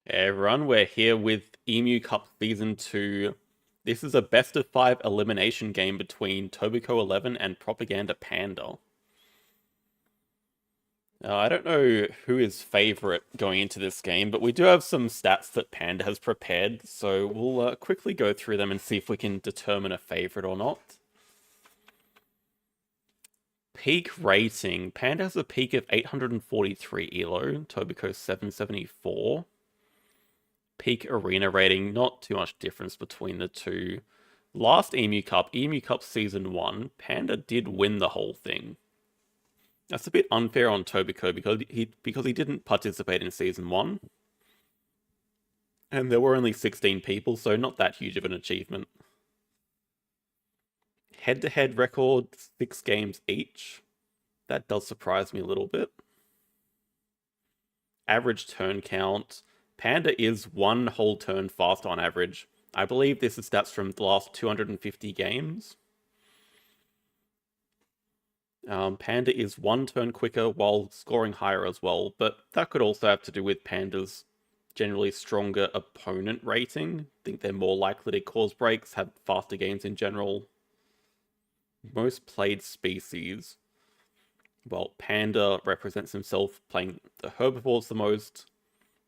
Hey everyone, we're here with Emu Cup Season 2. This is a best of 5 elimination game between tobiko11 and Propaganda Panda. I don't know who is favorite going into this game, but we do have some stats that Panda has prepared, so we'll quickly go through them and see if we can determine a favorite or not. Peak rating. Panda has a peak of 843 elo, Tobiko 774. Peak arena rating, not too much difference between the two. Last Emu Cup Season 1, Panda did win the whole thing. That's a bit unfair on Tobiko because he didn't participate in Season 1. And there were only 16 people, so not that huge of an achievement. Head-to-head record, 6 games each. That does surprise me a little bit. Average turn count. Panda is 1 whole turn faster on average. I believe this is stats from the last 250 games. Panda is 1 turn quicker while scoring higher as well, but that could also have to do with Panda's generally stronger opponent rating. I think they're more likely to cause breaks, have faster games in general. Most played species. Well, Panda represents himself playing the herbivores the most.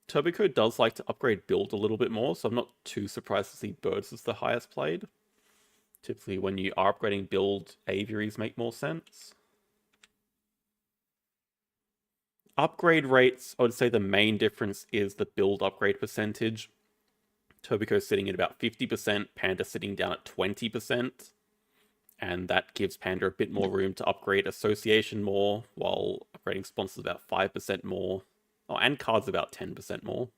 Tobiko does like to upgrade build a little bit more, so I'm not too surprised to see birds as the highest played. Typically, when you are upgrading build, aviaries make more sense. Upgrade rates, I would say the main difference is the build upgrade percentage. Tobiko sitting at about 50%, Panda sitting down at 20%. And that gives Panda a bit more room to upgrade association more, while upgrading sponsors about 5% more. Oh, and cards about 10% more.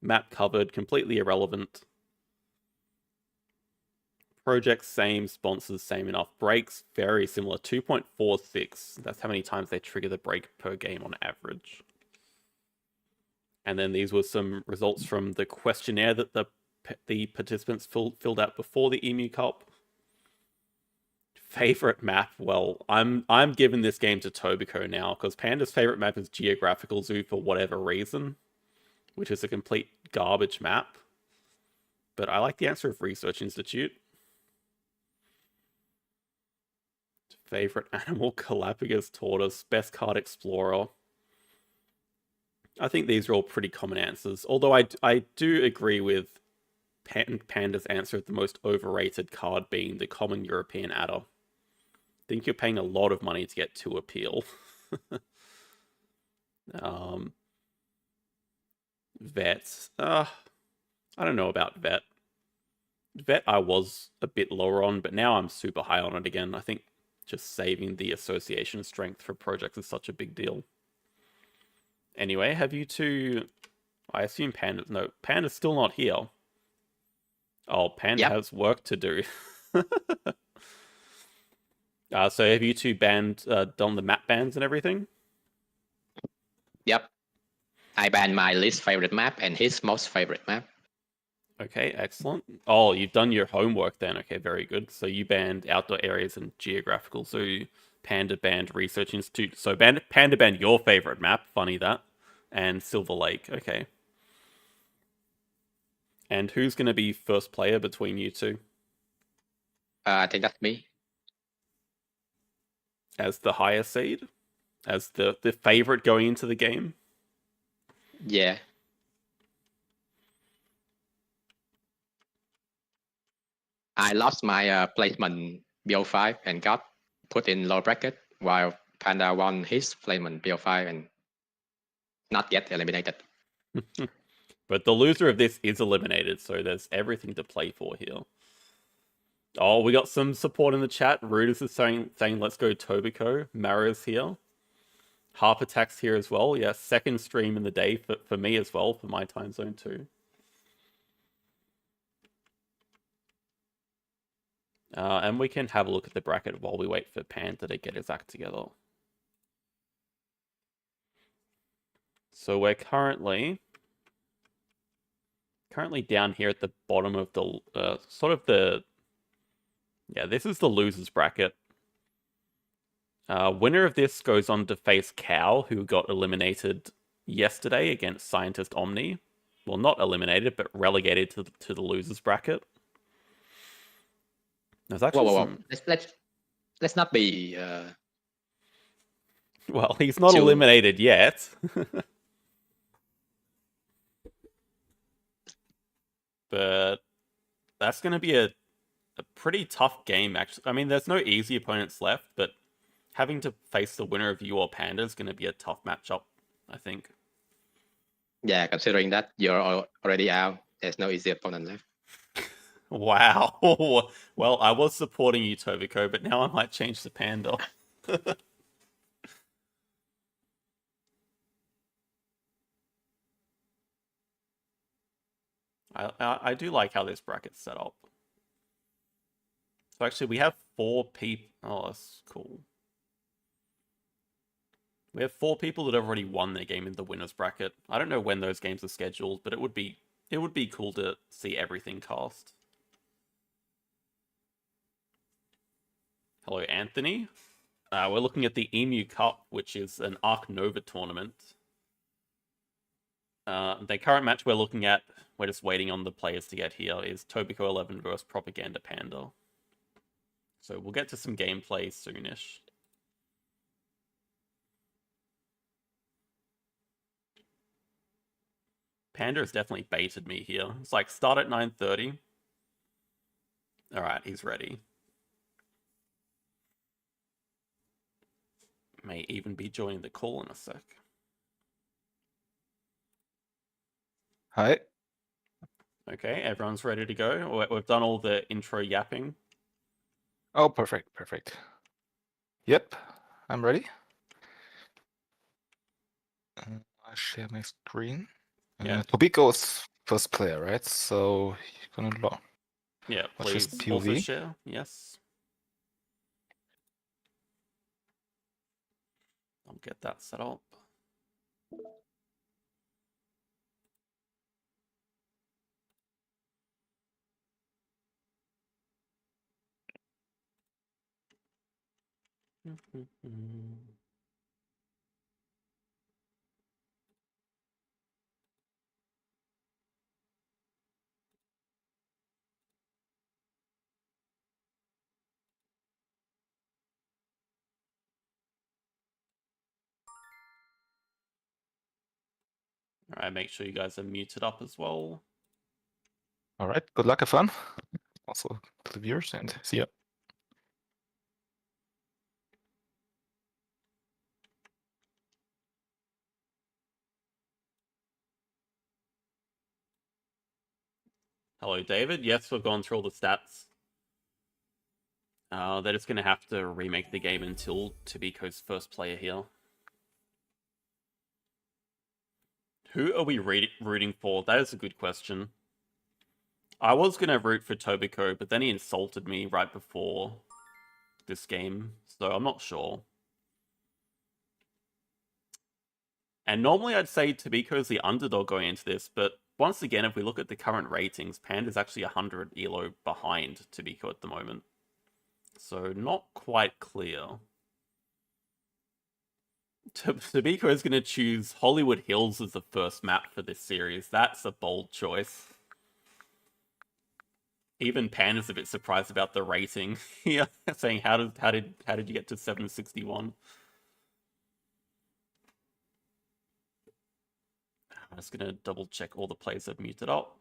Map covered, completely irrelevant. Projects same, sponsors same enough. Breaks very similar, 2.46. That's how many times they trigger the break per game on average. And then these were some results from the questionnaire that the participants filled out before the Emu Cup. Favorite map? Well, I'm giving this game to Tobiko now because Panda's favorite map is Geographical Zoo for whatever reason, which is a complete garbage map. But I like the answer of Research Institute. Favorite animal, Galapagos tortoise. Best card, Explorer. I think these are all pretty common answers. Although I do agree with Panda's answer of the most overrated card being the common European adder. I think you're paying a lot of money to get 2 appeal. Vet. I don't know about Vet. Vet I was a bit lower on, but now I'm super high on it again. I think just saving the association strength for projects is such a big deal. Anyway, have you two... I assume Panda... No, Panda's still not here. Oh, Panda has work to do. So have you two done the map bans and everything? Yep. I banned my least favorite map and his most favorite map. Okay, excellent. Oh, you've done your homework then. Okay, very good. So you banned outdoor areas and geographical. So Panda banned Research Institute. So Panda banned your favorite map. Funny that. And Silver Lake. Okay. And who's going to be first player between you two? I think that's me. As the higher seed? As the favorite going into the game? Yeah. I lost my placement BO5 and got put in low bracket while Panda won his placement BO5 and not get eliminated. But the loser of this is eliminated, so there's everything to play for here. Oh, we got some support in the chat. Rudis is saying let's go Tobiko. Mara's here. Harp Attack's here as well. Yeah, second stream in the day for me as well, for my time zone too. And we can have a look at the bracket while we wait for Panda to get his act together. So we're currently down here at the bottom of the yeah, this is the losers bracket. Winner of this goes on to face Cow, who got eliminated yesterday against Scientist Omni. Well, not eliminated, but relegated to the losers bracket. There's actually Whoa. some. Let's not be Well, he's not too. eliminated yet. But that's going to be a pretty tough game, actually. I mean, there's no easy opponents left, but having to face the winner of you or Panda is going to be a tough matchup, I think. Yeah, considering that you're already out, there's no easy opponent left. Wow. Well, I was supporting you, Tobiko, but now I might change to Panda. I do like how this bracket's set up. So actually, we have 4 people. Oh, that's cool. We have 4 people that have already won their game in the winners bracket. I don't know when those games are scheduled, but it would be cool to see everything cast. Hello, Anthony. We're looking at the Emu Cup, which is an Arc Nova tournament. The current match we're looking at, we're just waiting on the players to get here, is tobiko11 versus Propaganda Panda. So we'll get to some gameplay soonish. Panda has definitely baited me here. It's like, start at 9:30. Alright, he's ready. May even be joining the call in a sec. Hi. Okay, everyone's ready to go. We've done all the intro yapping. Oh, perfect. Yep, I'm ready. I share my screen. Yeah. Tobiko is first player, right? So you're gonna log. Yeah, Watch his please also POV. share. Yes. I'll get that set up. Alright, make sure you guys are muted up as well. All right. Good luck, have fun. Also to the viewers, and see ya. Hello, David. Yes, we've gone through all the stats. They're just going to have to remake the game until tobiko's first player here. Who are we rooting for? That is a good question. I was going to root for Tobiko, but then he insulted me right before this game, so I'm not sure. And normally I'd say Tobiko is the underdog going into this, but once again, if we look at the current ratings, Panda's actually 100 elo behind Tobiko at the moment. So not quite clear. Tobiko is going to choose Hollywood Hills as the first map for this series. That's a bold choice. Even Panda's a bit surprised about the rating here, saying how did you get to 761? I'm just gonna double check all the players I've muted up.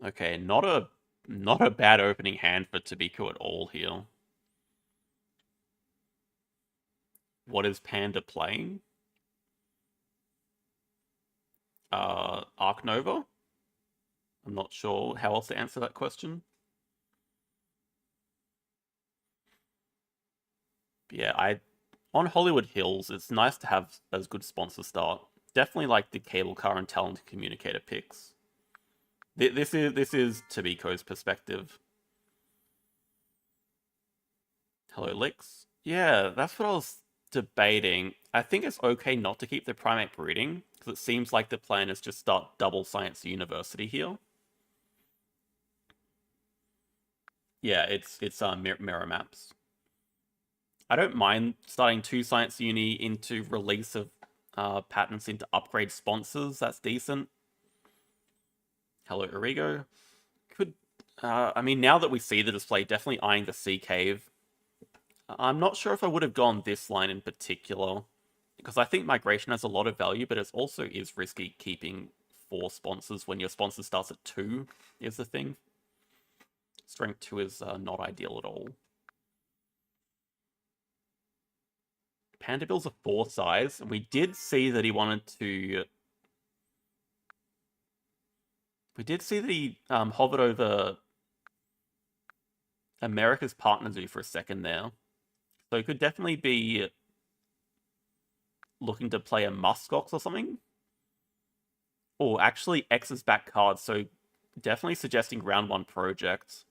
Okay, not a bad opening hand for Tobiko at all here. What is Panda playing? Arc Nova? I'm not sure how else to answer that question. But yeah, on Hollywood Hills, it's nice to have as good sponsor start. Definitely like the cable car and talented communicator picks. This is Tobiko's perspective. Hello, Lix. Yeah, that's what I was debating. I think it's okay not to keep the primate breeding, because it seems like the plan is just start double science university here. Yeah, it's mirror maps. I don't mind starting 2 science uni into release of patents into upgrade sponsors. That's decent. Hello, Origo. Could I mean, now that we see the display, definitely eyeing the sea cave. I'm not sure if I would have gone this line in particular, because I think migration has a lot of value, but it also is risky keeping 4 sponsors when your sponsor starts at 2 is the thing. Strength 2 is not ideal at all. Panda Bill's a 4 size, and we did see that he wanted to... We did see that he hovered over America's partner zoo for a second there. So he could definitely be looking to play a Muskox or something. Or actually X's back card, so definitely suggesting round 1 project.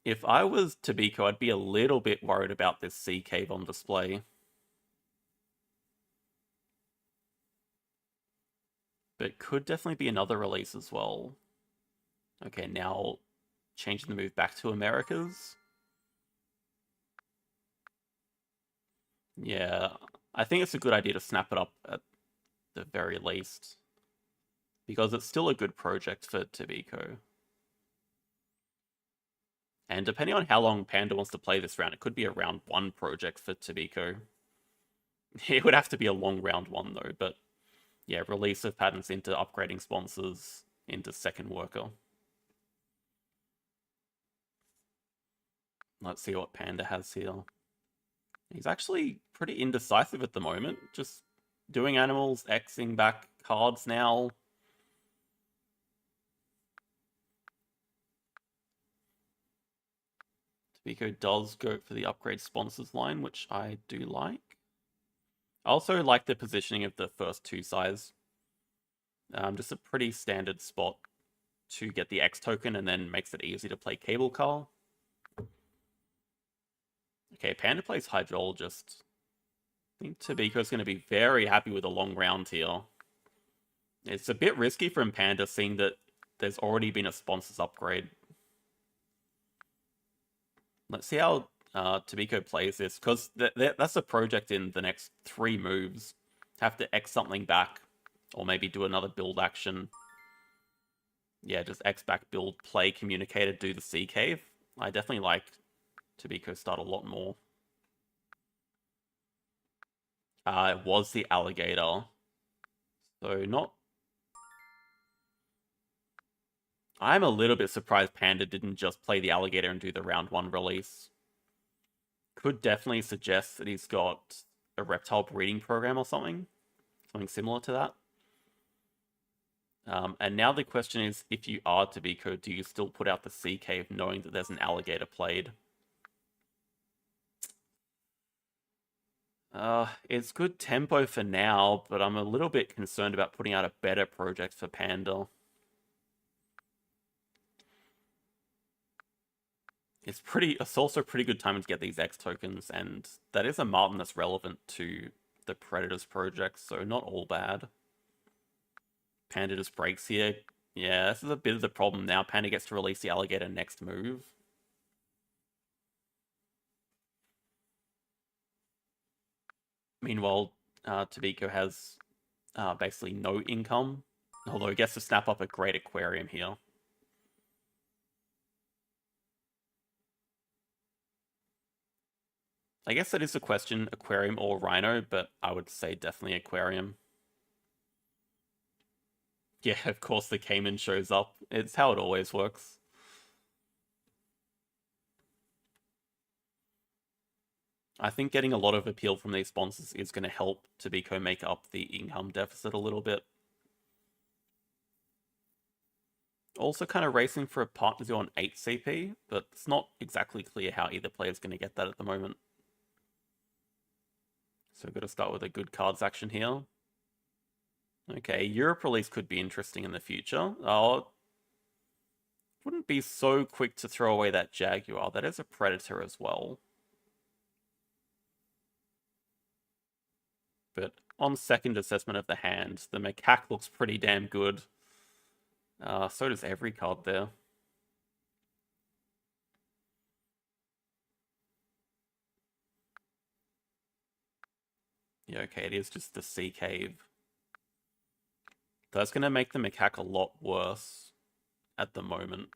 If I was Tobiko, I'd be a little bit worried about this sea cave on display. But could definitely be another release as well. Okay, now changing the move back to Americas. Yeah, I think it's a good idea to snap it up at the very least, because it's still a good project for Tobiko. And depending on how long Panda wants to play this round, it could be a round 1 project for Tobiko. It would have to be a long round 1 though, but yeah, release of patents into upgrading sponsors into second worker. Let's see what Panda has here. He's actually pretty indecisive at the moment. Just doing animals, Xing back cards now. Tobiko does go for the upgrade sponsors line, which I do like. I also like the positioning of the first 2 size. Just a pretty standard spot to get the X token, and then makes it easy to play cable car. Okay, Panda plays Hydrologist. I think Tobiko's going to be very happy with a long round here. It's a bit risky from Panda, seeing that there's already been a sponsors upgrade. Let's see how Tobiko plays this, because that's a project in the next 3 moves. Have to X something back, or maybe do another build action. Yeah, just X back, build, play, communicator, do the sea cave. I definitely like Tobiko start a lot more. It was the alligator. So not... I'm a little bit surprised Panda didn't just play the alligator and do the round 1 release. Could definitely suggest that he's got a reptile breeding program or something. Something similar to that. And now the question is, if you are Tobiko, do you still put out the sea cave knowing that there's an alligator played? It's good tempo for now, but I'm a little bit concerned about putting out a better project for Panda. It's also pretty good timing to get these X tokens, and that is a Martin that's relevant to the Predators project, so not all bad. Panda just breaks here. Yeah, this is a bit of the problem now. Panda gets to release the alligator next move. Meanwhile, Tobiko has basically no income, although he gets to snap up a great aquarium here. I guess that is a question, aquarium or rhino, but I would say definitely aquarium. Yeah, of course the Cayman shows up. It's how it always works. I think getting a lot of appeal from these sponsors is going to help Tobiko make up the income deficit a little bit. Also kind of racing for a partner zoo on 8 CP, but it's not exactly clear how either player is going to get that at the moment. So we've got to start with a good cards action here. Okay, Europe release could be interesting in the future. Oh, wouldn't be so quick to throw away that Jaguar. That is a Predator as well. but on second assessment of the hand, the macaque looks pretty damn good. So does every card there. Yeah, okay, it is just the sea cave. That's going to make the macaque a lot worse at the moment.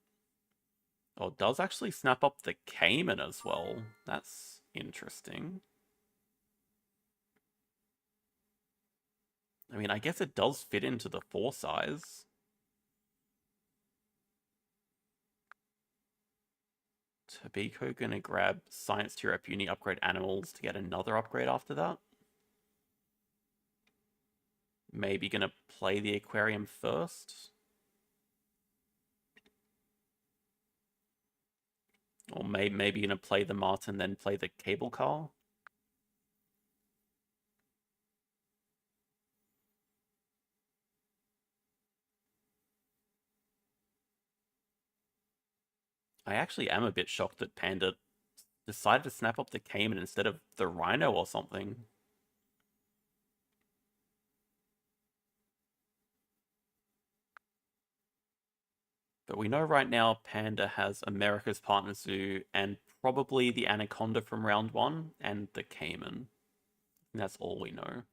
Oh, it does actually snap up the caiman as well. That's interesting. I mean, I guess it does fit into the 4 size. Tobiko gonna grab Science to Europe Uni upgrade animals to get another upgrade after that. Maybe gonna play the aquarium first. Or maybe gonna play the Martin, then play the cable car. I actually am a bit shocked that Panda decided to snap up the Cayman instead of the Rhino or something. But we know right now Panda has America's Partner Zoo and probably the Anaconda from round 1 and the Cayman. And that's all we know.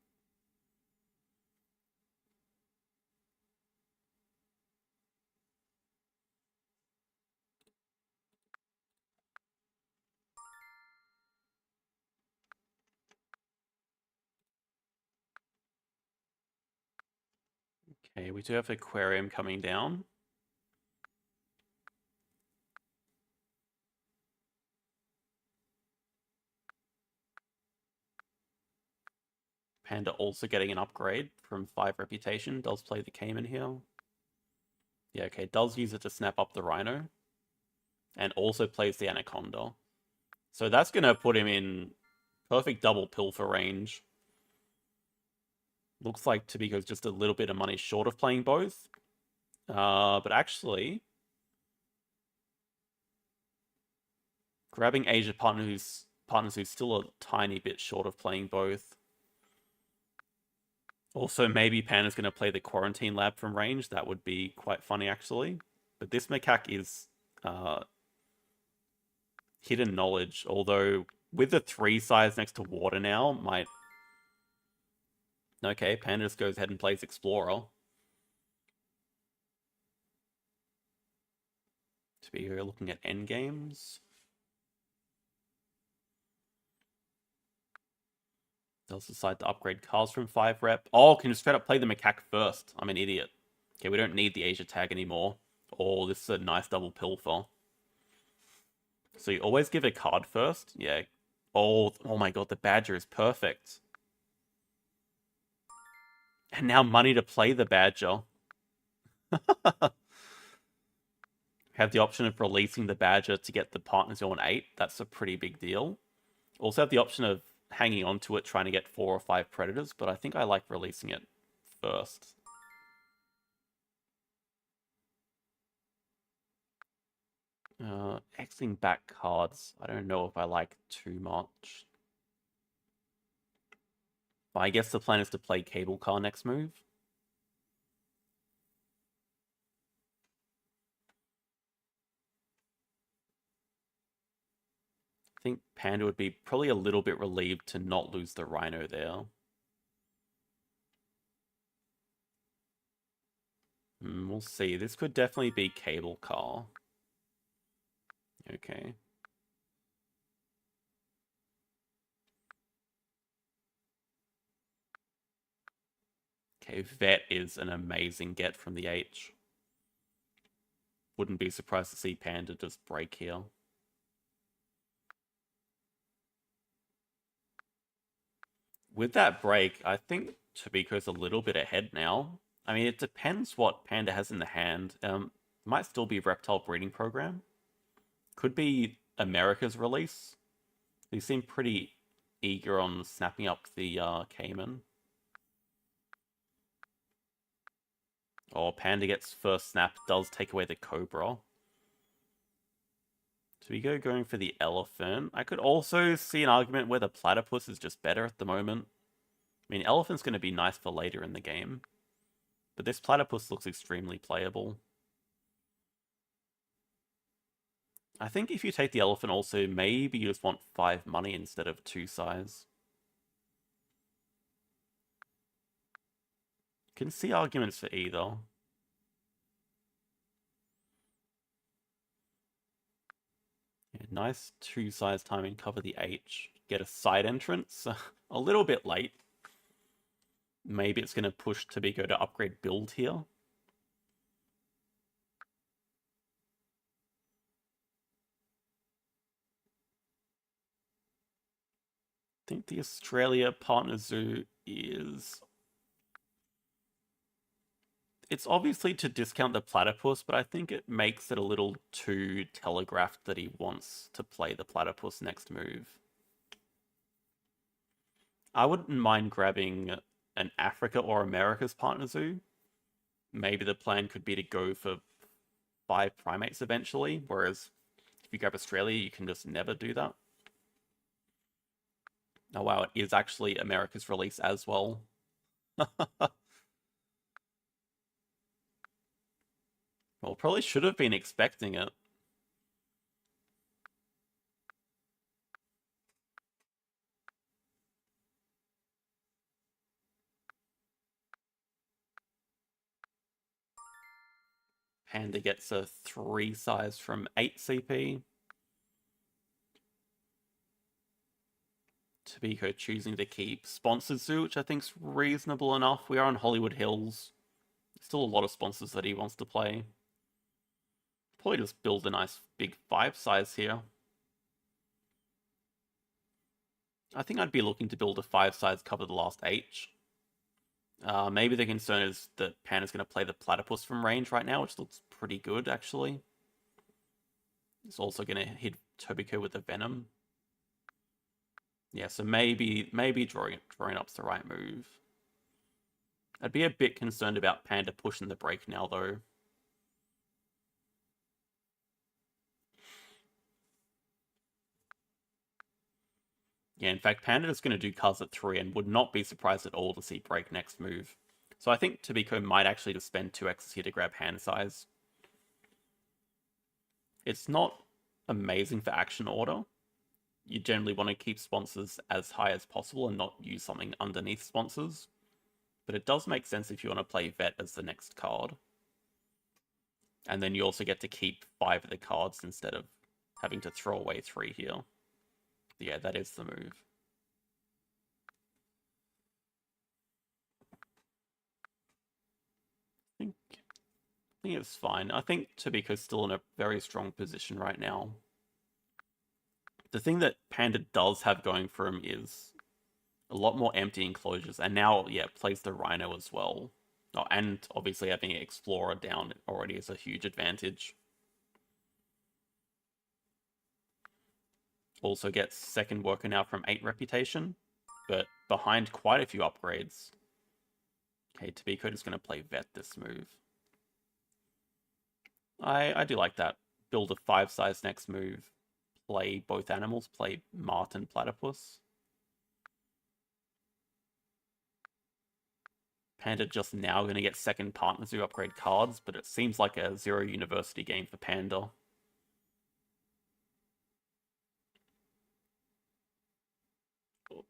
Okay, we do have Aquarium coming down. Panda also getting an upgrade from 5 reputation. Does play the Cayman here. Yeah, okay, does use it to snap up the Rhino. And also plays the Anaconda. So that's going to put him in perfect double pilfer range. Looks like Tobiko's just a little bit of money short of playing both. But actually, grabbing Asia partners who's still a tiny bit short of playing both. Also, maybe Panda's going to play the Quarantine Lab from range. That would be quite funny, actually. But this macaque is hidden knowledge, although with the 3 size next to water now, might... Okay, Panda just goes ahead and plays Explorer. To be here looking at endgames. Does decide to upgrade cars from 5 rep. Oh, can you straight up play the macaque first? I'm an idiot. Okay, we don't need the Asia tag anymore. Oh, this is a nice double pilfer. So you always give a card first? Yeah. Oh my god, the Badger is perfect. And now money to play the Badger. Have the option of releasing the Badger to get the partners on 8. That's a pretty big deal. Also have the option of hanging on to it, trying to get 4 or 5 Predators, but I think I like releasing it first. Xing back cards. I don't know if I like too much. But I guess the plan is to play Cable Car next move. I think Panda would be probably a little bit relieved to not lose the Rhino there. We'll see. This could definitely be Cable Car. Okay. Okay, Vet is an amazing get from the H. Wouldn't be surprised to see Panda just break here. With that break, I think Tobiko's a little bit ahead now. I mean, it depends what Panda has in the hand. Might still be Reptile Breeding Program. Could be America's release. They seem pretty eager on snapping up the Cayman. Or Panda gets first snap, does take away the Cobra. Tobiko going for the Elephant. I could also see an argument where the Platypus is just better at the moment. I mean, elephant's going to be nice for later in the game, but this platypus looks extremely playable. I think if you take the elephant also, maybe you just want 5 money instead of 2 size. Can see arguments for either. Yeah, nice 2 size timing, cover the H. Get a side entrance. A little bit late. Maybe it's going to push tobiko to upgrade build here. I think the Australia partner zoo is... It's obviously to discount the platypus, but I think it makes it a little too telegraphed that he wants to play the platypus next move. I wouldn't mind grabbing an Africa or America's partner zoo. Maybe the plan could be to go for 5 primates eventually, whereas if you grab Australia, you can just never do that. Oh wow, it is actually America's release as well. Well, probably should have been expecting it. Panda gets a 3 size from 8 CP. tobiko choosing to keep sponsors zoo, which I think's reasonable enough. We are on Hollywood Hills. Still a lot of sponsors that he wants to play. Probably just build a nice big 5 size here. I think I'd be looking to build a 5 size cover the last H. Maybe the concern is that Panda's going to play the platypus from range right now, which looks pretty good, actually. It's also going to hit tobiko with the venom. Yeah, so maybe drawing up's the right move. I'd be a bit concerned about Panda pushing the break now, though. Yeah, in fact, Panda is going to do cards at 3 and would not be surprised at all to see break next move. So I think tobiko might actually just spend 2x's here to grab hand size. It's not amazing for action order. You generally want to keep sponsors as high as possible and not use something underneath sponsors. But it does make sense if you want to play Vet as the next card. And then you also get to keep 5 of the cards instead of having to throw away 3 here. Yeah, that is the move. I think it's fine. I think tobiko's still in a very strong position right now. The thing that Panda does have going for him is a lot more empty enclosures, and now, yeah, plays the Rhino as well. Oh, and obviously having Explorer down already is a huge advantage. Also gets second worker now from 8 reputation, but behind quite a few upgrades. Okay, tobiko is going to play Vet this move. I do like that. Build a 5 size next move. Play both animals. Play Martin Platypus. Panda just now going to get second partner zoo upgrade cards, but it seems like a Zero University game for Panda.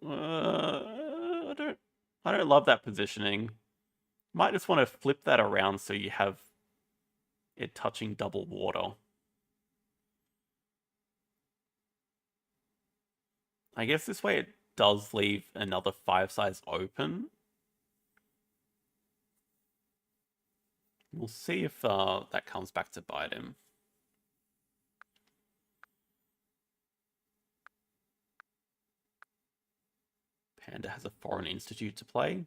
I don't love that positioning. Might just want to flip that around so you have it touching double water. I guess this way it does leave another 5 size open. We'll see if that comes back to bite him. Panda has a foreign institute to play.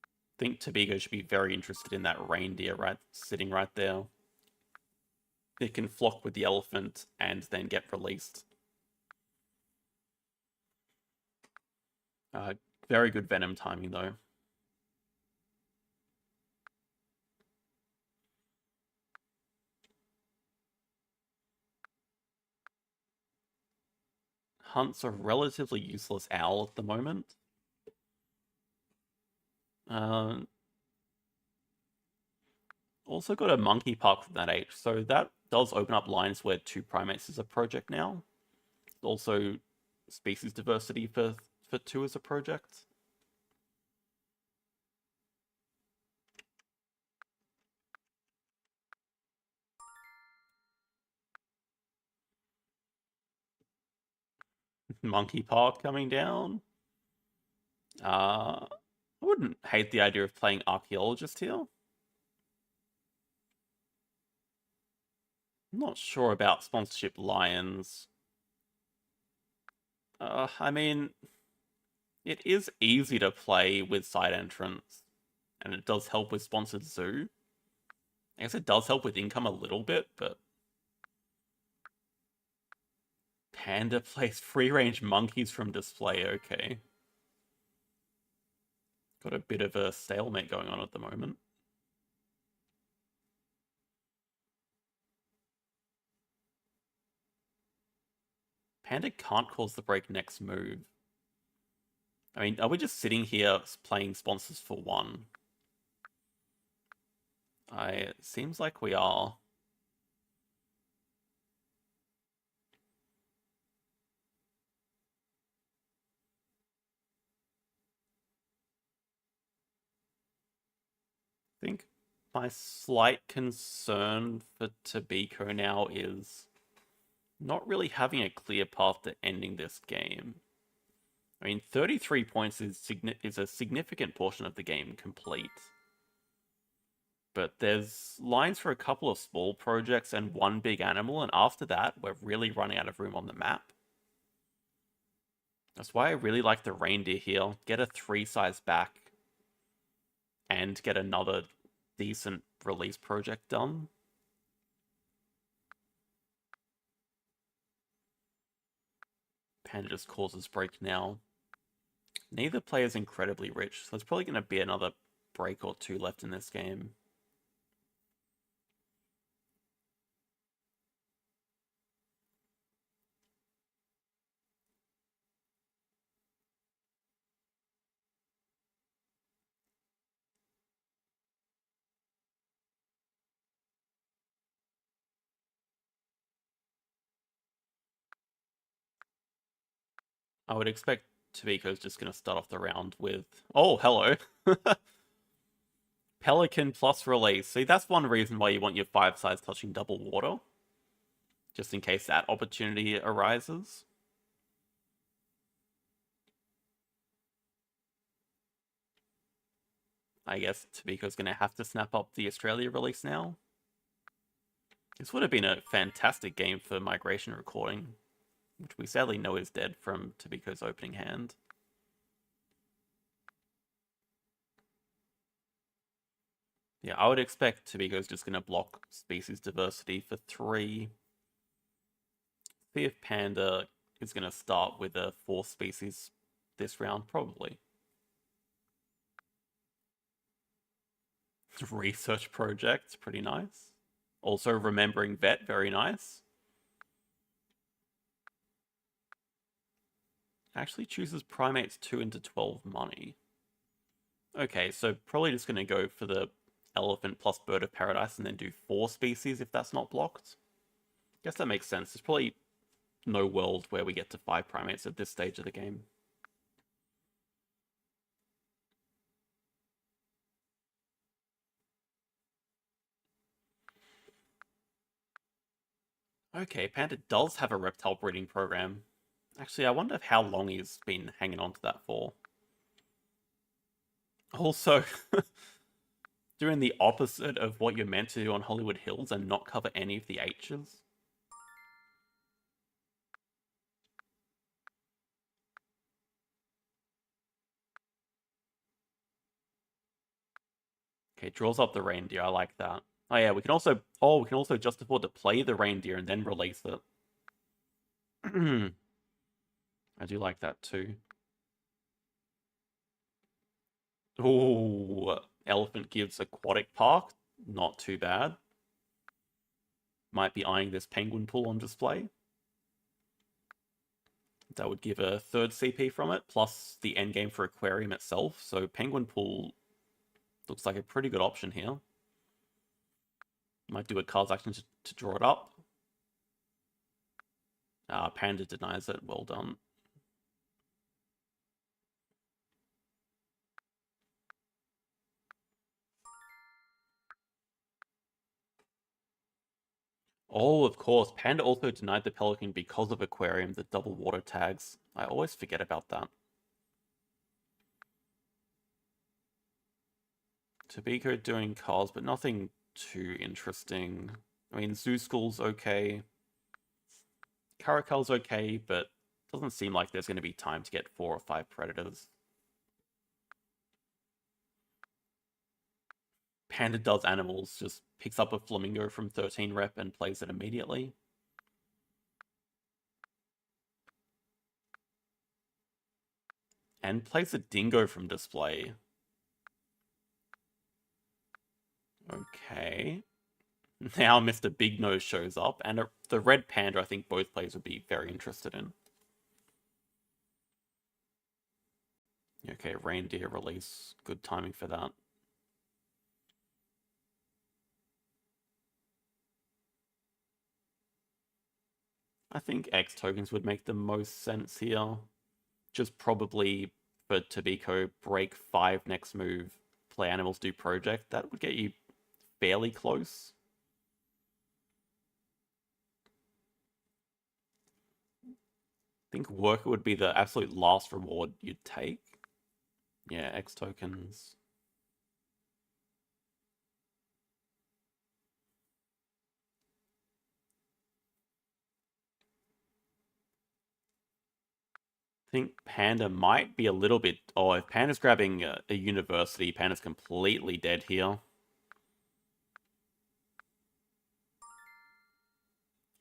I think tobiko should be very interested in that reindeer sitting right there. It can flock with the elephant and then get released. Very good venom timing though. Hunt's a relatively useless owl at the moment. Also got a monkey park from that age, so that does open up lines where 2 primates is a project now. Also, species diversity for 2 as a project. Monkey Park coming down. I wouldn't hate the idea of playing Archaeologist here. I'm not sure about sponsorship lions. I mean, it is easy to play with side entrance, and it does help with sponsored zoo. I guess it does help with income a little bit, but Panda plays free-range monkeys from display, okay. Got a bit of a stalemate going on at the moment. Panda can't cause the break next move. I mean, are we just sitting here playing sponsors for 1? It seems like we are. I think my slight concern for Tobiko now is not really having a clear path to ending this game. I mean, 33 points is a significant portion of the game complete. But there's lines for a couple of small projects and 1 big animal, and after that, we're really running out of room on the map. That's why I really like the reindeer here. Get a 3 size back and get another decent release project done. Panda just causes break now. Neither player is incredibly rich, so there's probably going to be another break or 2 left in this game. I would expect Tobiko's just going to start off the round with... Oh, hello! Pelican plus release. See, that's one reason why you want your 5 size touching double water. Just in case that opportunity arises. I guess Tobiko's going to have to snap up the Australia release now. This would have been a fantastic game for migration recording, which we sadly know is dead from Tobiko's opening hand. Yeah, I would expect Tobiko's just going to block species diversity for 3. See if Panda is going to start with a 4 species this round, probably. Research project, pretty nice. Also remembering vet, very nice. Actually chooses primates 2 into 12 money. Okay, so probably just going to go for the elephant plus bird of paradise and then do 4 species if that's not blocked. Guess that makes sense. There's probably no world where we get to 5 primates at this stage of the game. Okay, Panda does have a reptile breeding program. Actually, I wonder how long he's been hanging on to that for. Also, doing the opposite of what you're meant to do on Hollywood Hills and not cover any of the H's. Okay, draws up the reindeer. I like that. Oh yeah, we can also just afford to play the reindeer and then release it. I do like that too. Ooh, elephant gives aquatic park. Not too bad. Might be eyeing this penguin pool on display. That would give a 3rd CP from it, plus the endgame for aquarium itself. So penguin pool Looks like a pretty good option here. Might do a card's action to draw it up. Panda denies it. Well done. Oh, of course. Panda also denied the Pelican because of Aquarium, the double water tags. I always forget about that. Tobiko doing cards, but nothing too interesting. I mean, Zoo School's okay. Caracol's okay, but doesn't seem like there's going to be time to get 4 or 5 Predators. Panda does animals, just picks up a Flamingo from 13 rep and plays it immediately. And plays a Dingo from display. Okay. Now Mr. Big Nose shows up, and the red panda I think both players would be very interested in. Okay, reindeer release. Good timing for that. I think X tokens would make the most sense here. Just probably for Tobiko, break 5 next move, play animals, do project. That would get you fairly close. I think Worker would be the absolute last reward you'd take. Yeah, X tokens. I think Panda might be a little bit... Oh, if Panda's grabbing a university, Panda's completely dead here.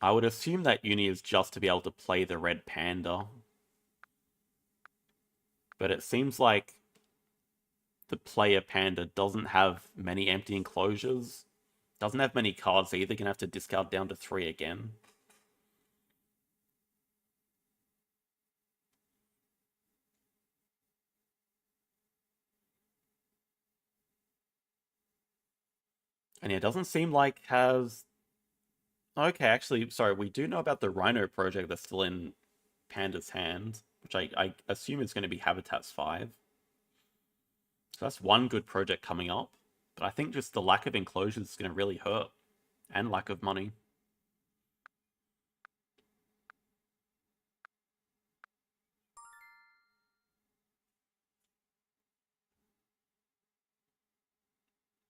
I would assume that uni is just to be able to play the red panda. But it seems like the player panda doesn't have many empty enclosures. Doesn't have many cards either. Gonna have to discard down to 3 again. And yeah, it doesn't seem like has... Okay, actually, sorry, we do know about the Rhino project that's still in Panda's hand, which I assume is going to be Habitats 5. So that's one good project coming up. But I think just the lack of enclosures is going to really hurt. And lack of money.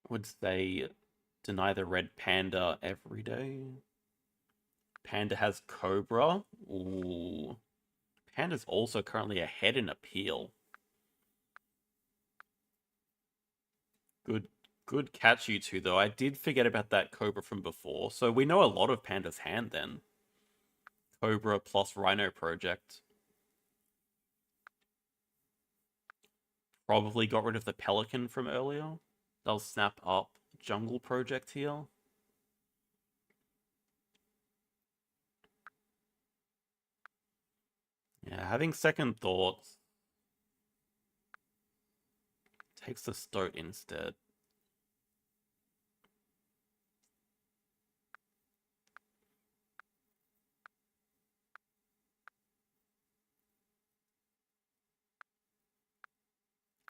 Would they deny the red panda every day? Panda has Cobra. Ooh. Panda's also currently ahead in appeal. Good catch, you two, though. I did forget about that Cobra from before. So we know a lot of Panda's hand, then. Cobra plus Rhino project. Probably got rid of the Pelican from earlier. They'll snap up Jungle project here. Yeah, having second thoughts. Takes the Stoat instead.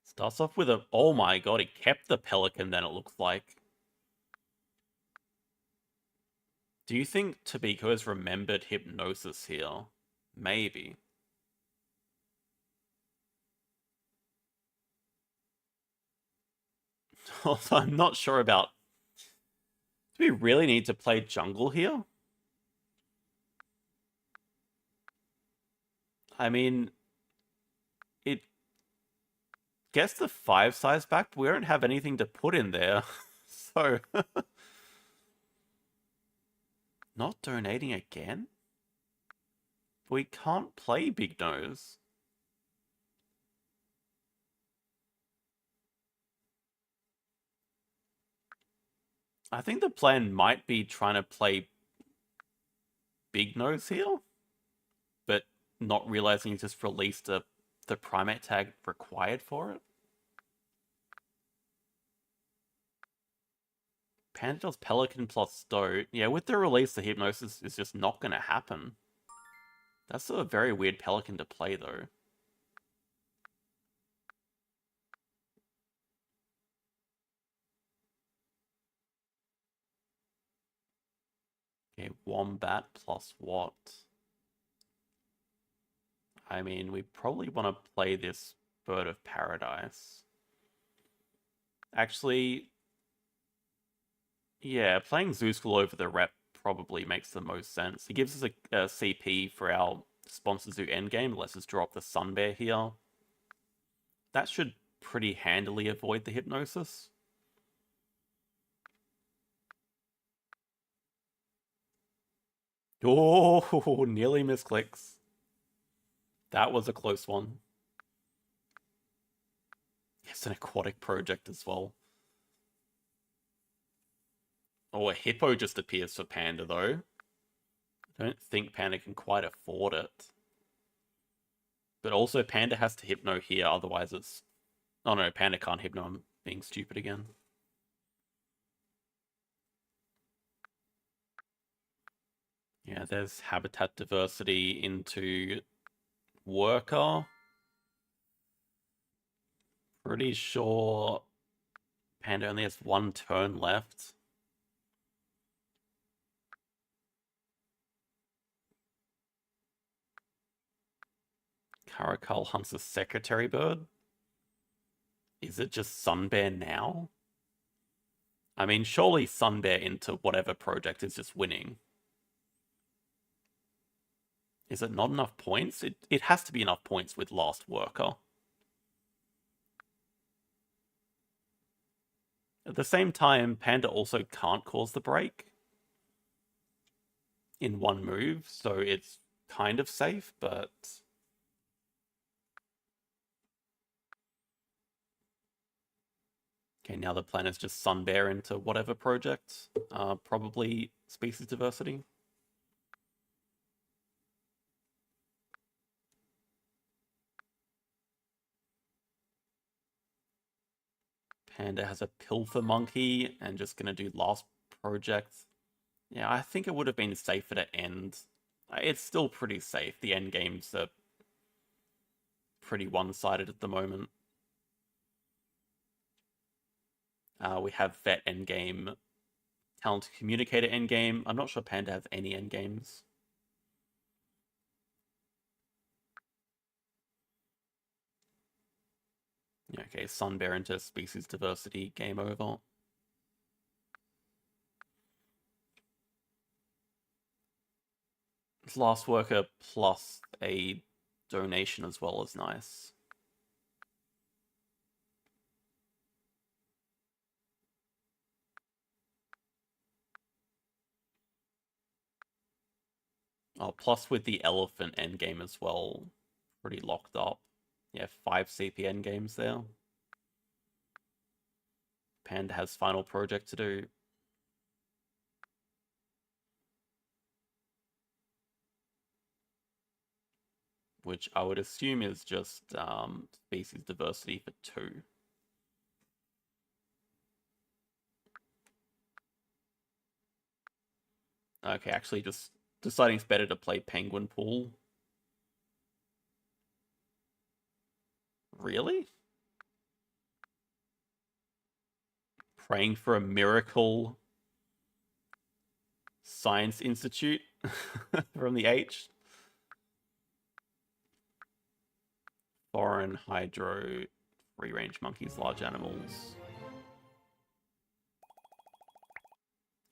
Starts off with a... Oh my god, he kept the Pelican then, it looks like. Do you think Tobiko has remembered Hypnosis here? Maybe. Also, I'm not sure about... Do we really need to play jungle here? I mean... It gets the 5 size back, but we don't have anything to put in there. So... Not donating again? We can't play Big Nose. I think the plan might be trying to play Big Nose here, but not realizing he just released the primate tag required for it. Panda does Pelican plus Stoat. Yeah, with the release, the Hypnosis is just not going to happen. That's a very weird Pelican to play, though. Okay, Wombat plus what? I mean, we probably want to play this Bird of Paradise. Actually, yeah, playing Zeuskull over the rep probably makes the most sense. He gives us a CP for our Sponsor Zoo endgame, lets us drop the Sun Bear here. That should pretty handily avoid the Hypnosis. Oh, nearly misclicks. That was a close one. It's an aquatic project as well. Oh, a Hippo just appears for Panda, though. I don't think Panda can quite afford it. But also, Panda has to Hypno here, otherwise it's... Oh no, Panda can't Hypno, I'm being stupid again. Yeah, there's habitat diversity into Worker. Pretty sure Panda only has one turn left. Caracal hunts a secretary bird. Is it just Sun Bear now? I mean, surely Sun Bear into whatever project is just winning. Is it not enough points? It has to be enough points with Last Worker. At the same time, Panda also can't cause the break in one move, so it's kind of safe, but... Okay, now the plan is just Sun Bear into whatever project. Probably species diversity. Panda has a Pilfer Monkey and just going to do last project. Yeah, I think it would have been safer to end. It's still pretty safe. The end games are pretty one-sided at the moment. We have Vet endgame, Talented Communicator endgame. I'm not sure Panda has any endgames. Yeah, okay, Sun Bear into species diversity, game over. Last Worker plus a donation as well is nice. Oh, plus with the elephant endgame as well. Pretty locked up. Yeah, 5 CP endgames there. Panda has final project to do. Which I would assume is just species diversity for 2. Okay, actually just deciding it's better to play Penguin Pool. Really? Praying for a miracle Science Institute from the H. Foreign, hydro, free range monkeys, large animals.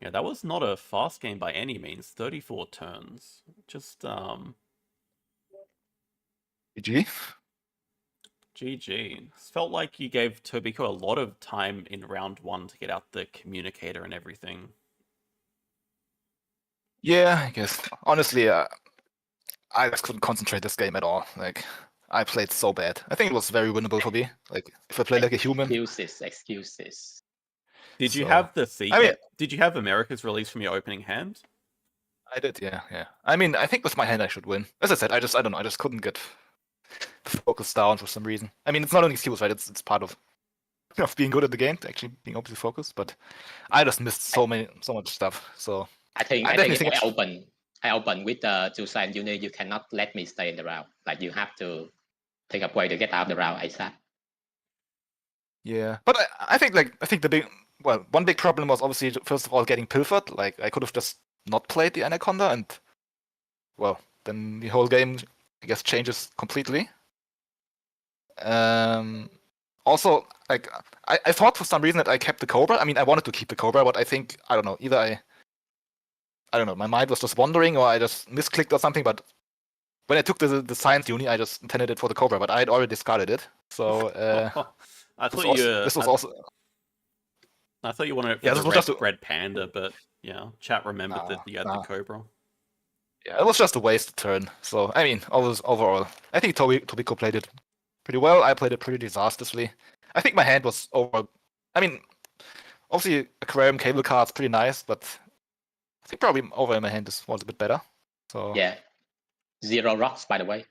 Yeah, that was not a fast game by any means. 34 turns. Just, GG. GG. Felt like you gave Tobiko a lot of time in round 1 to get out the communicator and everything. Yeah, I guess. Honestly, I just couldn't concentrate this game at all. Like, I played so bad. I think it was very winnable for me. Like, if I play like a human. Excuses. Did you So- have the secret? I mean- Did you have America's release from your opening hand? I did, yeah. I mean, I think with my hand I should win. As I said, I don't know. I just couldn't get the focus down for some reason. I mean, it's not an excuse, right? It's part of of being good at the game, to actually being obviously focused. But I just missed so much stuff. So I think definitely if think I open with Jusan, you cannot let me stay in the round. Like you have to think of way to get out of the round ASAP. yeah, but I think one big problem was obviously first of all getting pilfered. Like I could have just not played the Anaconda, and well, then the whole game I guess changes completely. Also, like I thought for some reason that I kept the Cobra. I mean, I wanted to keep the Cobra, but I think I don't know. Either I don't know. My mind was just wandering, or I just misclicked or something. But when I took the science uni, I just intended it for the Cobra, but I had already discarded it. So I thought you. this was also. I thought you wanted it for Yeah, the this was just red panda, but yeah, chat remembered that you had the Cobra. Yeah, it was just a waste turn. So I mean, overall, I think Tobiko played it pretty well. I played it pretty disastrously. I think my hand was over. I mean, obviously aquarium cable card's pretty nice, but I think probably over my hand was a bit better. So yeah, 0 rocks by the way.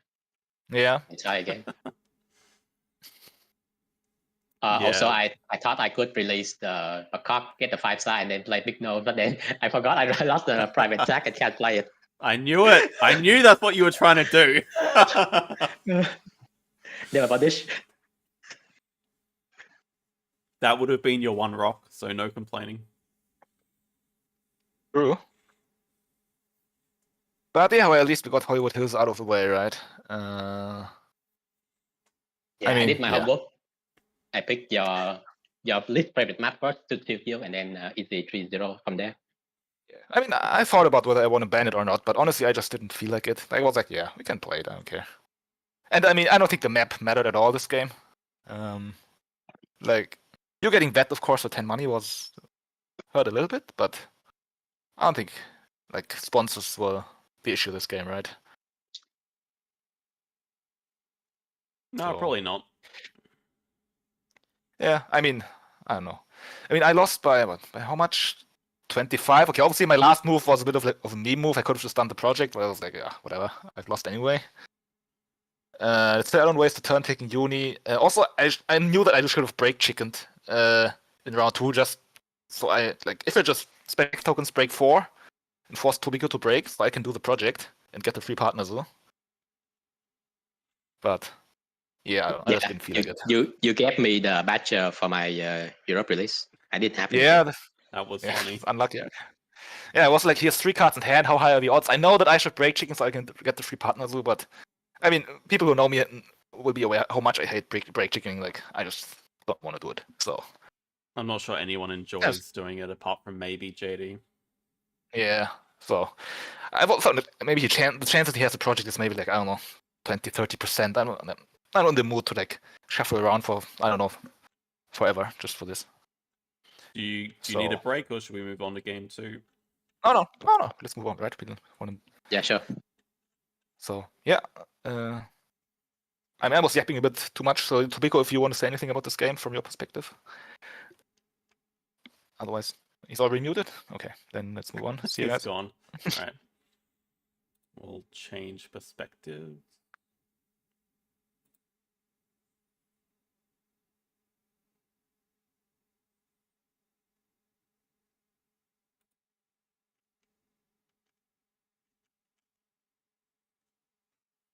Yeah. Try again. Yeah. Also, I thought I could release the cock, get the 5-star, and then play Big Nose, but then I forgot I lost the private tag and can't play it. I knew it. I knew that's what you were trying to do. Never about this. That would have been your one rock, so no complaining. True. But yeah, well, at least we got Hollywood Hills out of the way, right? Yeah, I mean, did my yeah. homework. I picked your least favorite map first to you, and then easy 3-0 from there. I mean, I thought about whether I want to ban it or not, but honestly, I just didn't feel like it. I was like, yeah, we can play it. I don't care. And I mean, I don't think the map mattered at all this game. Like, you getting that, of course, for 10 money was hurt a little bit, but I don't think like sponsors were the issue this game, right? No, So- probably not. Yeah, I mean, I don't know. I mean, I lost by what? By how much? 25. Okay, obviously my last move was a bit of a meme move. I could have just done the project, but I was like, yeah, whatever. I've lost anyway. Let's say I don't waste the turn taking uni. Also, I knew that I should have break chickened in round 2 just so if I just spec tokens break 4 and force Tobiko to break, so I can do the project and get the free partners. But yeah, I just didn't feel like it. You gave me the badge for my Europe release. I didn't have it. Yeah, that was funny. Unlucky. Yeah, it was like he has 3 cards in hand. How high are the odds? I know that I should break chicken so I can get the free partners, but I mean, people who know me will be aware how much I hate break chickening. Like, I just don't want to do it. So I'm not sure anyone enjoys doing it apart from maybe JD. Yeah, so I thought that maybe the chance that he has a project is maybe like, I don't know, 20-30%. I'm not in the mood to like shuffle around for, I don't know, forever just for this. Do you need a break, or should we move on to game 2? No. Let's move on, right? People want to... Yeah, sure. So yeah, I was yapping a bit too much. So Tobiko, if you want to say anything about this game from your perspective, otherwise he's already muted. Okay, then let's move on. See you guys. He's gone. All right, we'll change perspectives.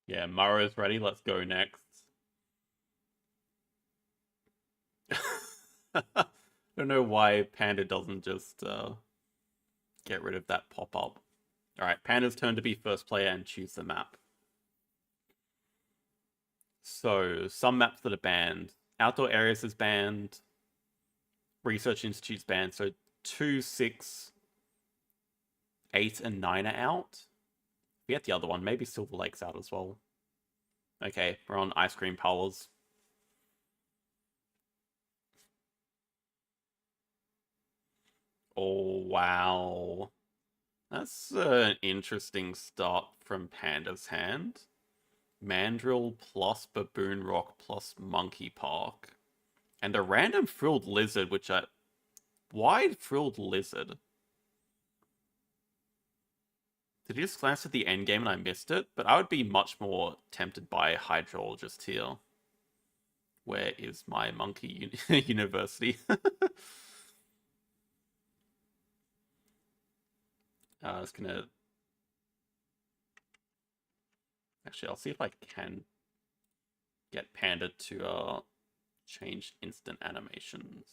Yeah, Maro's ready. Let's go next. I don't know why Panda doesn't just get rid of that pop-up. Alright, Panda's turn to be first player and choose the map. So, some maps that are banned. Outdoor areas is banned. Research Institute's banned. So 2, 6, 8, and 9 are out. Forget the other one. Maybe Silver Lake's out as well. Okay, we're on Ice Cream Parlors. Oh, wow. That's an interesting start from Panda's hand. Mandrill plus Baboon Rock plus Monkey Park. And a random Frilled Lizard, which I... Why Frilled Lizard? Did you just glance at the endgame and I missed it? But I would be much more tempted by Hydrologist here. Where is my monkey university? It's gonna... Actually, I'll see if I can get Panda to change instant animations.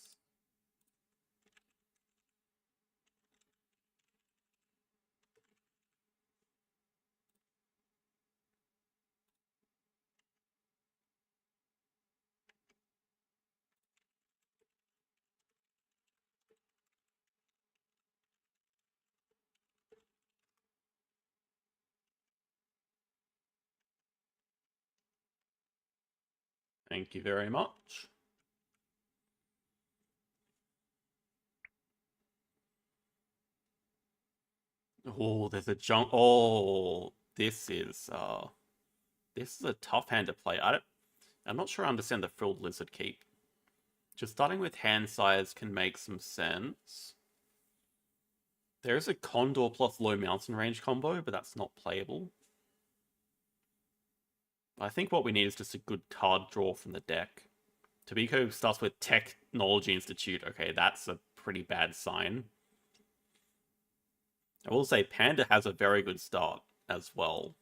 Thank you very much. Oh, there's a junk. Oh, this is a tough hand to play. I'm not sure I understand the frilled lizard keep. Just starting with hand size can make some sense. There is a condor plus low mountain range combo, but that's not playable. I think what we need is just a good card draw from the deck. Tobiko starts with Technology Institute. Okay, that's a pretty bad sign. I will say Panda has a very good start as well.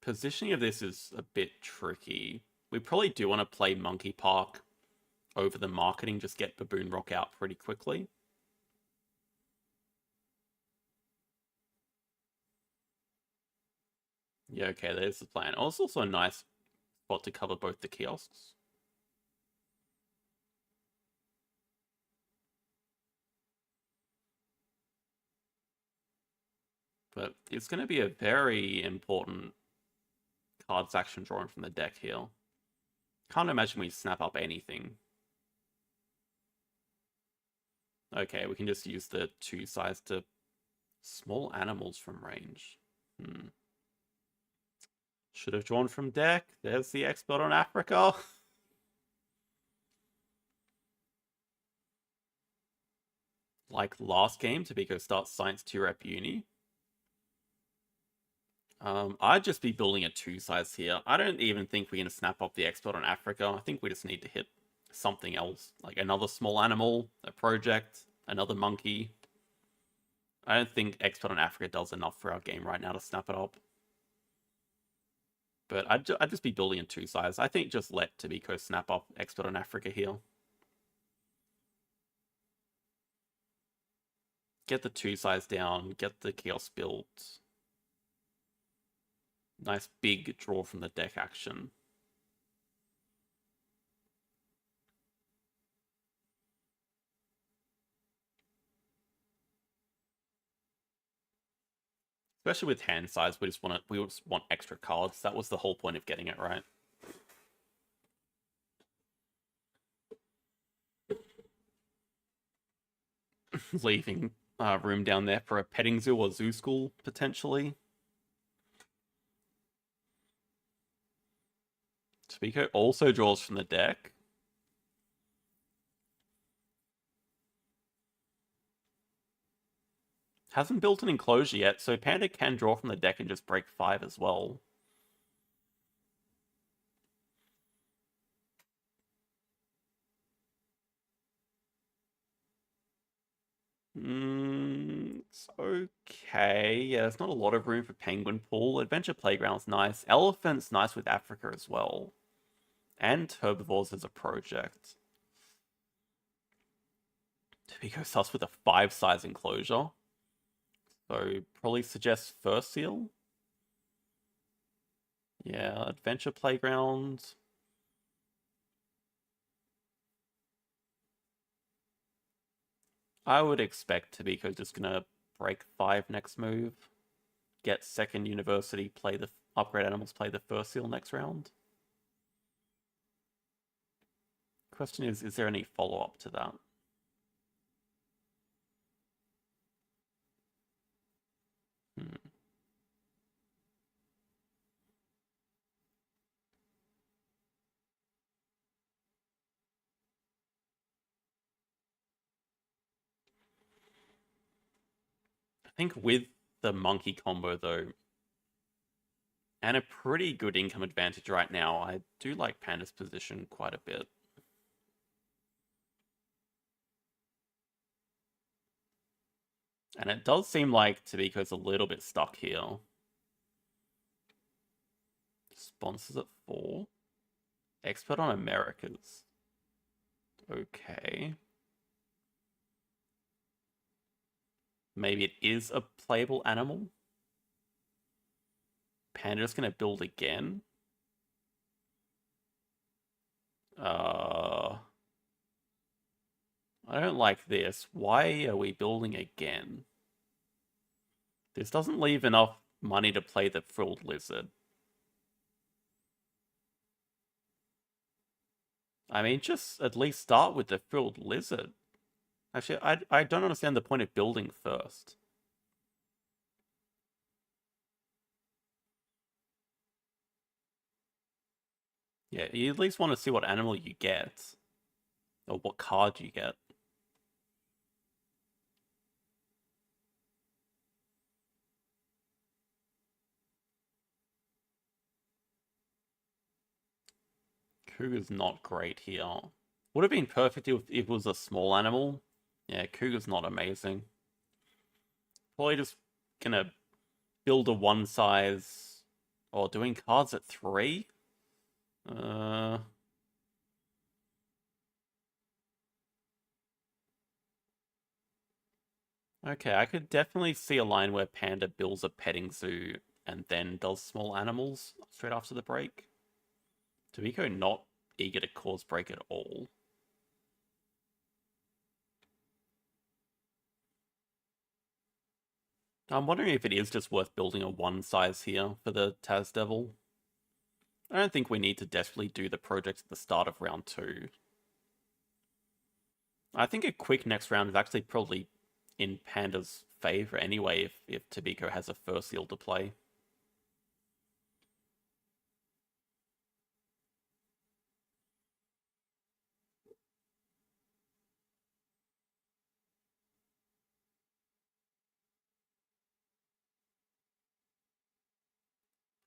Positioning of this is a bit tricky. We probably do want to play Monkey Park over the marketing, just get Baboon Rock out pretty quickly. Yeah, okay, there's the plan. Oh, it's also a nice spot to cover both the kiosks. But it's going to be a very important cards action drawing from the deck here. Can't imagine we snap up anything. Okay, we can just use the 2 size to small animals from range. Should have drawn from deck. There's the expert on Africa. Like last game, Tobiko starts Science 2 Rep Uni. I'd just be building a 2 size here. I don't even think we're going to snap up the expert on Africa. I think we just need to hit something else. Like another small animal, a project, another monkey. I don't think expert on Africa does enough for our game right now to snap it up. But I'd just be building in 2 size. I think just let Tobiko snap up expert on Africa here. Get the 2 size down, get the kiosk built. Nice big draw from the deck action. Especially with hand size, we just want extra cards. That was the whole point of getting it, right? Leaving room down there for a petting zoo or zoo school, potentially. Tobiko also draws from the deck. Hasn't built an enclosure yet, so Panda can draw from the deck and just break 5 as well. It's okay. Yeah, there's not a lot of room for Penguin Pool. Adventure Playground's nice. Elephant's nice with Africa as well. And Herbivores as a project. Tobiko starts with a 5 size enclosure. So probably suggest First Seal. Yeah, Adventure Playground. I would expect Tobiko's just gonna break 5 next move. Get second university, play the upgrade animals, play the First Seal next round. Question is there any follow-up to that? I think with the monkey combo, though, And a pretty good income advantage right now. I do like Panda's position quite a bit. And it does seem like tobiko's a little bit stuck here. Sponsors at 4. Expert on Americas. Okay. Maybe it is a playable animal. Panda's gonna build again. I don't like this. Why are we building again? This doesn't leave enough money to play the frilled lizard. I mean, just at least start with the frilled lizard. Actually, I don't understand the point of building first. Yeah, you at least want to see what animal you get. Or what card you get. Cougar's not great here. Would have been perfect if it was a small animal. Yeah, Cougar's not amazing. Probably just gonna build a one size... Or doing cards at 3? Okay, I could definitely see a line where Panda builds a petting zoo and then does small animals straight after the break. Tobiko not eager to cause break at all. I'm wondering if it is just worth building a one size here for the Taz Devil. I don't think we need to desperately do the project at the start of round 2. I think a quick next round is actually probably in Panda's favor anyway if Tobiko has a first seal to play.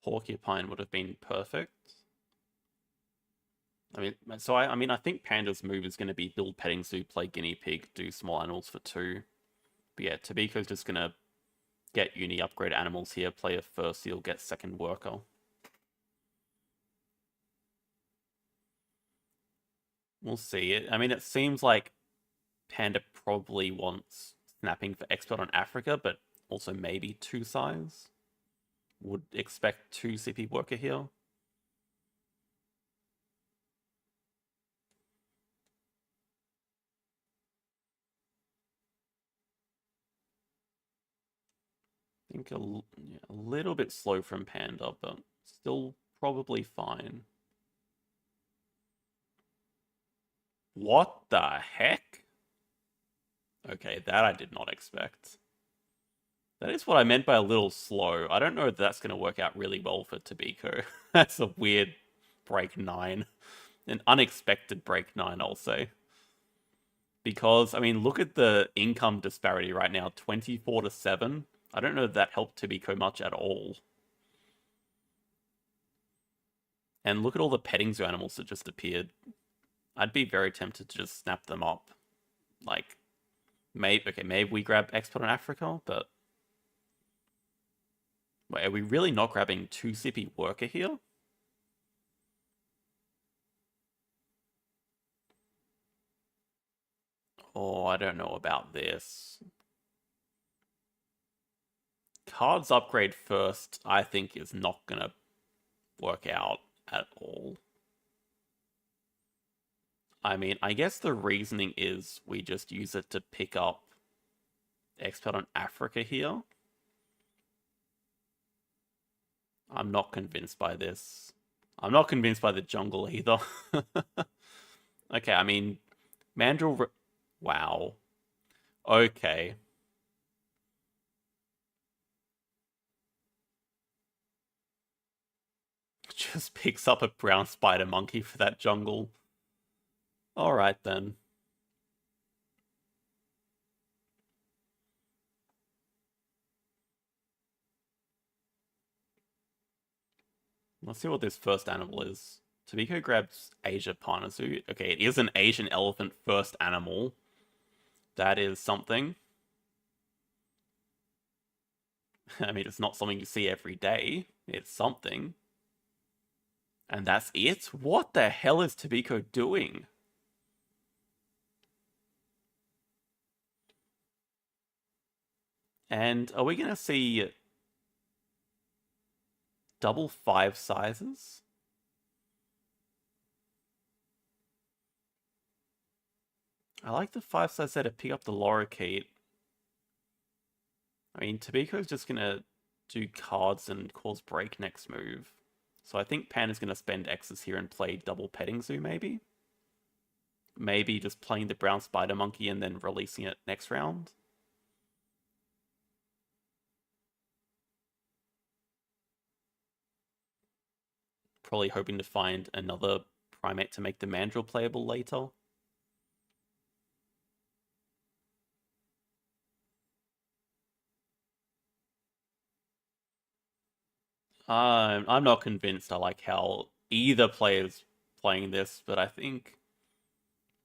Porcupine would have been perfect. I think Panda's move is going to be build petting zoo, play guinea pig, do small animals for 2. But yeah, Tobiko's just going to get uni upgrade animals here, play a first seal, get second worker. We'll see it. I mean, it seems like Panda probably wants snapping for expert on Africa, but also maybe 2 size. Would expect 2 CP worker here. I think a little bit slow from Panda, but still probably fine. What the heck? Okay, that I did not expect. That is what I meant by a little slow. I don't know if that's going to work out really well for Tobiko. That's a weird break 9. An unexpected break 9, I'll say. Because, I mean, look at the income disparity right now. 24 to 7. I don't know if that helped Tobiko much at all. And look at all the petting zoo animals that just appeared. I'd be very tempted to just snap them up. Like, maybe we grab Export on Africa, but... Wait, are we really not grabbing 2 CP worker here? Oh, I don't know about this. Cards upgrade first, I think, is not gonna work out at all. I mean, I guess the reasoning is we just use it to pick up Expert on Africa here. I'm not convinced by this. I'm not convinced by the jungle either. Okay, I mean, Mandrill... Wow. Okay. Just picks up a brown spider monkey for that jungle. Alright then. Let's see what this first animal is. Tobiko grabs Asia Parnasu. Okay, it is an Asian elephant first animal. That is something. I mean, it's not something you see every day. It's something. And that's it? What the hell is Tobiko doing? And are we going to see double 5 sizes? I like the 5 size there to pick up the lorikeet. I mean, Tobiko's just going to do cards and cause break next move. So I think Panda's going to spend X's here and play double petting zoo, maybe? Maybe just playing the brown spider monkey and then releasing it next round? Probably hoping to find another primate to make the mandrill playable later. I'm not convinced I like how either player's playing this, but I think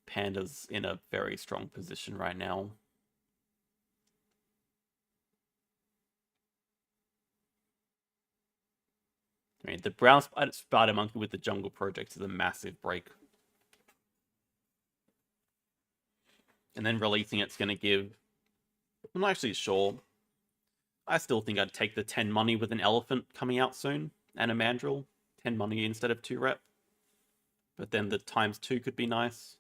Panda's in a very strong position right now. I mean, the brown spider monkey with the jungle project is a massive break. And then releasing it's going to give... I'm not actually sure. I still think I'd take the 10 money with an elephant coming out soon, and a mandrill. 10 money instead of 2 rep. But then the ×2 could be nice.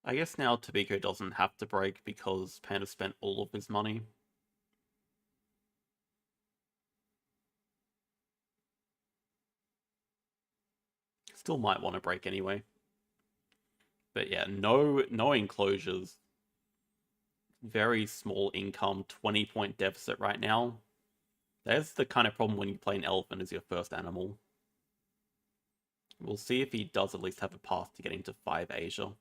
I guess now Tobiko doesn't have to break because Panda spent all of his money. Still might want to break anyway. But yeah, no enclosures. Very small income, 20-point deficit right now. There's the kind of problem when you play an elephant as your first animal. We'll see if he does at least have a path to getting to 5 Asia.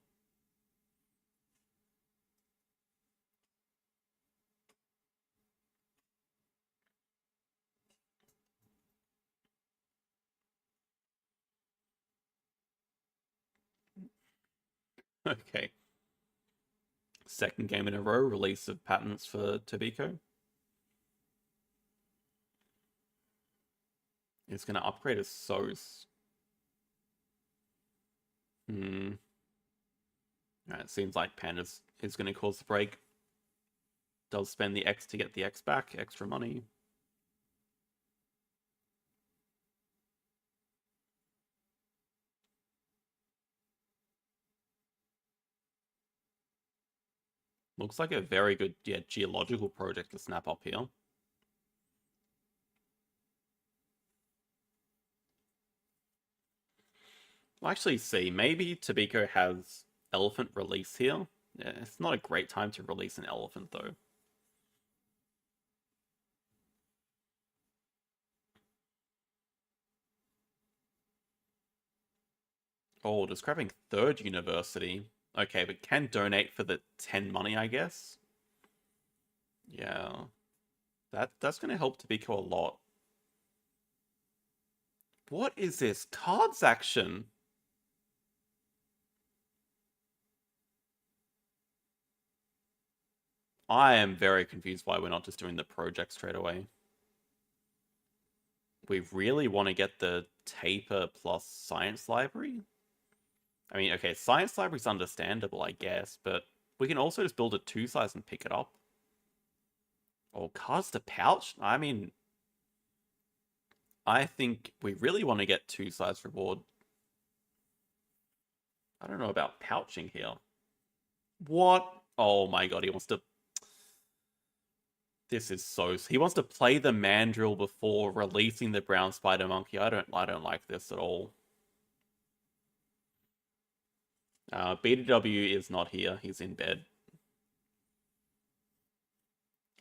Okay. Second game in a row, release of patents for Tobiko. It's going to upgrade as Sos. Alright, it seems like Panda's is going to cause the break. Does spend the X to get the X back, extra money. Looks like a very good geological project to snap up here. We'll actually see. Maybe Tobiko has elephant release here. Yeah, it's not a great time to release an elephant, though. Oh, describing third university. Okay, but can donate for the 10 money, I guess. Yeah. That's going to help Tobiko a lot. What is this? Cards action? I am very confused why we're not just doing the project straight away. We really want to get the taper plus science library? I mean, okay, science library's understandable, I guess, but we can also just build a 2 size and pick it up. Or cards to pouch? I mean, I think we really want to get 2 size reward. I don't know about pouching here. What? Oh my god, he wants to... This is so... He wants to play the mandrill before releasing the brown spider monkey. I don't like this at all. BDW is not here. He's in bed.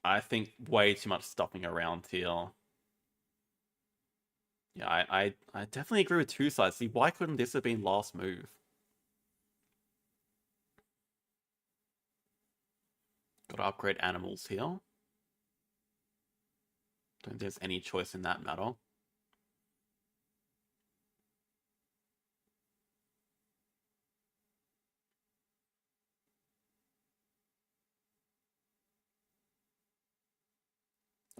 I think way too much stuffing around here. Yeah, I definitely agree with two sides. See, why couldn't this have been last move? Gotta upgrade animals here. Don't think there's any choice in that matter.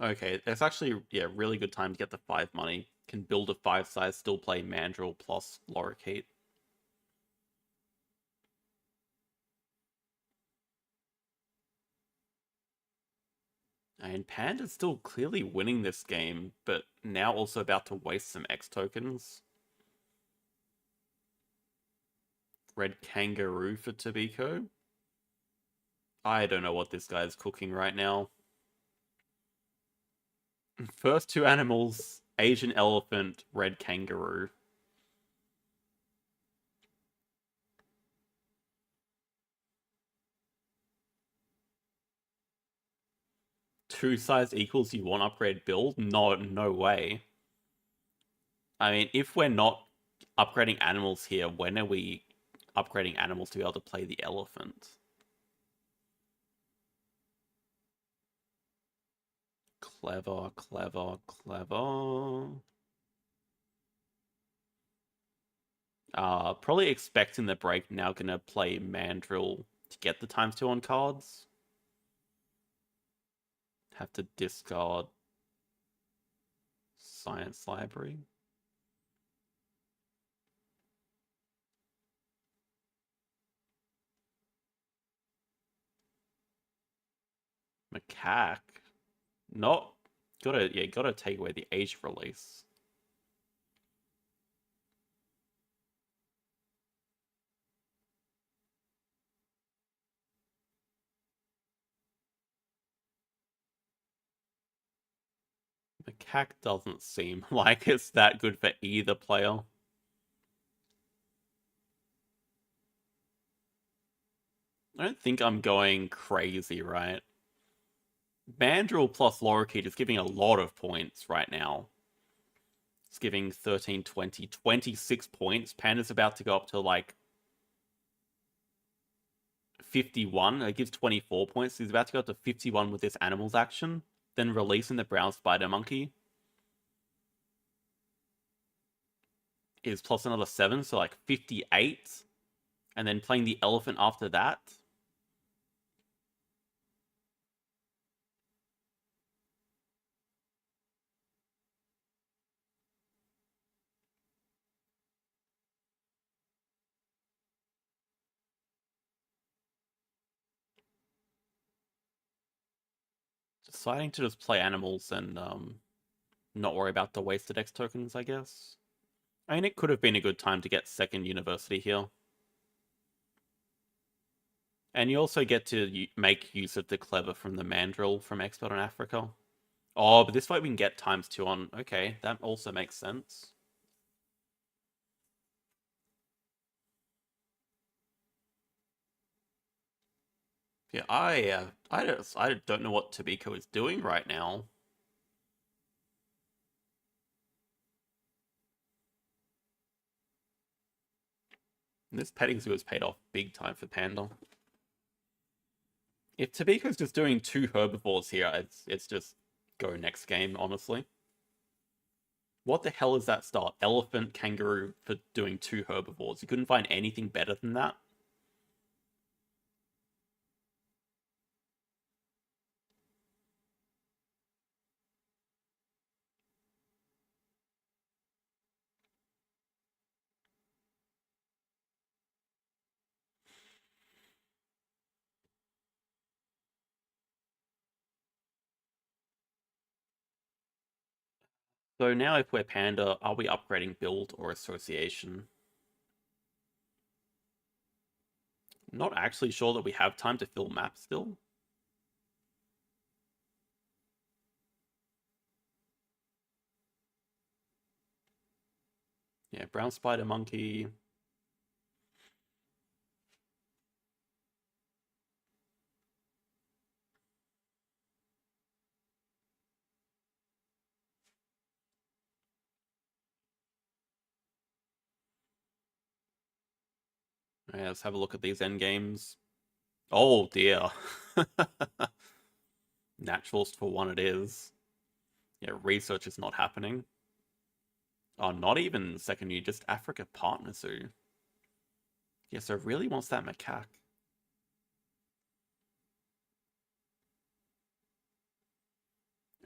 Okay, it's actually, yeah, really good time to get the 5 money. Can build a 5 size, still play Mandrill plus Lorikeet. And Panda's still clearly winning this game, but now also about to waste some X tokens. Red Kangaroo for Tobiko. I don't know what this guy's cooking right now. First two animals, Asian elephant, red kangaroo. Two size equals you want upgrade build? No way. I mean, if we're not upgrading animals here, when are we upgrading animals to be able to play the elephant? Clever, clever, clever. Probably expecting the break now gonna play Mandrill to get the ×2 on cards. Have to discard Science Library. Macaque. Not gotta take away the age release. Macaque doesn't seem like it's that good for either player. I don't think I'm going crazy, right? Mandrill plus Lorikeet is giving a lot of points right now. It's giving 13, 20, 26 points. Panda's about to go up to like 51. It gives 24 points. He's about to go up to 51 with this animals action. Then releasing the brown spider monkey is plus another 7, so like 58. And then playing the elephant after that. Deciding to just play animals and not worry about the wasted X tokens, I guess. I mean, it could have been a good time to get second university here. And you also get to make use of the clever from the Mandrill from Expert on Africa. Oh, but this fight we can get ×2 on. Okay, that also makes sense. Yeah, I don't know what Tobiko is doing right now. This petting zoo has paid off big time for Panda. If Tobiko's just doing 2 herbivores here, it's just go next game, honestly. What the hell is that start? Elephant, kangaroo for doing 2 herbivores. You couldn't find anything better than that? So now if we're Panda, are we upgrading build or association? Not actually sure that we have time to fill maps still. Yeah, brown spider monkey. Yeah, let's have a look at these endgames. Oh dear. Naturalist for one it is. Yeah, research is not happening. Oh, not even second year, just Africa Partner Zoo. Yeah, so it really wants that macaque.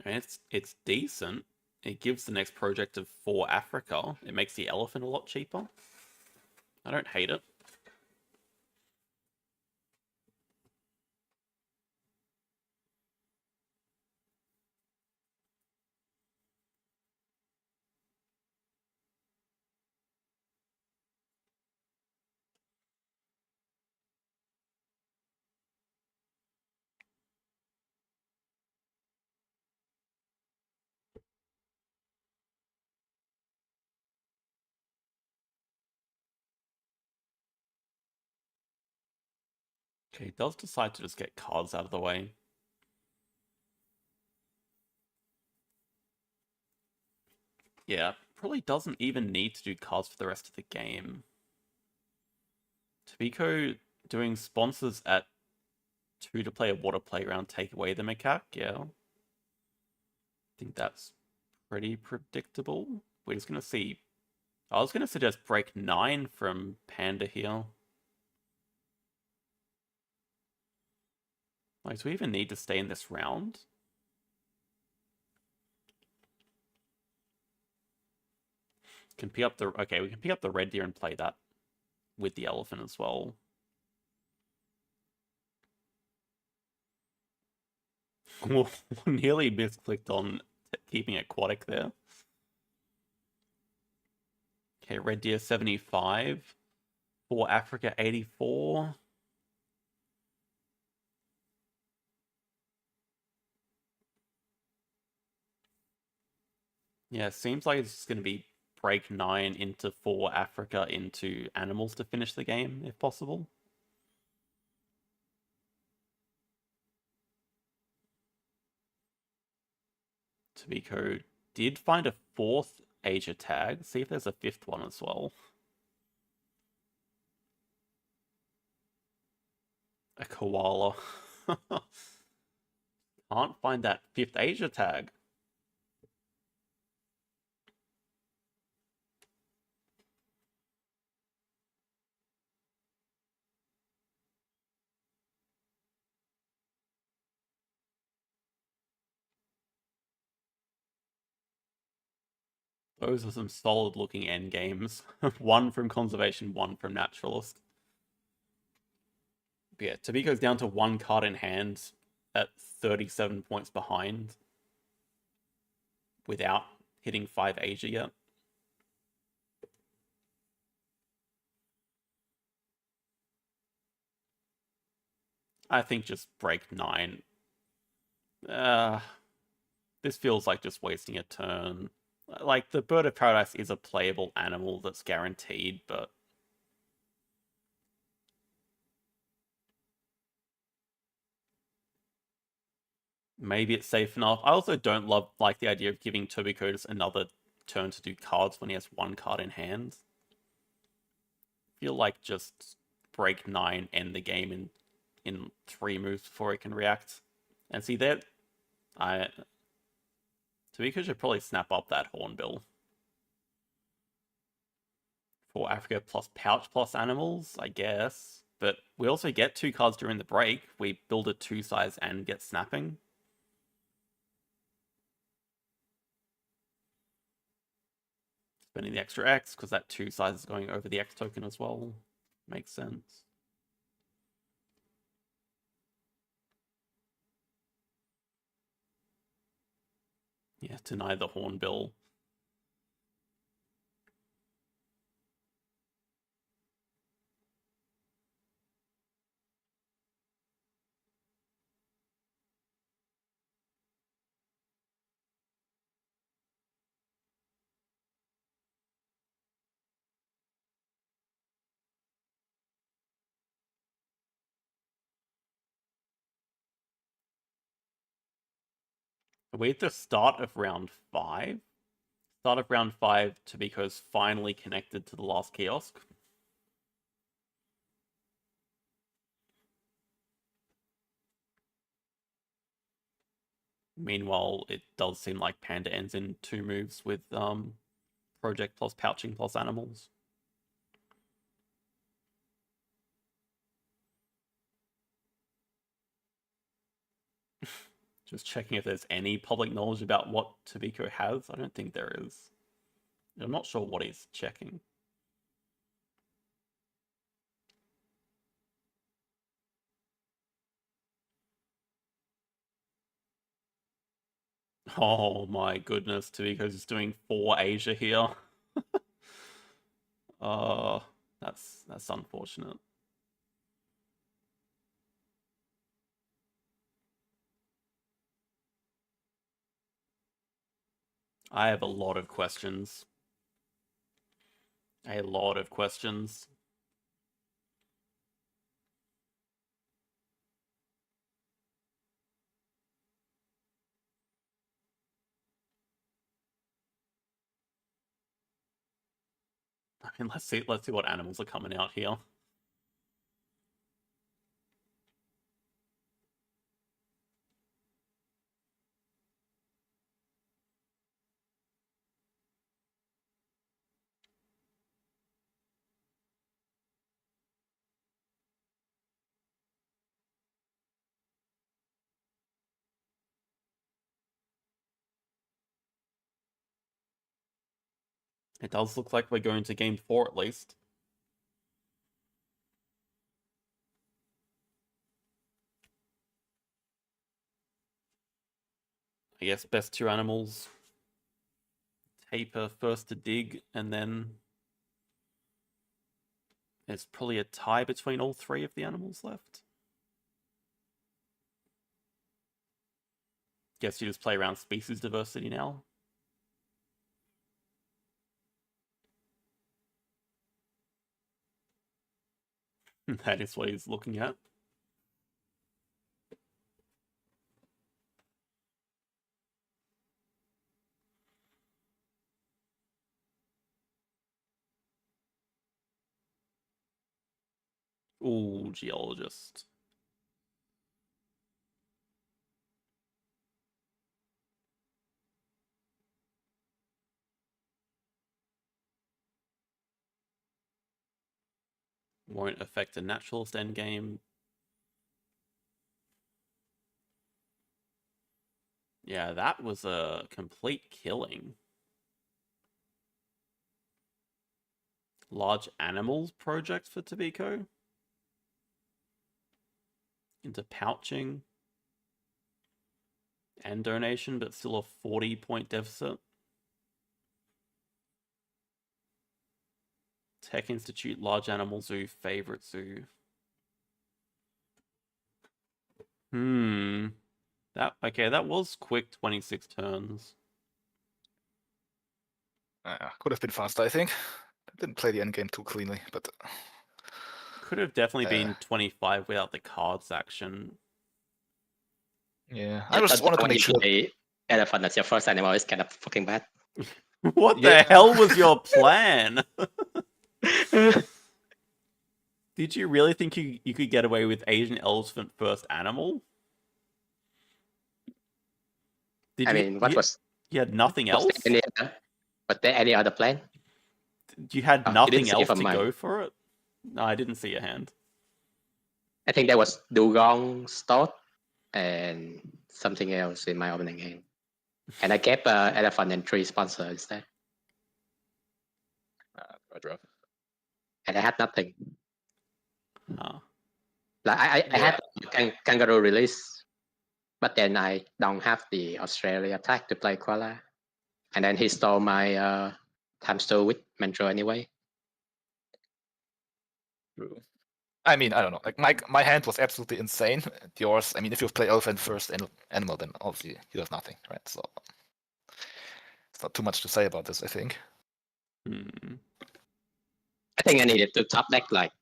And it's decent. It gives the next project of for Africa. It makes the elephant a lot cheaper. I don't hate it. Okay, it does decide to just get cards out of the way. Yeah, probably doesn't even need to do cards for the rest of the game. Tobiko doing sponsors at 2 to play a water playground, take away the macaque, yeah. I think that's pretty predictable. We're just gonna see. I was gonna suggest break 9 from Panda here. Like, do we even need to stay in this round? Can pick up the okay, we can pick up the red deer and play that with the elephant as well. Nearly misclicked on keeping aquatic there. Okay, red deer 75. For Africa 84. Yeah, seems like it's going to be break 9 into 4 Africa into animals to finish the game, if possible. Tobiko did find a 4th Asia tag. See if there's a 5th one as well. A koala. Can't find that 5th Asia tag. Those are some solid looking end games. One from conservation, one from naturalist. But yeah, Tobiko's down to 1 card in hand at 37 points behind without hitting 5 Asia yet. I think just break 9. This feels like just wasting a turn. Like, the Bird of Paradise is a playable animal that's guaranteed, but maybe it's safe enough. I also don't like the idea of giving Tobiko just another turn to do cards when he has 1 card in hand. I feel like just break 9, end the game in 3 moves before it can react. And see that Tobiko should probably snap up that Hornbill. For Africa plus pouch plus animals, I guess. But we also get 2 cards during the break. We build a 2 size and get snapping. Spending the extra X because that 2 size is going over the X token as well. Makes sense. Yeah, deny the Hornbill. Are we at the start of round 5? Start of round 5, Tobiko's finally connected to the last kiosk. Meanwhile, it does seem like Panda ends in 2 moves with Project plus Pouching plus Animals. Just checking if there's any public knowledge about what tobiko has. I don't think there is. I'm not sure what he's checking. Oh my goodness, tobiko's just doing 4 Asia here. That's unfortunate. I have a lot of questions. A lot of questions. I mean, let's see what animals are coming out here. It does look like we're going to game 4 at least. I guess best 2 animals. Taper first to dig, and then there's probably a tie between all 3 of the animals left. Guess you just play around species diversity now. That is what he's looking at. Ooh, geologist. Won't affect a naturalist endgame. Yeah, that was a complete killing. Large animals project for tobiko. Into pouching. And donation, but still a 40-point deficit. Tech Institute, Large Animal Zoo, Favorite Zoo. That was quick 26 turns. Could have been faster, I think. Didn't play the endgame too cleanly, but Could have definitely been 25 without the cards action. yeah, I just wanted to make sure. Elephant as your first animal is kind of fucking bad. What the hell was your plan? Did you really think you could get away with Asian elephant first animal? I mean, what was... You had nothing else? Was there any other plan? You had nothing else to go for it? No, I didn't see your hand. I think there was Dugong, Stott, and something else in my opening hand. And I kept elephant and tree sponsor instead. And I had nothing. Like I had kangaroo release, but then I don't have the Australia attack to play koala. And then he stole my hamster with Mentro anyway. True. I mean, I don't know. Like my hand was absolutely insane. Yours, I mean, if you play elephant first animal, then obviously you have nothing, right? So it's not too much to say about this, I think. I think I needed to top deck like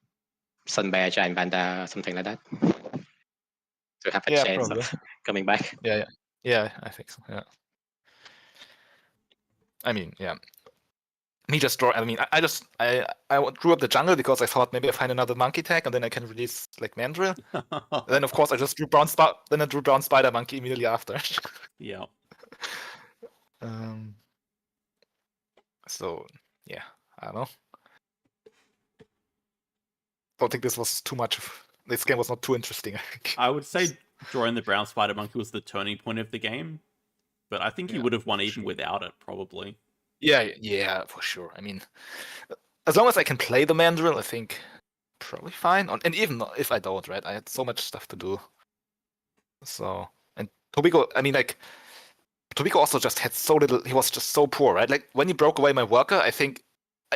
Sun Bear, Giant Panda, something like that, to have a chance of coming back. Yeah, I think so. Yeah. I mean, yeah. me just draw. I mean, I drew up the jungle because I thought maybe I find another monkey tag and then I can release like Mandrill. And then of course I just drew then I drew brown spider monkey immediately after. Yeah. So yeah, I don't know. Don't think this was too much. This game was not too interesting. I think. I would say drawing the brown spider monkey was the turning point of the game, but I think you would have won even without it, probably. Yeah, for sure. I mean, as long as I can play the Mandrill, I think probably fine. And even if I don't, right? I had so much stuff to do. So, and Tobiko, I mean, like, Tobiko also just had so little. He was just so poor, right? Like when he broke away my worker, I think.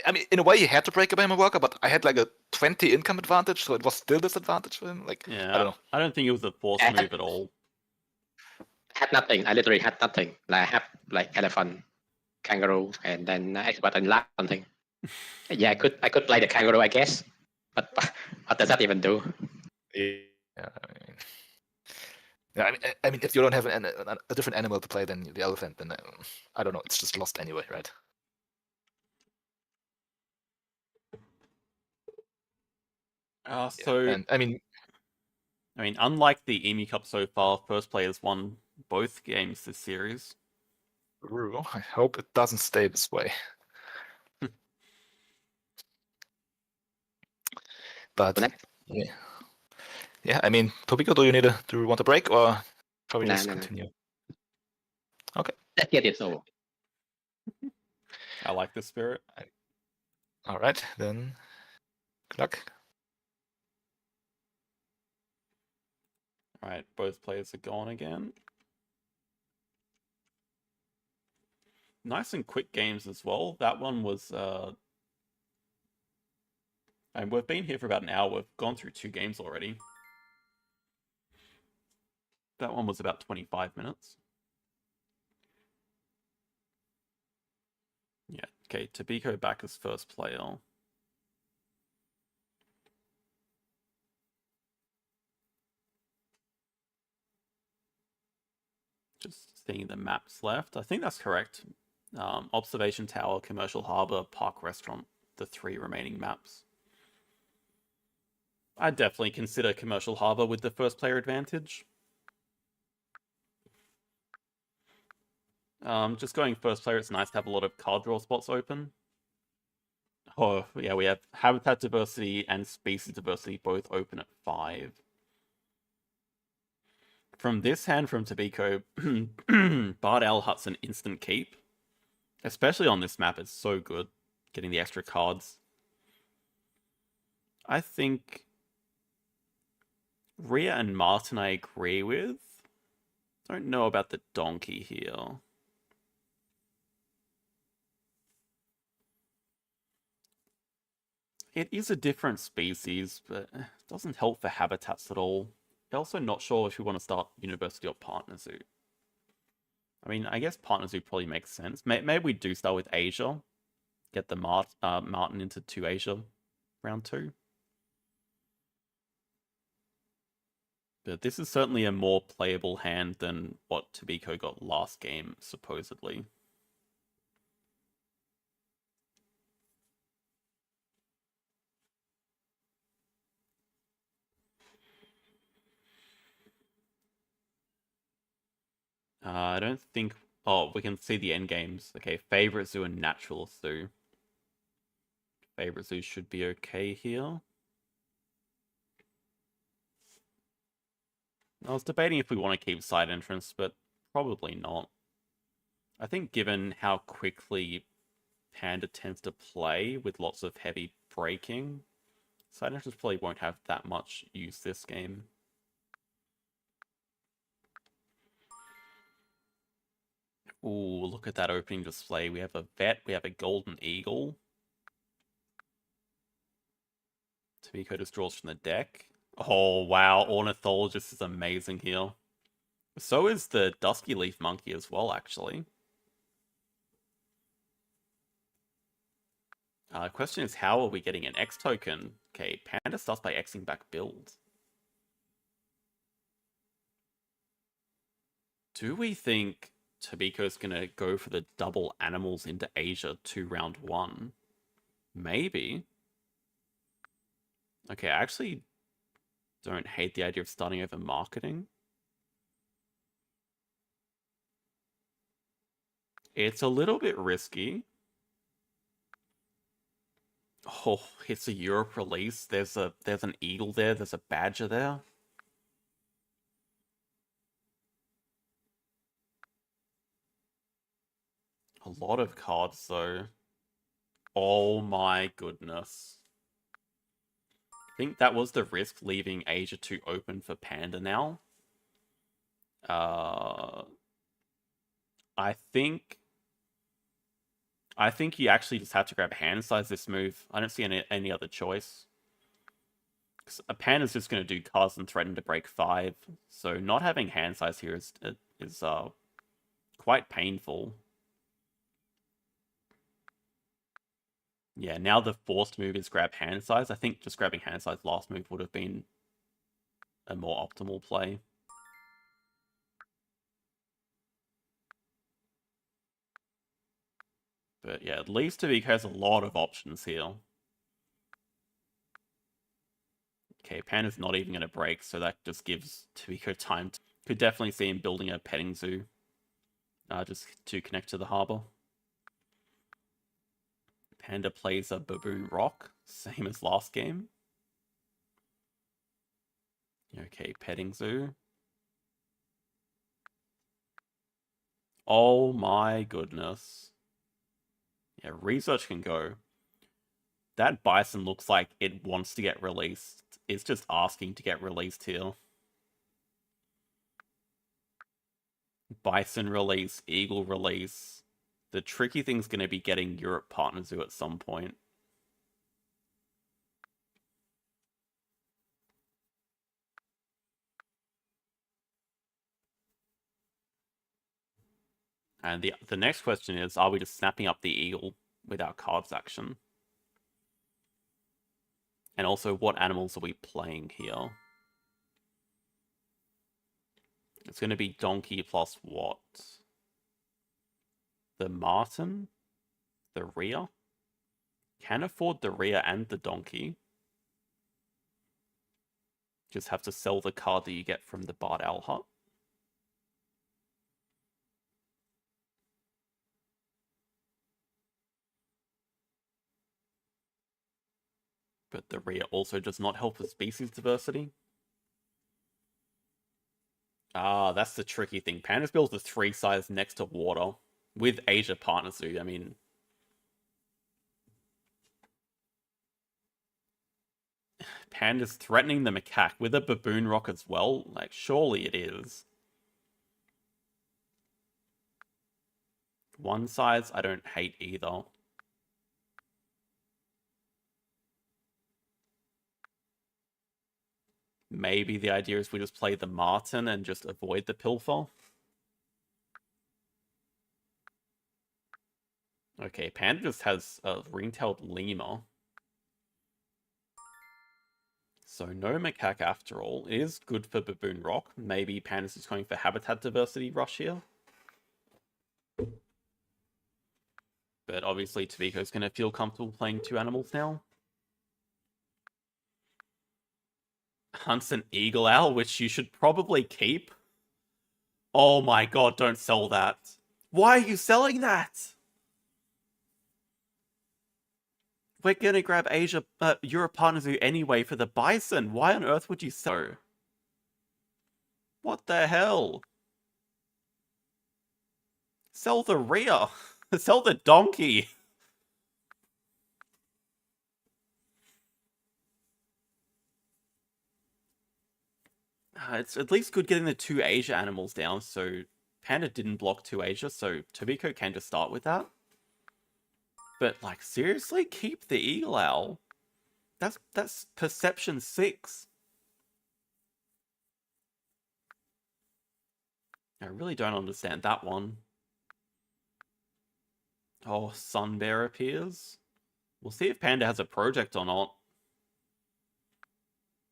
I mean, in a way, he had to break away my worker, but I had like a 20 income advantage, so it was still disadvantage for him. Like, Yeah, I don't know. I don't think it was a forced move at all. Had nothing. I literally had nothing. Like I have like elephant, kangaroo, and then expert and last something. Yeah, I could play the kangaroo, I guess, but what does that even do? Yeah, I mean, if you don't have a different animal to play than the elephant, then I don't know. It's just lost anyway, right? So, and I mean, unlike the EMU Cup so far, first players won both games this series. I hope it doesn't stay this way. But yeah. I mean, Tobiko, do you want a break or shall we just continue? No. Okay. Let's get it over. I like the spirit. All right, then. Good luck. All right, both players are gone again. Nice and quick games as well. That one was. And we've been here for about an hour. We've gone through 2 games already. That one was about 25 minutes. Yeah, okay, Tobiko back as first player. Just seeing the maps left. I think that's correct. Observation Tower, Commercial Harbour, Park Restaurant, the 3 remaining maps. I'd definitely consider Commercial Harbour with the first player advantage. Just going first player, it's nice to have a lot of card draw spots open. Oh, yeah, we have habitat diversity and species diversity both open at 5. From this hand from Tobiko, Bard Owl Hut's an instant keep. Especially on this map, it's so good. Getting the extra cards. I think Rhea and Martin I agree with. Don't know about the donkey here. It is a different species, but it doesn't help for habitats at all. I'm also not sure if we want to start University or Partner Zoo. I mean, I guess Partner Zoo probably makes sense. Maybe we do start with Asia. Get the Martin into 2 Asia round 2. But this is certainly a more playable hand than what Tobiko got last game, supposedly. I don't think... Oh, we can see the end games. Okay, Favorite Zoo and Natural Zoo. Favorite Zoo should be okay here. I was debating if we want to keep side entrance, but probably not. I think given how quickly Panda tends to play with lots of heavy braking, side entrance probably won't have that much use this game. Ooh, look at that opening display. We have a vet, we have a golden eagle. Tobiko just draws from the deck. Oh, wow, Ornithologist is amazing here. So is the Dusky Leaf Monkey as well, actually. Question is, how are we getting an X token? Okay, Panda starts by Xing back build. Do we think Tobiko's gonna go for the double animals into Asia to round 1. Maybe. Okay, I actually don't hate the idea of starting over marketing. It's a little bit risky. Oh, it's a Europe release. There's an eagle there, there's a badger there. A lot of cards though. Oh my goodness. I think that was the risk, leaving Asia 2 open for Panda now. I think you actually just have to grab hand size this move. I don't see any other choice. A Panda's just going to do cards and threaten to break 5. So not having hand size here is quite painful. Yeah, now the forced move is grab hand size. I think just grabbing hand size last move would have been a more optimal play. But yeah, at least Tobiko has a lot of options here. Okay, Panda's not even going to break, so that just gives Tobiko time. Could definitely see him building a petting zoo. Just to connect to the harbor. Panda plays a Baboon Rock, same as last game. Okay, petting zoo. Oh my goodness. Yeah, research can go. That bison looks like it wants to get released. It's just asking to get released here. Bison release, eagle release. The tricky thing's going to be getting Europe Partner Zoo at some point. And the next question is, are we just snapping up the eagle with our cards action? And also, what animals are we playing here? It's going to be donkey plus what? The marten? The rhea? Can afford the rhea and the donkey. Just have to sell the card that you get from the Bard Owl Hut. But the rhea also does not help with species diversity. Ah, that's the tricky thing. Pandas builds the 3 size next to water with Asia Partner Zoo. I mean, Panda's threatening the macaque with a Baboon Rock as well. Like, surely it is. 1 size, I don't hate either. Maybe the idea is we just play the marten and just avoid the pilfer. Okay, Panda just has a ring-tailed lemur. So no macaque after all. It is good for Baboon Rock. Maybe Panda's just going for habitat diversity rush here. But obviously Tobiko's going to feel comfortable playing 2 animals now. Hunts an eagle owl, which you should probably keep. Oh my god, don't sell that. Why are you selling that? We're gonna grab Europe Partner Zoo anyway for the bison. Why on earth would you sell? What the hell? Sell the rhea. Sell the donkey. It's at least good getting the 2 Asia animals down, so Panda didn't block 2 Asia, so Tobiko can just start with that. But, like, seriously? Keep the eagle owl? That's perception 6. I really don't understand that one. Oh, Sun Bear appears. We'll see if Panda has a project or not.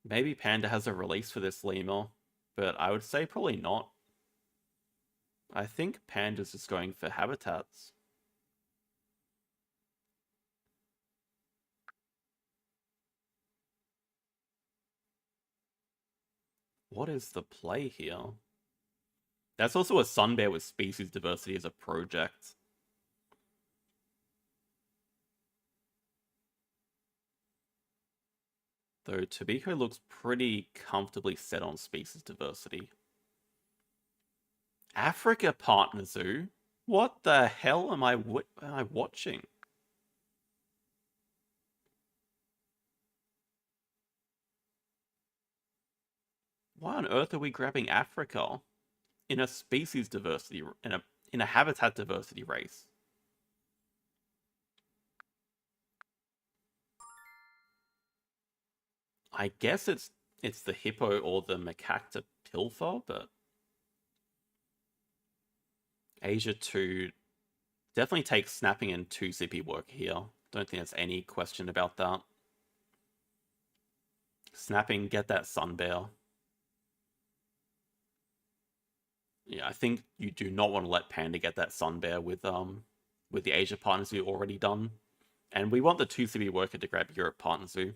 Maybe Panda has a release for this lemur, but I would say probably not. I think Panda's just going for habitats. What is the play here? That's also a sun bear with species diversity as a project. Though Tobiko looks pretty comfortably set on species diversity. Africa Partner Zoo? What the hell am I watching? Why on earth are we grabbing Africa in a species diversity in a habitat diversity race? I guess it's the hippo or the macaque to pilfer, but Asia 2 definitely takes snapping and 2 CP work here. Don't think there's any question about that. Snapping, get that sun bear. Yeah, I think you do not want to let Panda get that sun bear with the Asia Partner Zoo already done. And we want the 2 CP worker to grab Europe Partner Zoo.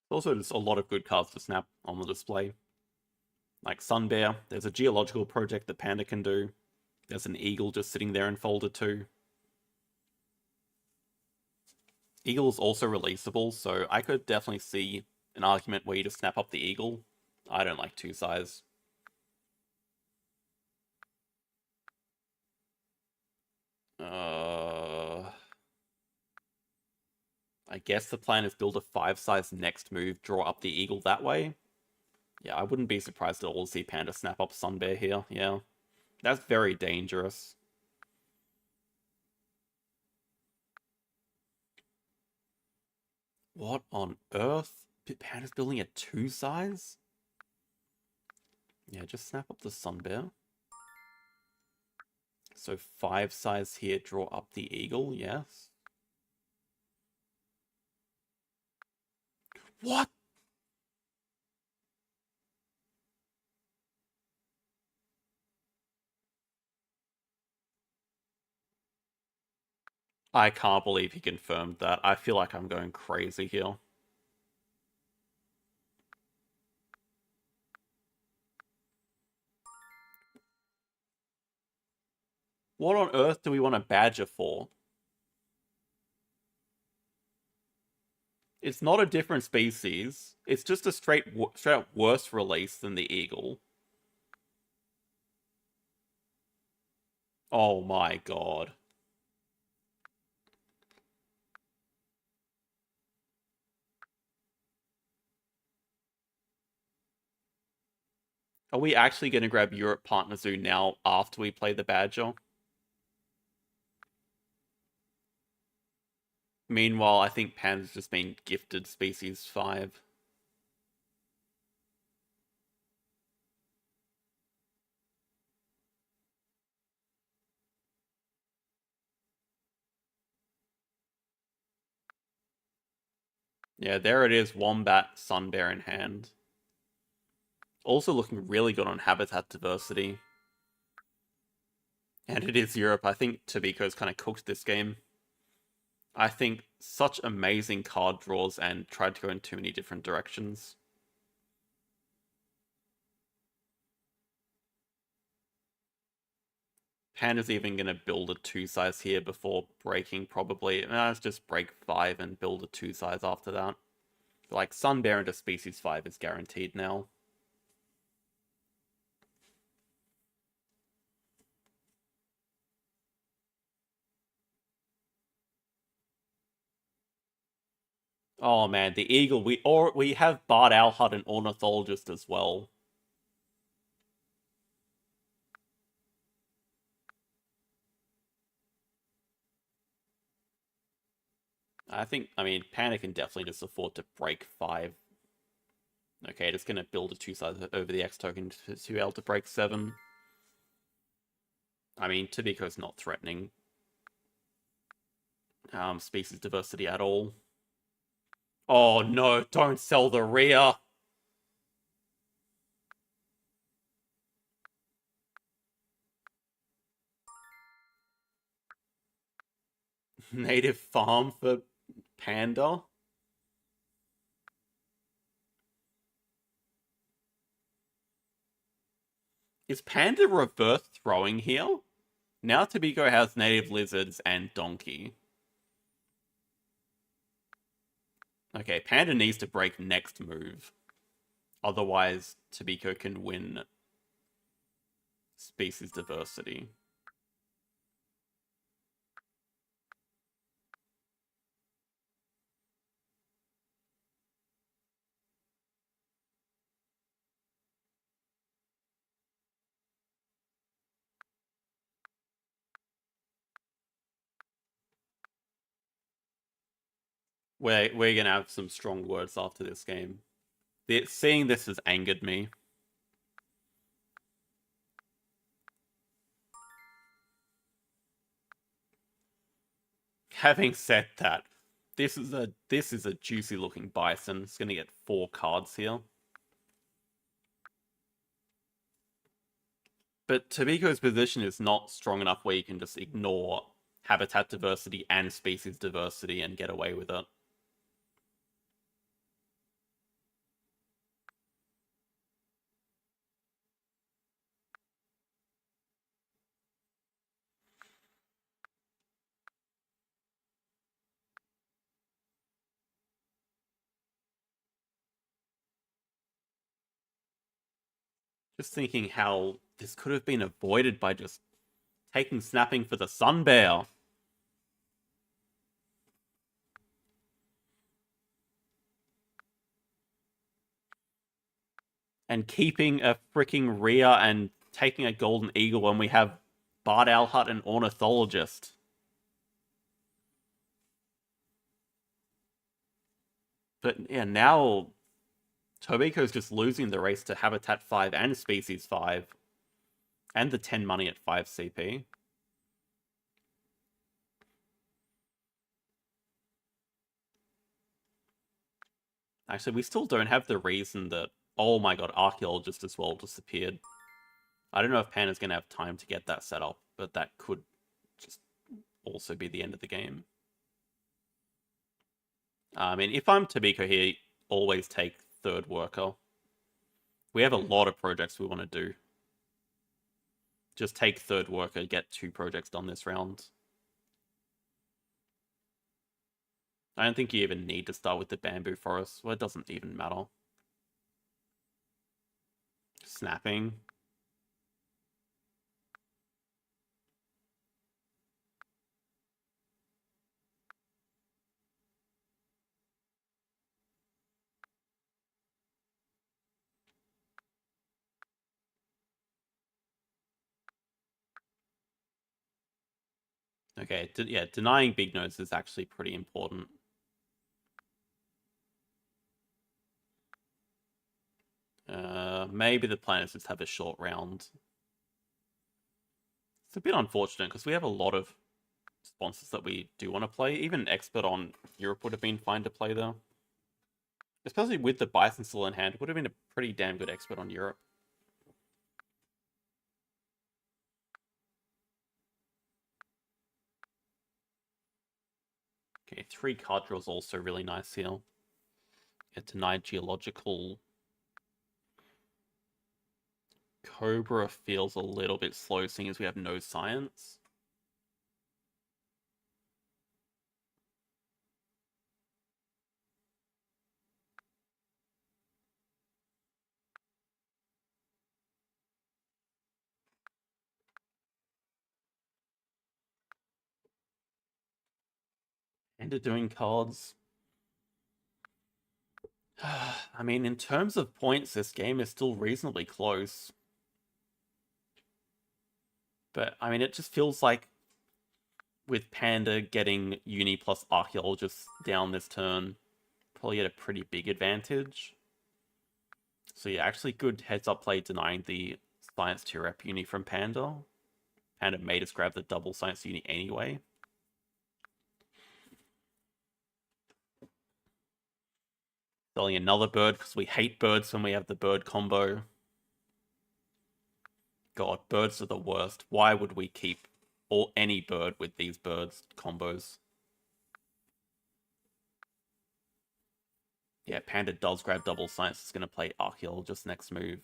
Also, there's a lot of good cards to snap on the display. Like Sun Bear, there's a geological project that Panda can do. There's an eagle just sitting there in Folder 2. Eagle's also releasable, so I could definitely see an argument where you just snap up the eagle. I don't like 2 size. I guess the plan is build a 5 size next move, draw up the eagle that way. Yeah, I wouldn't be surprised at all to see Panda snap up Sun Bear here, yeah. That's very dangerous. What on earth? Panda's building a 2 size? Yeah, just snap up the Sun Bear. So 5 size here, draw up the eagle, yes. What? I can't believe he confirmed that. I feel like I'm going crazy here. What on earth do we want a badger for? It's not a different species. It's just a straight up worse release than the eagle. Oh my god. Are we actually going to grab Europe Partner Zoo now after we play the badger? Meanwhile, I think Pan's just been gifted species 5. Yeah, there it is, Wombat, Sun Bear in hand. Also looking really good on habitat diversity. And it is Europe. I think Tobiko's kind of cooked this game. I think such amazing card draws and tried to go in too many different directions. Panda's even going to build a 2 size here before breaking, probably. Let's just break 5 and build a 2 size after that. Like, Sun Bear into Species 5 is guaranteed now. Oh man, the eagle. We have Bard Owlhut and Ornithologist as well. I mean, Panda can definitely just afford to break 5. Okay, just gonna build a 2 size over the X token to be able to break 7. I mean, Tobiko's not threatening species diversity at all. Oh no, don't sell the rear! Native farm for Panda? Is Panda reverse throwing here? Now Tobiko has native lizards and donkey. Okay, Panda needs to break next move. Otherwise, Tobiko can win species diversity. We're gonna have some strong words after this game. Seeing this has angered me. Having said that, this is a juicy looking bison. It's gonna get 4 cards here. But Tobiko's position is not strong enough where you can just ignore habitat diversity and species diversity and get away with it. Just thinking how this could have been avoided by just taking snapping for the sun bear. And keeping a freaking Rhea and taking a golden eagle when we have Bard Owl Hut and Ornithologist. But yeah, now Tobiko's just losing the race to Habitat 5 and Species 5. And the 10 money at 5 CP. Actually, we still don't have the reason that... Oh my god, Archaeologist as well disappeared. I don't know if Panda's going to have time to get that set up, but that could just also be the end of the game. I mean, if I'm Tobiko here, always take third worker. We have a lot of projects we want to do. Just take third worker, get 2 projects done this round. I don't think you even need to start with the bamboo forest. Well, it doesn't even matter. Snapping. Okay, yeah, denying big nodes is actually pretty important. Maybe the planets just have a short round. It's a bit unfortunate because we have a lot of sponsors that we do want to play. Even Expert on Europe would have been fine to play there. Especially with the Bison still in hand, it would have been a pretty damn good Expert on Europe. Okay, 3 card draws also really nice here. Get denied geological. Cobra feels a little bit slow seeing as we have no science. And doing cards. I mean, in terms of points, this game is still reasonably close. But, I mean, it just feels like with Panda getting Uni plus Archaeologist down this turn, probably at a pretty big advantage. So yeah, actually good heads-up play denying the Science 2 rep Uni from Panda. Panda made us grab the double science uni anyway. Selling another bird because we hate birds when we have the bird combo. God, birds are the worst. Why would we keep any bird with these birds combos? Yeah, Panda does grab double science. It's going to play Archaeologist next move.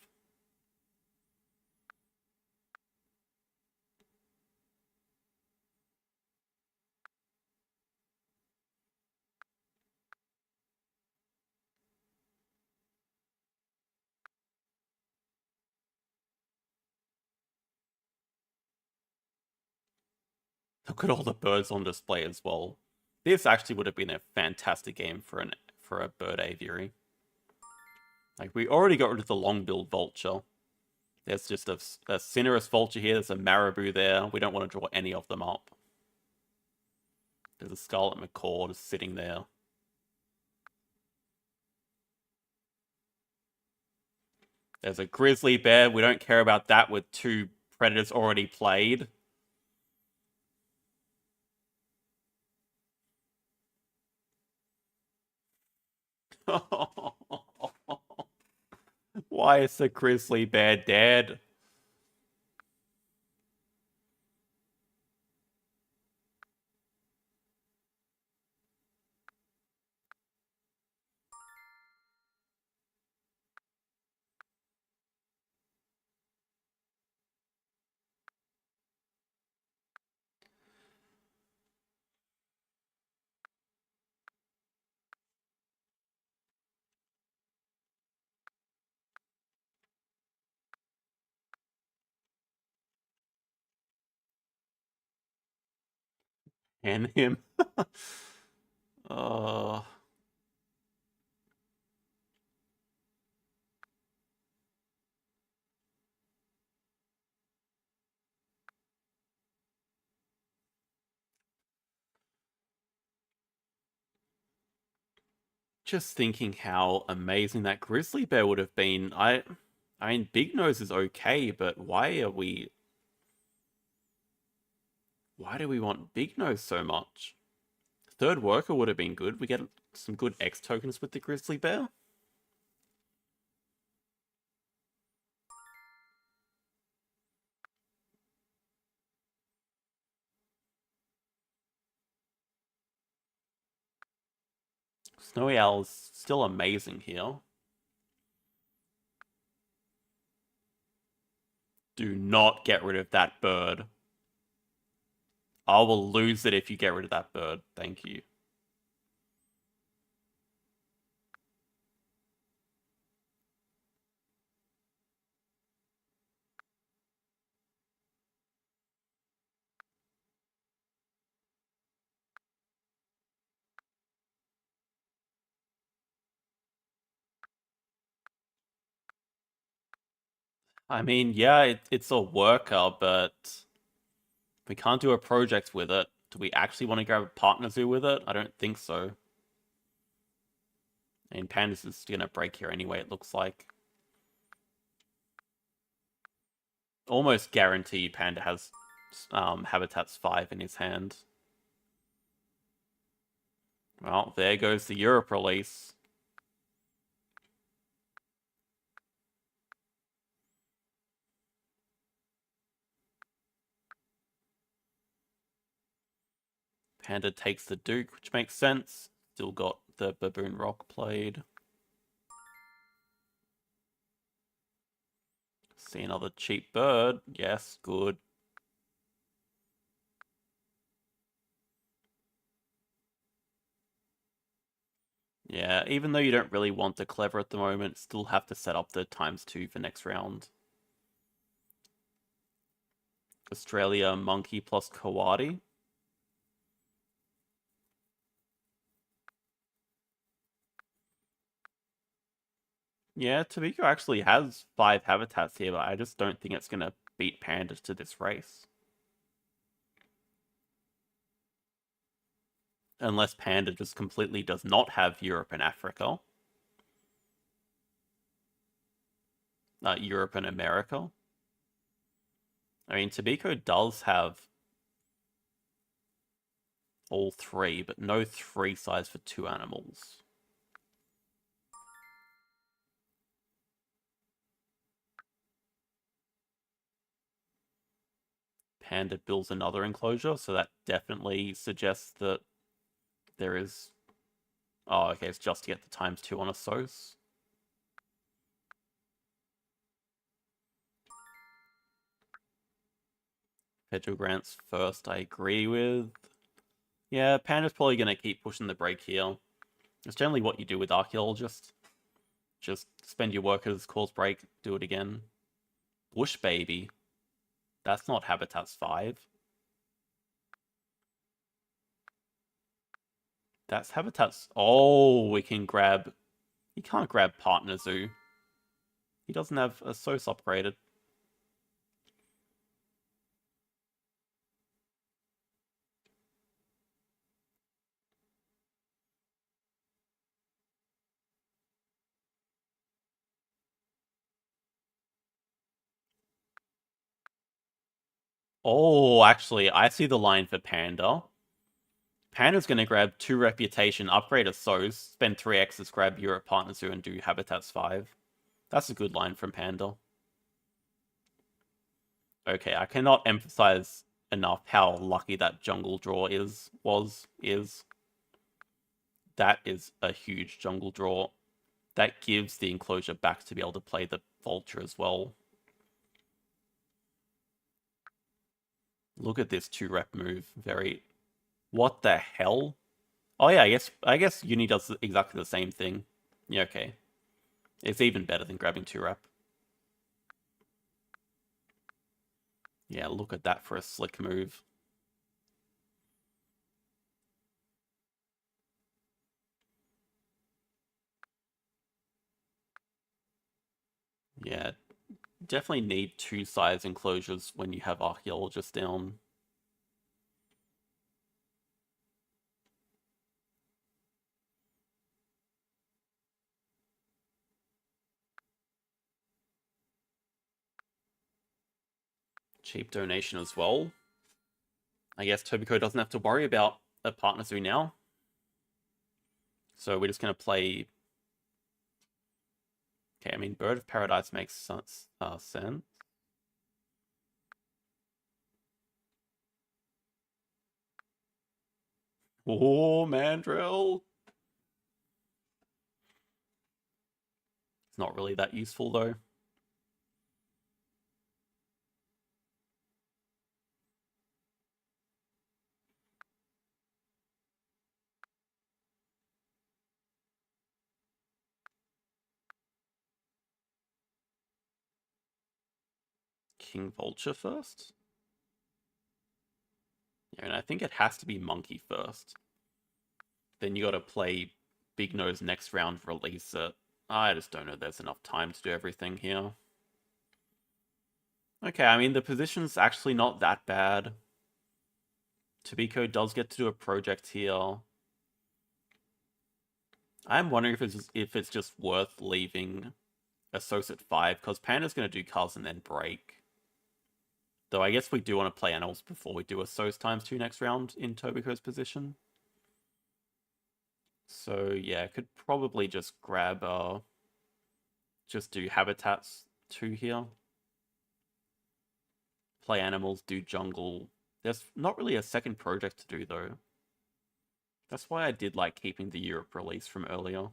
Look at all the birds on display as well. This actually would have been a fantastic game for a bird aviary. Like, we already got rid of the long-billed vulture. There's just a Cinerus vulture here. There's a marabou there. We don't want to draw any of them up. There's a scarlet macaw just sitting there. There's a grizzly bear. We don't care about that with 2 predators already played. Why is the grizzly bear dead? And him. uh... Just thinking how amazing that grizzly bear would have been. I mean, Big Nose is okay, but why do we want Big Nose so much? Third Worker would have been good. We get some good X tokens with the grizzly bear. Snowy Owl's still amazing here. Do not get rid of that bird. I will lose it if you get rid of that bird. Thank you. I mean, yeah, it's a worker, but we can't do a project with it. Do we actually want to grab a partner zoo with it? I don't think so. And Pandas is going to break here anyway, it looks like. Almost guarantee Panda has Habitats 5 in his hand. Well, there goes the Europe release. Panda takes the Duke, which makes sense. Still got the Baboon Rock played. See another cheap bird. Yes, good. Yeah, even though you don't really want the Clever at the moment, still have to set up the ×2 for next round. Australia, Monkey plus Kawadi. Yeah, Tobiko actually has 5 habitats here, but I just don't think it's going to beat Pandas to this race. Unless Panda just completely does not have Europe and Africa. Europe and America. I mean, Tobiko does have all 3, but no 3 size for 2 animals. Panda builds another enclosure, so that definitely suggests that there is... Oh, okay, it's just to get the ×2 on a SOS. Federal grants first, I agree with. Yeah, Panda's probably going to keep pushing the break here. It's generally what you do with archaeologists. Just spend your workers, cause break, do it again. Bush baby. That's not Habitats 5. That's Habitats... Oh, we can grab... He can't grab Partner Zoo. He doesn't have a SOS upgraded. Oh, actually, I see the line for Panda. Panda's going to grab 2 Reputation, upgrade a SOS, spend 3 X's, grab Europe Partner Zoo, and do Habitats 5. That's a good line from Panda. Okay, I cannot emphasize enough how lucky that jungle draw is. That is a huge jungle draw. That gives the enclosure back to be able to play the vulture as well. Look at this 2-rep move. Very... What the hell? Oh yeah, I guess Uni does exactly the same thing. Yeah, okay. It's even better than grabbing 2-rep. Yeah, look at that for a slick move. Yeah, definitely need 2 size enclosures when you have archaeologists down. Cheap donation as well. I guess Tobiko doesn't have to worry about a Partner Zoo now. So we're just going to play... Okay, I mean, Bird of Paradise makes sense. Oh, Mandrill! It's not really that useful, though. King Vulture first? Yeah, and I think it has to be Monkey first. Then you gotta play Big Nose next round, release it. I just don't know there's enough time to do everything here. Okay, I mean, the position's actually not that bad. Tobiko does get to do a project here. I'm wondering if it's just worth leaving a SOS at 5, because Panda's going to do Cars and then break. Though I guess we do want to play animals before we do a SOS ×2 next round in Tobiko's position. So yeah, could probably just grab just do Habitats 2 here. Play animals, do jungle. There's not really a second project to do though. That's why I did like keeping the Europe release from earlier.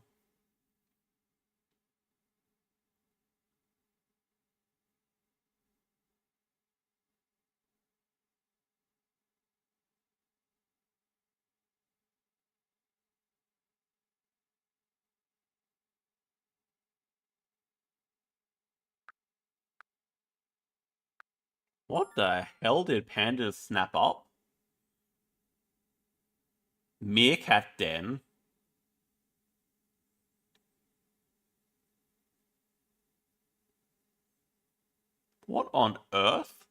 What the hell did Panda snap up? Meerkat Den? What on earth?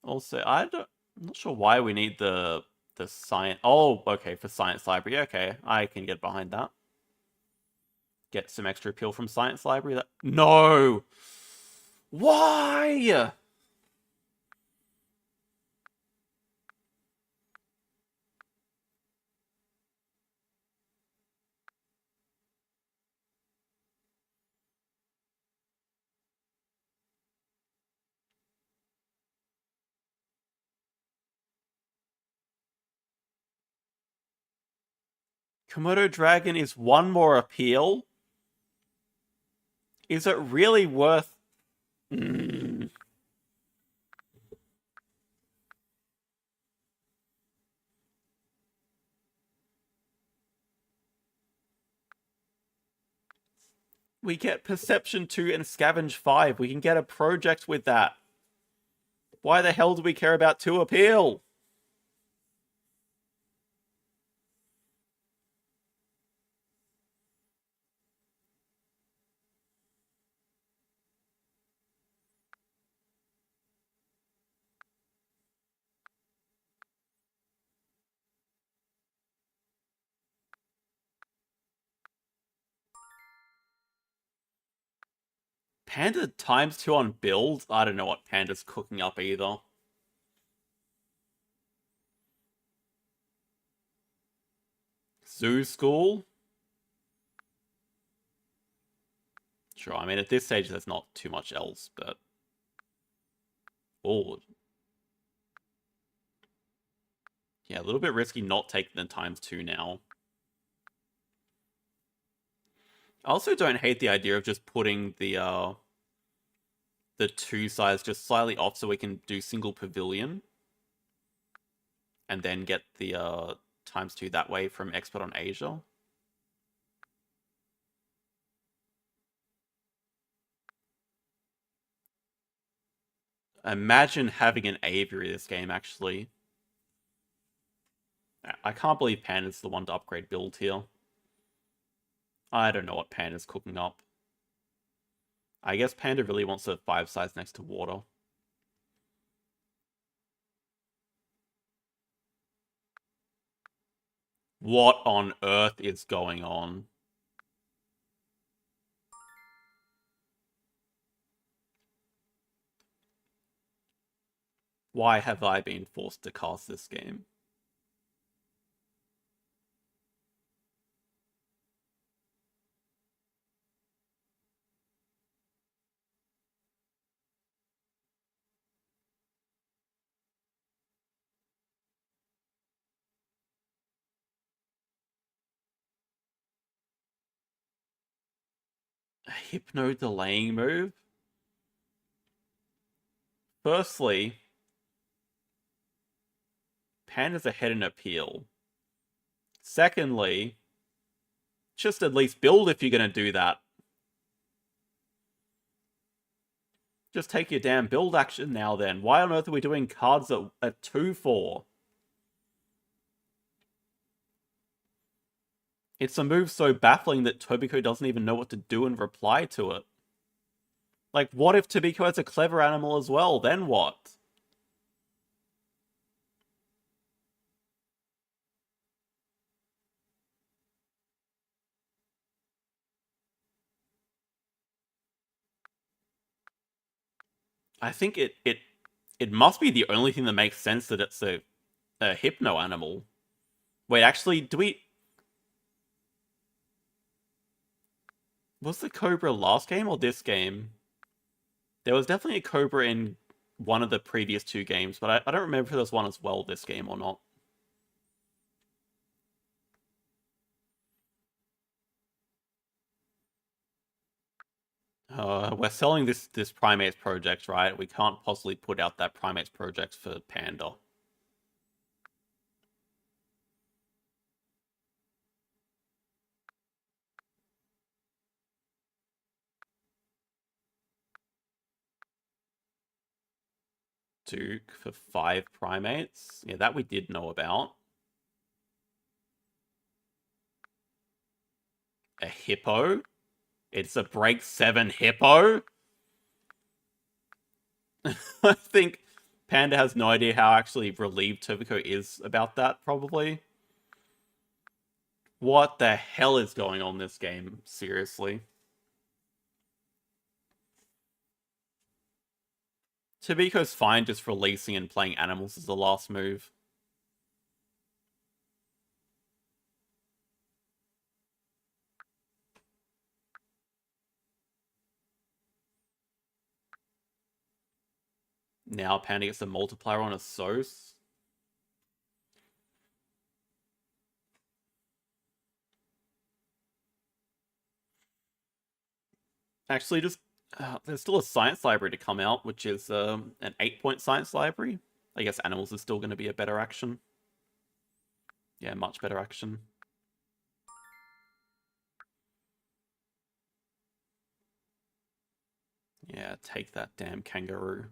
Also, I'm not sure why we need the science... Oh, okay, for Science Library. Okay, I can get behind that. Get some extra appeal from Science Library. No! Why? Komodo Dragon is one more appeal? Is it really worth... We get Perception 2 and Scavenge 5. We can get a project with that. Why the hell do we care about 2 appeal? Panda times 2 on build? I don't know what Panda's cooking up either. Zoo School? Sure, I mean, at this stage, there's not too much else, but... Oh. Yeah, a little bit risky not taking the times 2 now. I also don't hate the idea of just putting the 2 size just slightly off so we can do single pavilion. And then get the times 2 that way from Expert on Asia. Imagine having an aviary this game, actually. I can't believe Panda's the one to upgrade build here. I don't know what Panda's cooking up. I guess Panda really wants a 5 size next to water. What on earth is going on? Why have I been forced to cast this game? A hypno delaying move? Firstly, Panda's ahead in appeal. Secondly, just at least build if you're going to do that. Just take your damn build action now then. Why on earth are we doing cards at 2 for? It's a move so baffling that Tobiko doesn't even know what to do in reply to it. Like, what if Tobiko has a clever animal as well? Then what? I think it must be the only thing that makes sense that it's a hypno animal. Wait, actually, do we... Was the Cobra last game or this game? There was definitely a Cobra in one of the previous 2 games, but I don't remember if there was one as well this game or not. We're selling this Primates project, right? We can't possibly put out that Primates project for Panda. Duke for 5 Primates. Yeah, that we did know about. A Hippo? It's a break 7 Hippo? I think Panda has no idea how actually relieved Tobiko is about that, probably. What the hell is going on in this game? Seriously. Tobiko's fine just releasing and playing animals as the last move. Now Panda gets a multiplier on a Sos. Actually, just there's still a science library to come out, which is an 8-point science library. I guess animals is still going to be a better action. Yeah, much better action. Yeah, take that damn kangaroo.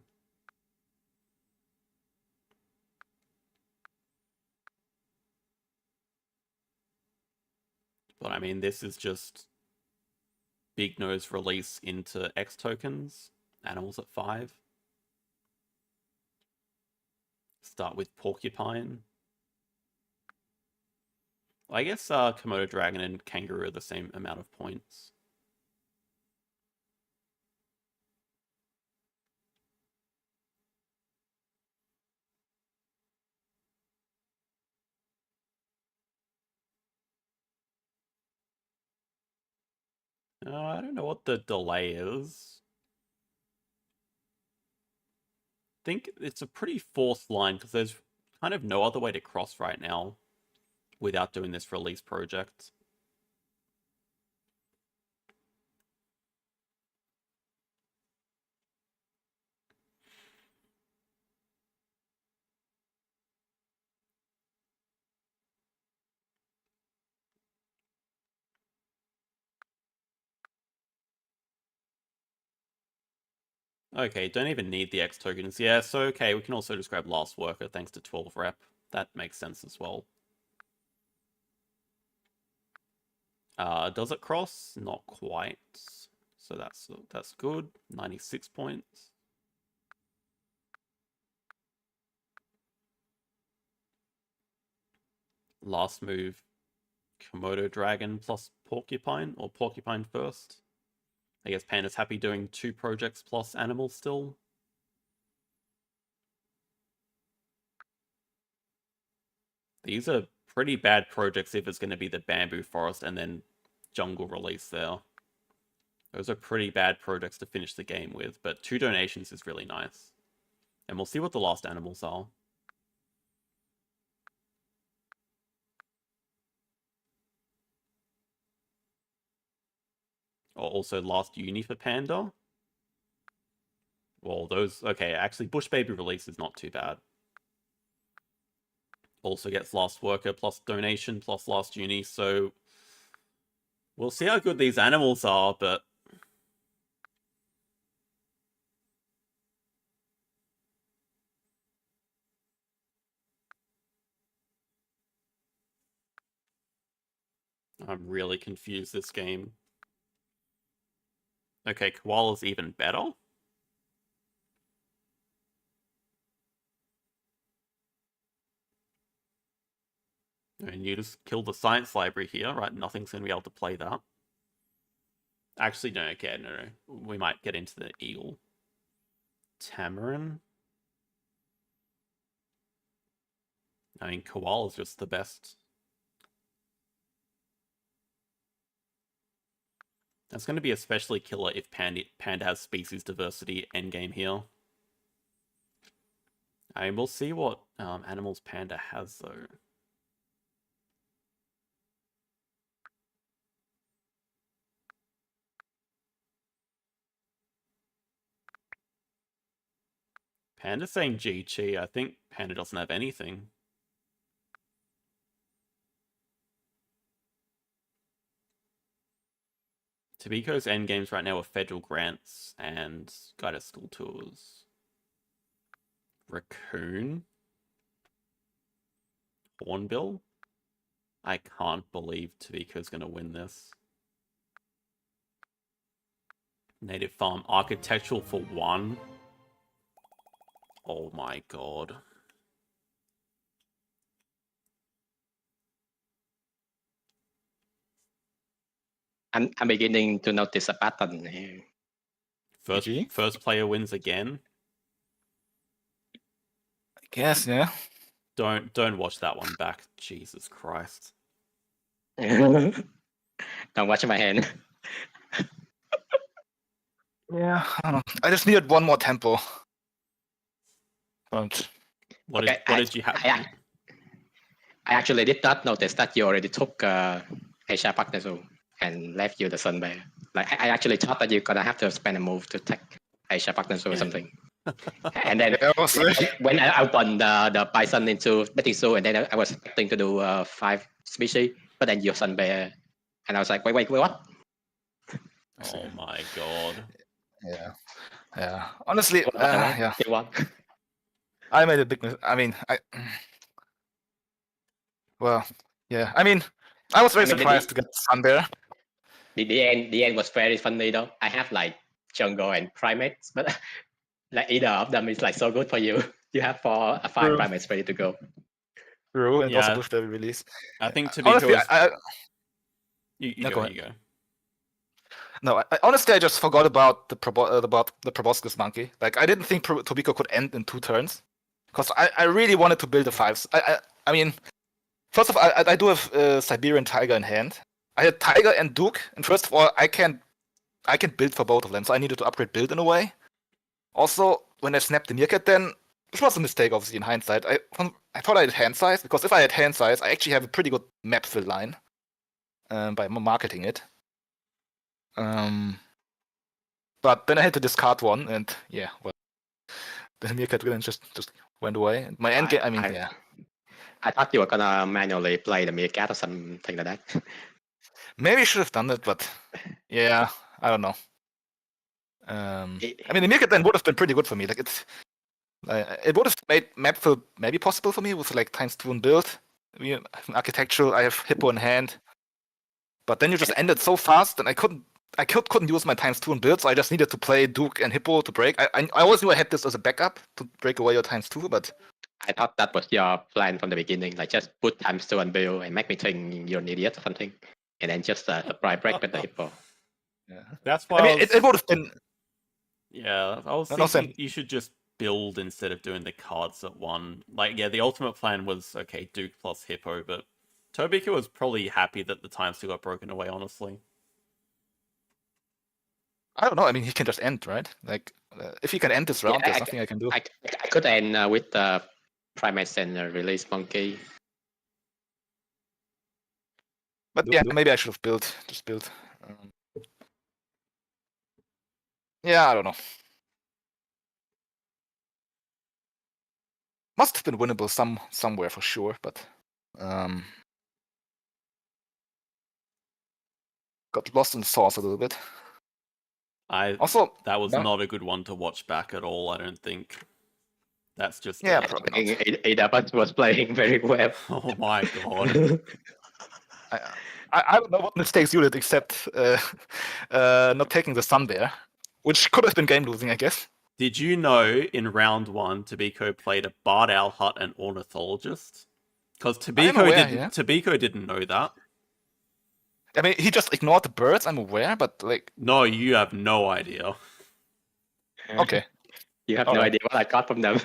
But I mean, this is just big nose release into X tokens. Animals at 5. Start with porcupine. I guess Komodo dragon and kangaroo are the same amount of points. I don't know what the delay is. I think it's a pretty forced line because there's kind of no other way to cross right now without doing this release project. Okay, don't even need the X tokens. Yeah, so okay, we can also just grab last worker thanks to 12 rep. That makes sense as well. Does it cross? Not quite. So that's good. 96 points. Last move, Komodo dragon plus porcupine, or porcupine first. I guess Panda's happy doing 2 projects plus animals still. These are pretty bad projects if it's going to be the bamboo forest and then jungle release there. Those are pretty bad projects to finish the game with, but 2 donations is really nice. And we'll see what the last animals are. Or also last uni for Panda. Well, those... Okay, actually, Bush Baby release is not too bad. Also gets last worker plus donation plus last uni, so... We'll see how good these animals are, but... I'm really confused this game. Okay, Koala's even better. And you just kill the science library here, right? Nothing's going to be able to play that. Actually, no, okay, no. We might get into the eagle. Tamarin? I mean, Koala's just the best. That's going to be especially killer if Panda has species diversity endgame here. I mean, we'll see what animals Panda has, though. Panda's saying GG. I think Panda doesn't have anything. Tobiko's endgames right now are federal grants and guided school tours. Raccoon? Hornbill? I can't believe Tobiko's going to win this. Native farm architectural for 1. Oh my god. I'm beginning to notice a pattern here. First player wins again. Guess, yeah. Don't watch that one back. Jesus Christ. Don't watch my hand. Yeah, I don't know. I just needed one more tempo. But What Okay, did you have? I actually did not notice that you already took Asia Paknazu and left you the Sun Bear. Like I actually thought that you're gonna have to spend a move to take Asia Paknazu or something. And then yeah, was when I opened the Bison into Betting Zoo, and then I was expecting to do 5 species, but then your Sun Bear, and I was like, wait, what? Oh my god. Yeah. Honestly, Whatever. yeah. You want? I made a big mistake. I mean, well, yeah. I mean, I was very surprised to get Sun Bear. The end was very funny though. I have like jungle and primates, but like either of them is like so good for you. You have 5 True. primates ready to go. True, and also Yeah. Bush Devil release. I think Tobiko Honestly, was... I You No, go, go you go. no, honestly, I just forgot about the proboscis monkey. Like, I didn't think Tobiko could end in 2 turns, because I really wanted to build a 5. I mean, first of all, I do have Siberian Tiger in hand. I had Tiger and Duke, and first of all, I can build for both of them, so I needed to upgrade build in a way. Also, when I snapped the Meerkat, then which was a mistake, obviously in hindsight. I thought I had hand size, because if I had hand size, I actually have a pretty good map fill line by marketing it. But then I had to discard one, and yeah, well, the Meerkat then just went away. My end game, I mean, yeah. I thought you were gonna manually play the Meerkat or something like that. Maybe I should have done that, but yeah, I don't know. I mean, the Meerkat then would have been pretty good for me. Like it would have made map fill maybe possible for me with like ×2 and build. I mean, architectural, I have Hippo in hand, but then you just ended so fast, and I couldn't use my ×2 and build, so I just needed to play Duke and Hippo to break. I always knew I had this as a backup to break away your ×2, but I thought that was your plan from the beginning. Like just put ×2 and build and make me think you're an idiot or something, and then just surprise break with the Hippo. yeah. That's why I mean, it would have been. Yeah, I was No, thinking you should just build instead of doing the cards at one. Like, yeah, the ultimate plan was, okay, Duke plus Hippo, but Tobiko was probably happy that the time still got broken away, honestly. I don't know. I mean, he can just end, right? Like, if he can end this round, there's nothing I can do. I could end with the primates and release monkey. But yeah, maybe I should have just built. Yeah, I don't know. Must have been winnable somewhere for sure, but got lost in the sauce a little bit. Also, that was not a good one to watch back at all, I don't think. That's just... Yeah, probably not. Adabus was playing very well. Oh my god. I don't know what mistakes you did except not taking the Sun Bear, which could have been game losing, I guess. Did you know in round 1 Tobiko played a Bard Owl Hut and Ornithologist? Because Tobiko didn't know that. I mean, he just ignored the birds, I'm aware, but like... No, you have no idea. Okay. You have no idea what I got from them.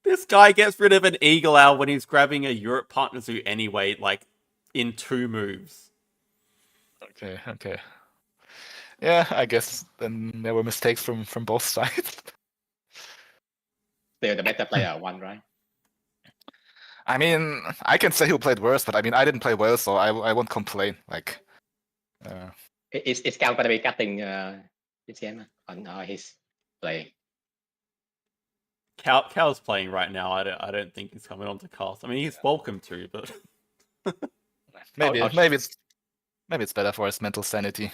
This guy gets rid of an Eagle Owl when he's grabbing a Europe Partner Zoo anyway, like, in 2 moves. Okay. Yeah, I guess then there were mistakes from both sides. They're the better player, one, right? I mean, I can say who played worse, but I mean, I didn't play well, so I won't complain. Like, is Cal gonna be cutting this game on his play? Cal's playing right now. I don't think he's coming on to cast. I mean, he's welcome to, but maybe it's better for his mental sanity.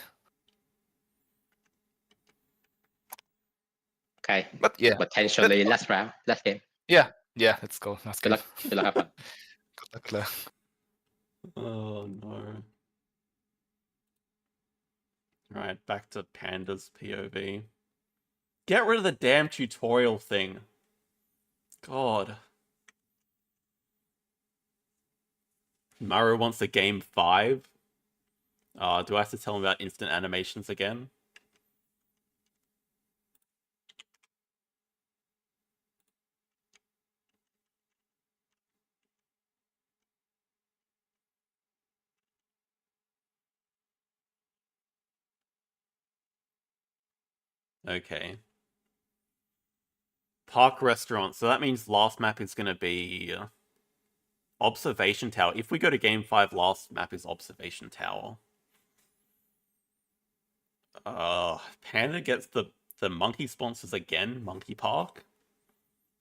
Okay, but yeah, potentially last game. Yeah, let's go. Good luck. Good luck, have fun. Good luck, Claire. Oh no. Alright, back to Panda's POV. Get rid of the damn tutorial thing. God. Maru wants a game 5. Do I have to tell him about instant animations again? Okay. Park restaurant. So that means last map is going to be observation tower. If we go to game 5, last map is observation tower. Panda gets the monkey sponsors again, Monkey Park.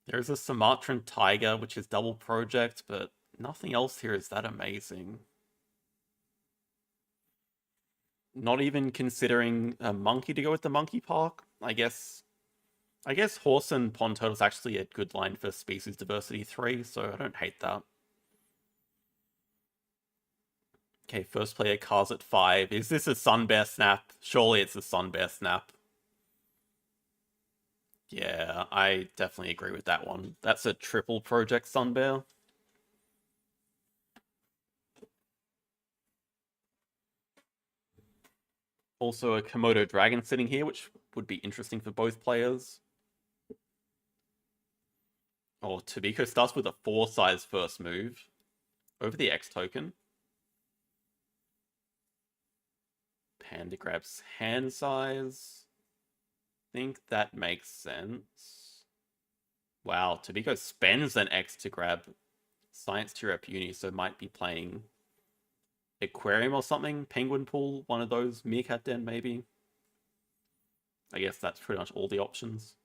There's a Sumatran tiger, which is double project, but nothing else here is that amazing. Not even considering a monkey to go with the monkey park. I guess horse and pond turtle is actually a good line for species diversity 3, so I don't hate that. Okay, first player cars at 5. Is this a sun bear snap? Surely it's a sun bear snap. Yeah, I definitely agree with that one. That's a triple project sun bear. Also a Komodo dragon sitting here, which would be interesting for both players. Oh, Tobiko starts with a 4 size first move over the X token. Panda grabs hand size. Think that makes sense. Wow, Tobiko spends an X to grab Science Tier Up Uni, so might be playing Aquarium or something, Penguin Pool, one of those, Meerkat Den maybe. I guess that's pretty much all the options.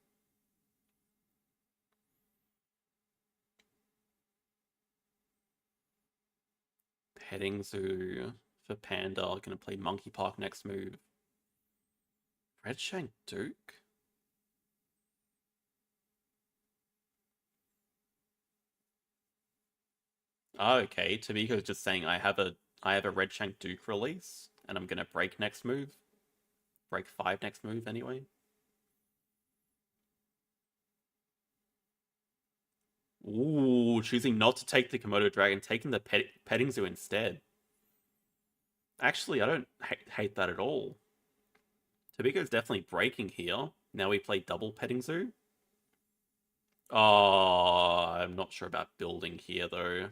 Petting Zoo for Panda, gonna play Monkey Park next move. Redshank Duke? Oh, okay, Tobiko's just saying I have a Redshank Duke release, and I'm gonna break next move. Break 5 next move anyway. Ooh, choosing not to take the Komodo Dragon, taking the Petting Zoo instead. Actually, I don't hate that at all. Tobiko's definitely breaking here. Now we play double Petting Zoo. Oh, I'm not sure about building here, though.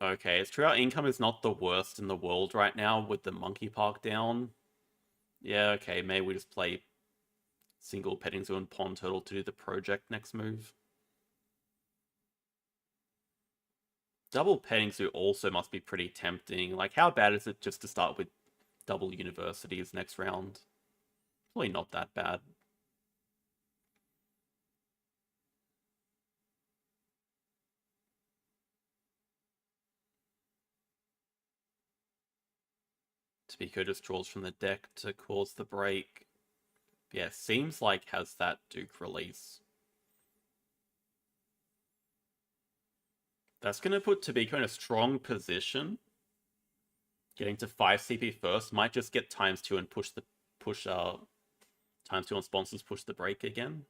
Okay, it's true our income is not the worst in the world right now with the Monkey Park down. Yeah, okay, maybe we just play single Petting Zoo and Pond Turtle to do the project next move. Double Petting Zoo also must be pretty tempting. Like, how bad is it just to start with double universities next round? Probably not that bad. Tobiko just draws from the deck to cause the break. Yeah, seems like has that Duke release. That's going to put Tobiko in a strong position. Getting to 5 CP first might just get ×2 and push ×2 on sponsors, push the break again.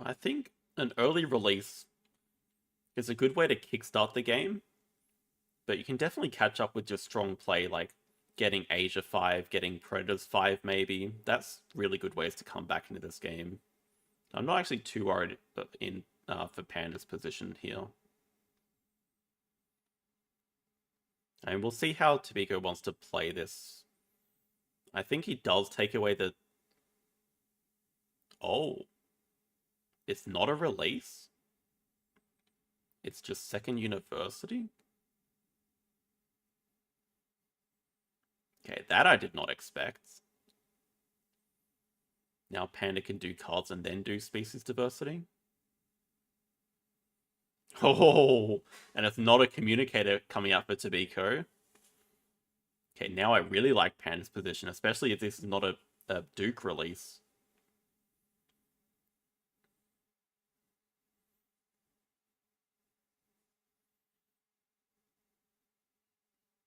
I think an early release is a good way to kickstart the game, but you can definitely catch up with just strong play, like getting Asia 5, getting Predators 5 maybe. That's really good ways to come back into this game. I'm not actually too worried for Panda's position here. And we'll see how Tobiko wants to play this. I think he does take away the... Oh. It's not a release? It's just second university? Okay, that I did not expect. Now Panda can do cards and then do species diversity. Oh, and it's not a communicator coming out for Tobiko. Okay, now I really like Panda's position, especially if this is not a Duke release.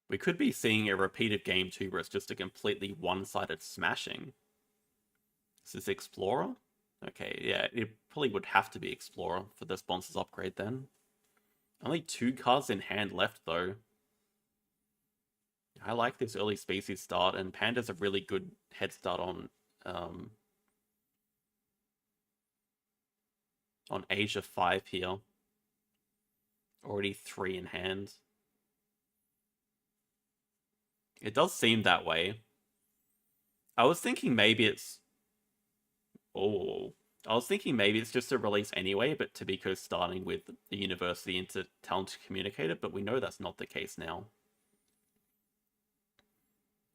We could be seeing a repeated game 2 where it's just a completely one-sided smashing. Is this Explorer? Okay, yeah, it probably would have to be Explorer for the sponsors upgrade then. Only 2 cards in hand left, though. I like this early species start, and Panda's a really good head start on Asia 5 here. Already 3 in hand. It does seem that way. I was thinking maybe it's... Oh... I was thinking maybe it's just a release anyway, but Tobiko's starting with the university into Talented Communicator, but we know that's not the case now.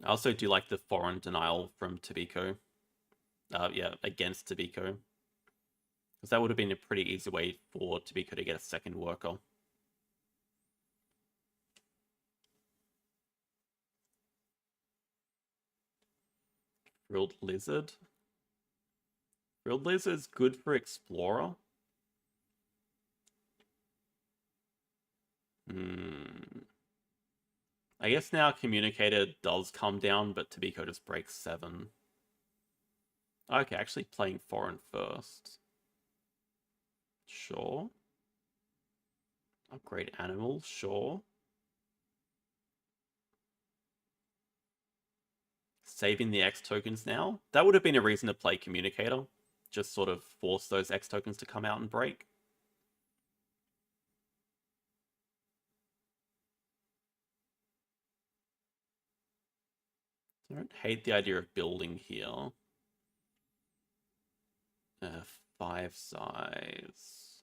I also do like the foreign denial from Tobiko. Yeah, against Tobiko. Because that would have been a pretty easy way for Tobiko to get a second worker. Grilled Lizard. Grilled Lizard's good for Explorer. I guess now Communicator does come down, but Tobiko just breaks 7. Okay, actually playing foreign first. Sure. Upgrade animal, sure. Saving the X tokens now. That would have been a reason to play Communicator. Just sort of force those X tokens to come out and break. I don't hate the idea of building here. 5 size.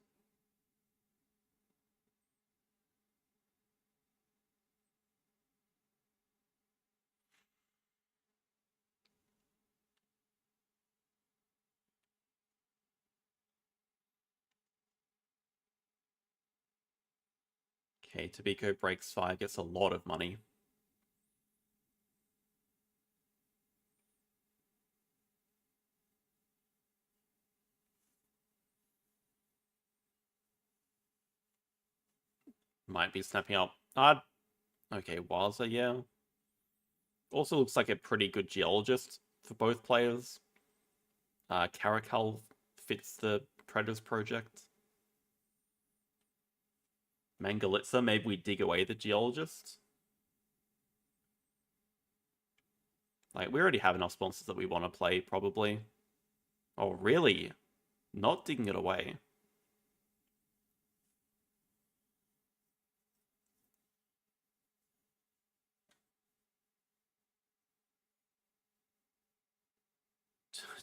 Okay, Tobiko breaks 5, gets a lot of money. Might be snapping up. Okay, Waza, yeah. Also looks like a pretty good geologist for both players. Caracal fits the Predators project. Mangalitsa, maybe we dig away the geologist. Like, we already have enough sponsors that we want to play, probably. Oh, really? Not digging it away.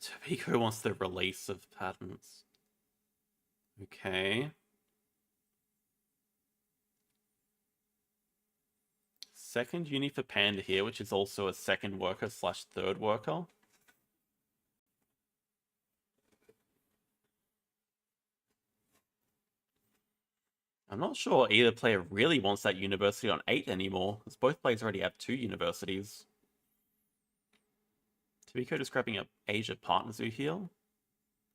Tobiko wants the release of patents. Okay. Second uni for Panda here, which is also a second worker slash third worker. I'm not sure either player really wants that university on 8 anymore, because both players already have 2 universities. Tobiko just grabbing up Asia Partner Zoo here.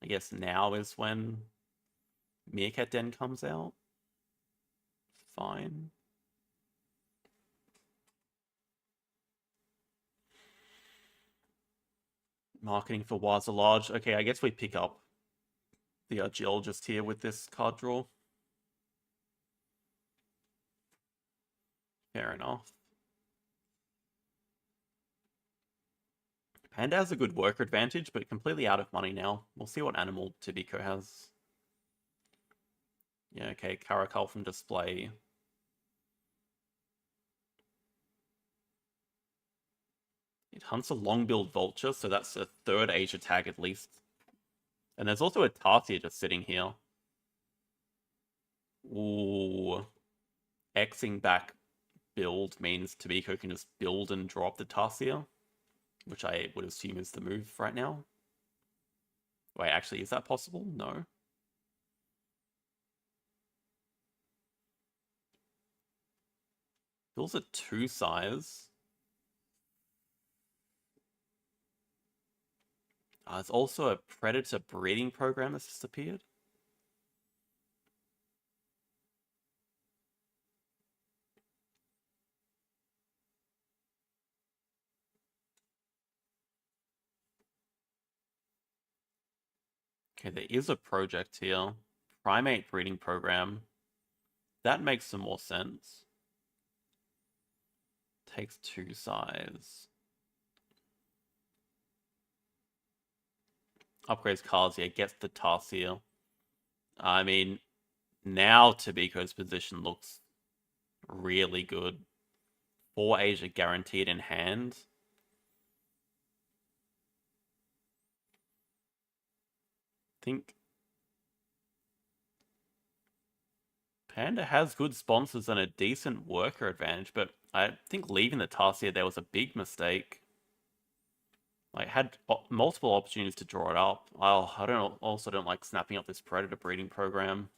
I guess now is when Meerkat Den comes out. Fine. Marketing for Waza Lodge. Okay, I guess we pick up the geologist here with this card draw. Fair enough. Panda has a good worker advantage, but completely out of money now. We'll see what animal Tobiko has. Yeah, okay, Caracal from display. It hunts a long-billed vulture, so that's a 3rd Asia tag at least. And there's also a Tarsier just sitting here. Ooh. Xing back build means Tobiko can just build and drop the Tarsier, which I would assume is the move right now. Wait, actually, is that possible? No. Builds a 2 size. There's also a predator breeding program that's just appeared. Okay, there is a project here. Primate breeding program. That makes some more sense. Takes 2 size. Upgrades cards, yeah, gets the Tarsier. I mean, now Tobiko's position looks really good. 4 Asia guaranteed in hand. I think Panda has good sponsors and a decent worker advantage, but I think leaving the Tarsier there was a big mistake. Like, had multiple opportunities to draw it up. I don't like snapping up this predator breeding program.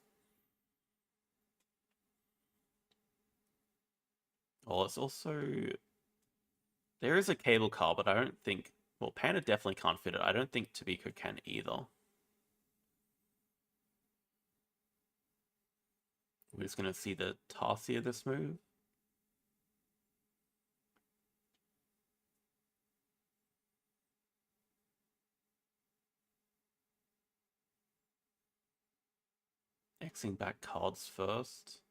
Well, it's also... There is a cable car, but I don't think... Well, Panda definitely can't fit it. I don't think Tobiko can either. We're just going to see the Tarsier this move. Xing back cards first.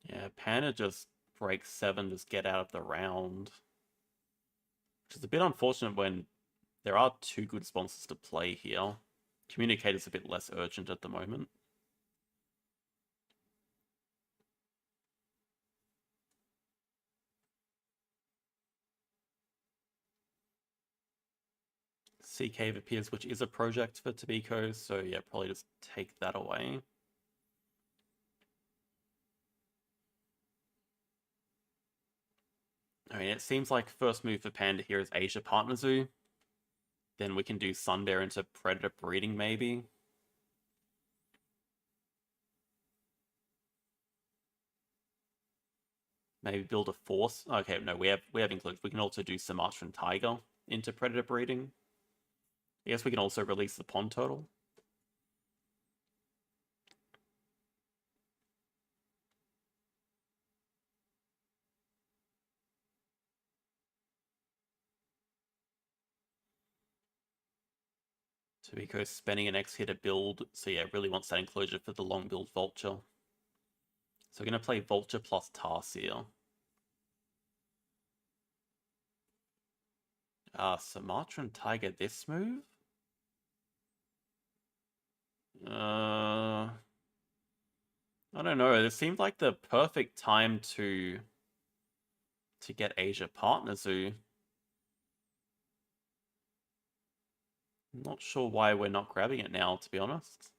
Yeah, Panda just breaks 7, just get out of the round. Which is a bit unfortunate when there are 2 good sponsors to play here. Communicator's a bit less urgent at the moment. Sea Cave appears, which is a project for Tobiko, so yeah, probably just take that away. I mean, it seems like first move for Panda here is Asia Partner Zoo. Then we can do Sunbear into Predator Breeding, maybe. Maybe build a force. Okay, no, we have included. We can also do Sumatran Tiger into Predator Breeding. I guess we can also release the Pond Turtle. Tobiko's spending an X here to build, so yeah, really wants that enclosure for the long build Vulture. So we're going to play Vulture plus Tarsier. Sumatran Tiger this move? I don't know. This seemed like the perfect time to get Asia Partner Zoo. I'm not sure why we're not grabbing it now, to be honest.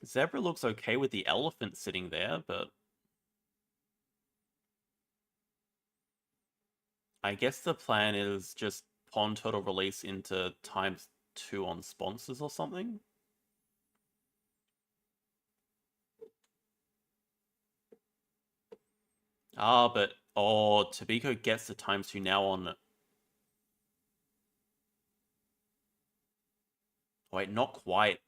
Zebra looks okay with the elephant sitting there, but I guess the plan is just Pond Turtle release into ×2 on sponsors or something. But Tobiko gets the ×2 now on. Wait, not quite.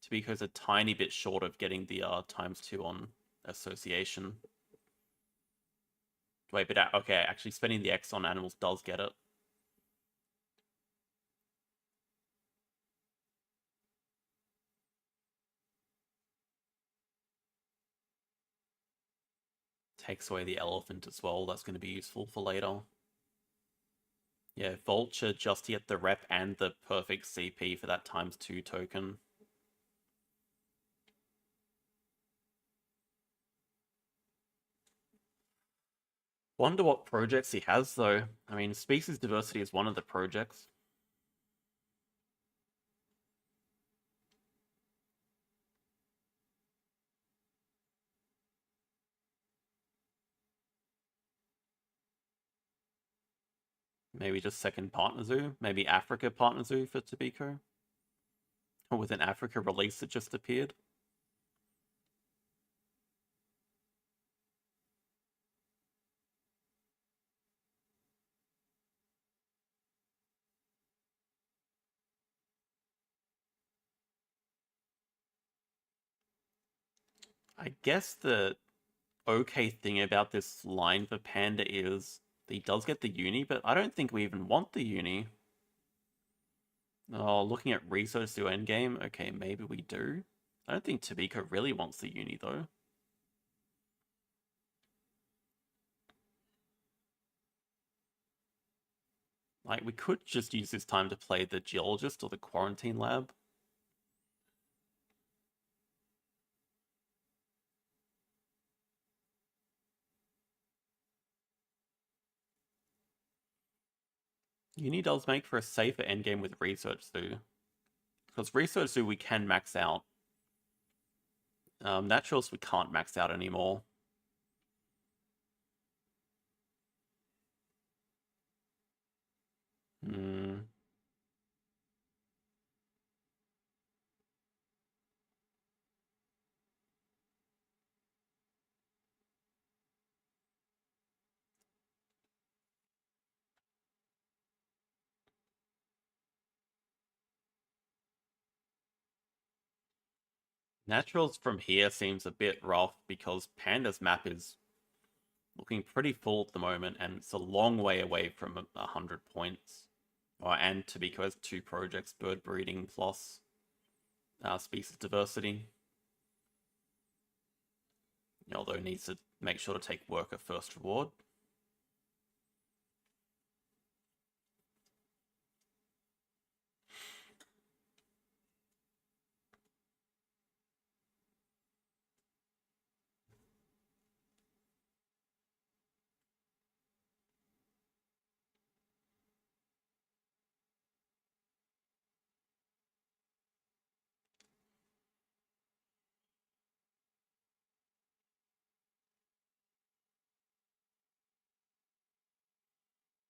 Tobiko's a tiny bit short of getting the ×2 on association. Wait, but okay, actually spending the X on animals does get it. Takes away the elephant as well. That's going to be useful for later. Yeah, Vulture just to get the rep and the perfect CP for that ×2 token. Wonder what projects he has, though. I mean, species diversity is one of the projects. Maybe just second Partner Zoo. Maybe Africa Partner Zoo for Tobiko. Or with an Africa release that just appeared. I guess the okay thing about this line for Panda is he does get the uni, but I don't think we even want the uni. Oh, looking at research to endgame. Okay, maybe we do. I don't think Tobiko really wants the uni though. Like, we could just use this time to play the geologist or the quarantine lab. Uni does make for a safer endgame with research zoo. Because research zoo we can max out. Naturals we can't max out anymore. Hmm. Naturals from here seems a bit rough because Panda's map is looking pretty full at the moment, and it's a long way away from 100 points. And Tobiko has 2 projects, bird breeding plus species diversity. Although it needs to make sure to take worker first reward.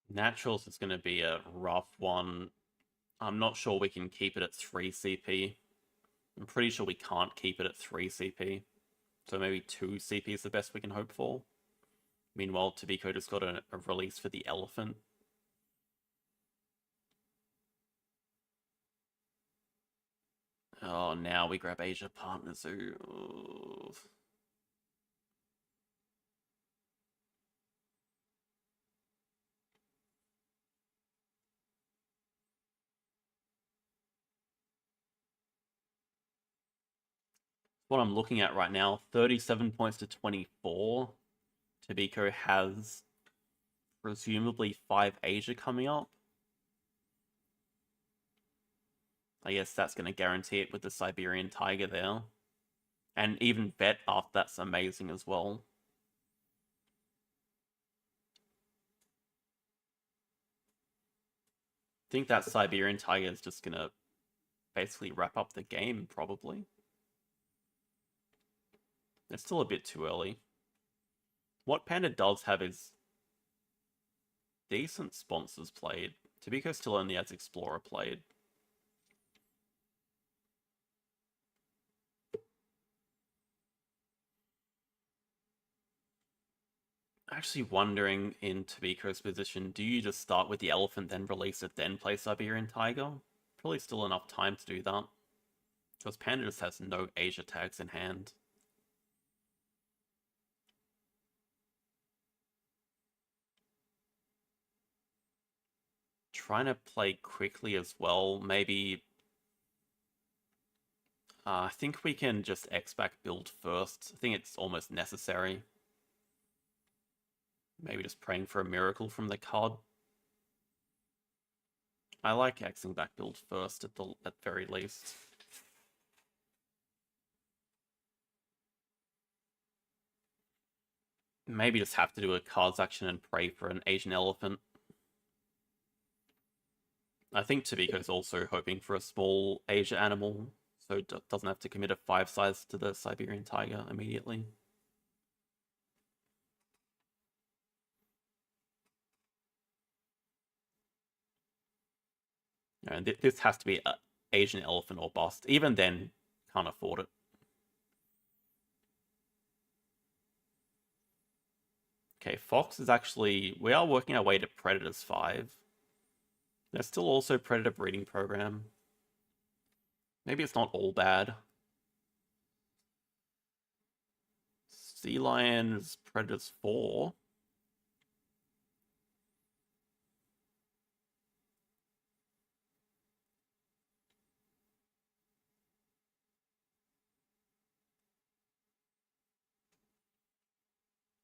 Naturals is going to be a rough one. I'm not sure we can keep it at 3 CP. I'm pretty sure we can't keep it at 3 CP. So maybe 2 CP is the best we can hope for. Meanwhile, Tobiko just got a release for the elephant. Oh, now we grab Asia Partner Zoo. Ooh. What I'm looking at right now, 37 points to 24. Tobiko has presumably 5 Asia coming up. I guess that's going to guarantee it with the Siberian Tiger there. And even Vet after that's amazing as well. I think that Siberian Tiger is just going to basically wrap up the game, probably. It's still a bit too early. What Panda does have is decent sponsors played. Tobiko still only has Explorer played. Actually wondering in Tobiko's position, do you just start with the elephant, then release it, then play Siberian Tiger? Probably still enough time to do that. Because Panda just has no Asia tags in hand. Trying to play quickly as well. Maybe I think we can just X-Back build first. I think it's almost necessary. Maybe just praying for a miracle from the card. I like Xing back build first at very least. Maybe just have to do a cards action and pray for an Asian elephant. I think Tobiko's also hoping for a small Asia animal, so it doesn't have to commit a 5 size to the Siberian Tiger immediately. And this has to be an Asian elephant or bust. Even then, can't afford it. Okay, Fox is actually... We are working our way to Predators 5. There's still also Predator breeding program. Maybe it's not all bad. Sea Lions, Predators 4.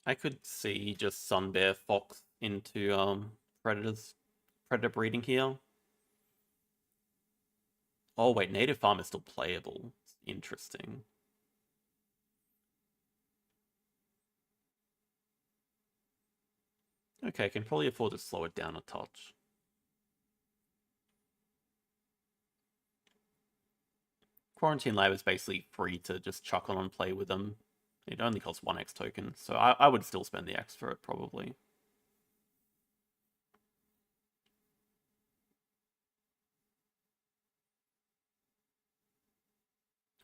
I could see just Sun Bear Fox into predator breeding here. Oh wait, native farm is still playable. Interesting. Okay, can probably afford to slow it down a touch. Quarantine Lab is basically free to just chuck on and play with them. It only costs 1x token, so I would still spend the X for it, probably.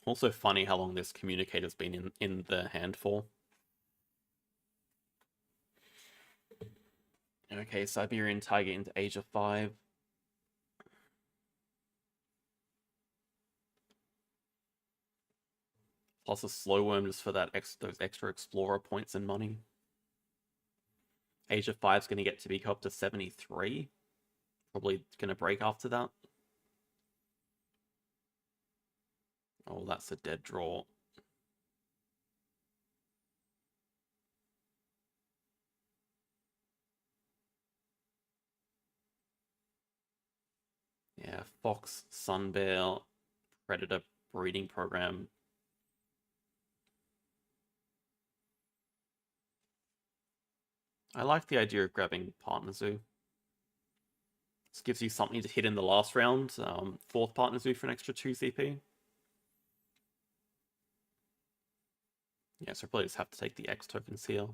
Also funny how long this communicator's been in the hand for. Okay, Siberian Tiger into Asia 5. Plus a slow worm just for those extra explorer points and money. Asia 5's going to get to be up to 73. Probably going to break after that. Oh, that's a dead draw. Yeah, Fox, Sun Bear, Predator breeding program. I like the idea of grabbing Partner Zoo. This gives you something to hit in the last round. Fourth Partner Zoo for an extra 2 CP. Yeah, so probably just have to take the X tokens here.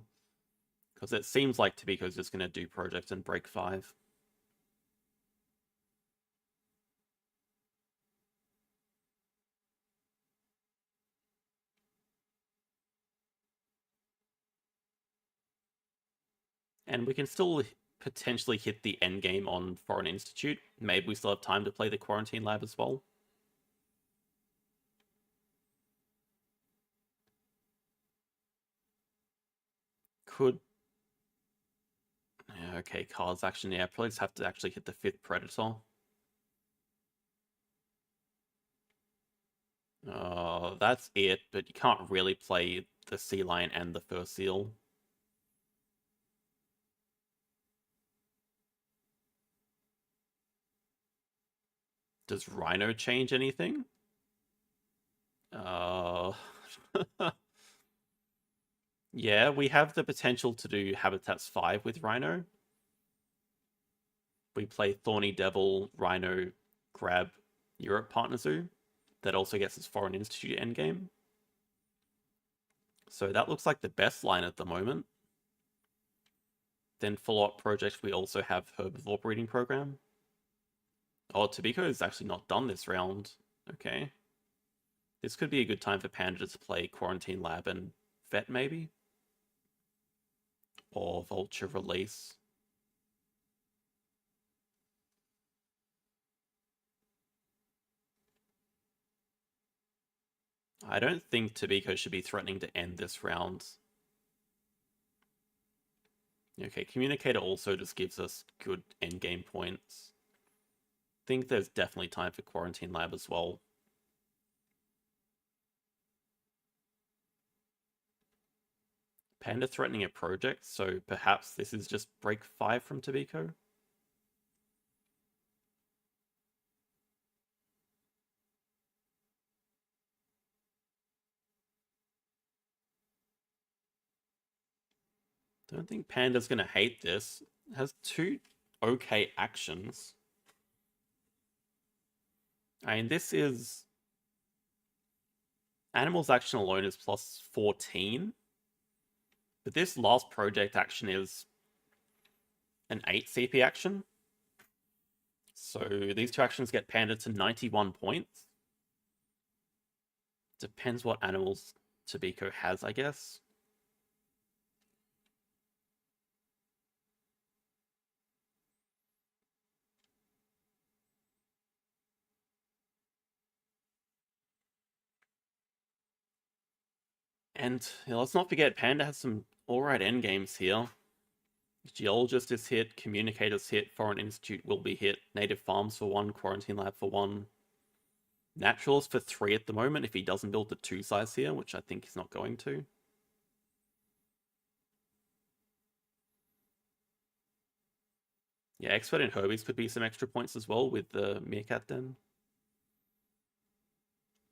Because it seems like Tobiko's just going to do Project and break 5. And we can still potentially hit the end game on Foreign Institute. Maybe we still have time to play the Quarantine Lab as well. Could... Yeah, okay, cards action. Yeah, probably just have to actually hit the 5th Predator. That's it, but you can't really play the Sea Lion and the Fur Seal. Does Rhino change anything? Yeah, we have the potential to do Habitats 5 with Rhino. We play Thorny Devil, Rhino, grab Europe Partner Zoo. That also gets us Foreign Institute endgame. So that looks like the best line at the moment. Then follow-up project, we also have Herbivore Breeding Program. Oh, Tobiko is actually not done this round. Okay. This could be a good time for Panda to play Quarantine Lab and Vet, maybe? Or Vulture Release. I don't think Tobiko should be threatening to end this round. Okay, Communicator also just gives us good endgame points. Think there's definitely time for Quarantine Lab as well. Panda threatening a project, so perhaps this is just break 5 from Tobiko? Don't think Panda's gonna hate this. It has 2 okay actions. I mean, this is... Animals action alone is plus 14. But this last project action is an 8 CP action. So these 2 actions get Panda to 91 points. Depends what animals Tobiko has, I guess. And let's not forget, Panda has some alright endgames here. Geologist is hit, Communicators hit, Foreign Institute will be hit, Native Farms for 1, Quarantine Lab for 1. Naturalist for 3 at the moment if he doesn't build the 2 size here, which I think he's not going to. Yeah, Expert and Herbies could be some extra points as well with the Meerkat Den.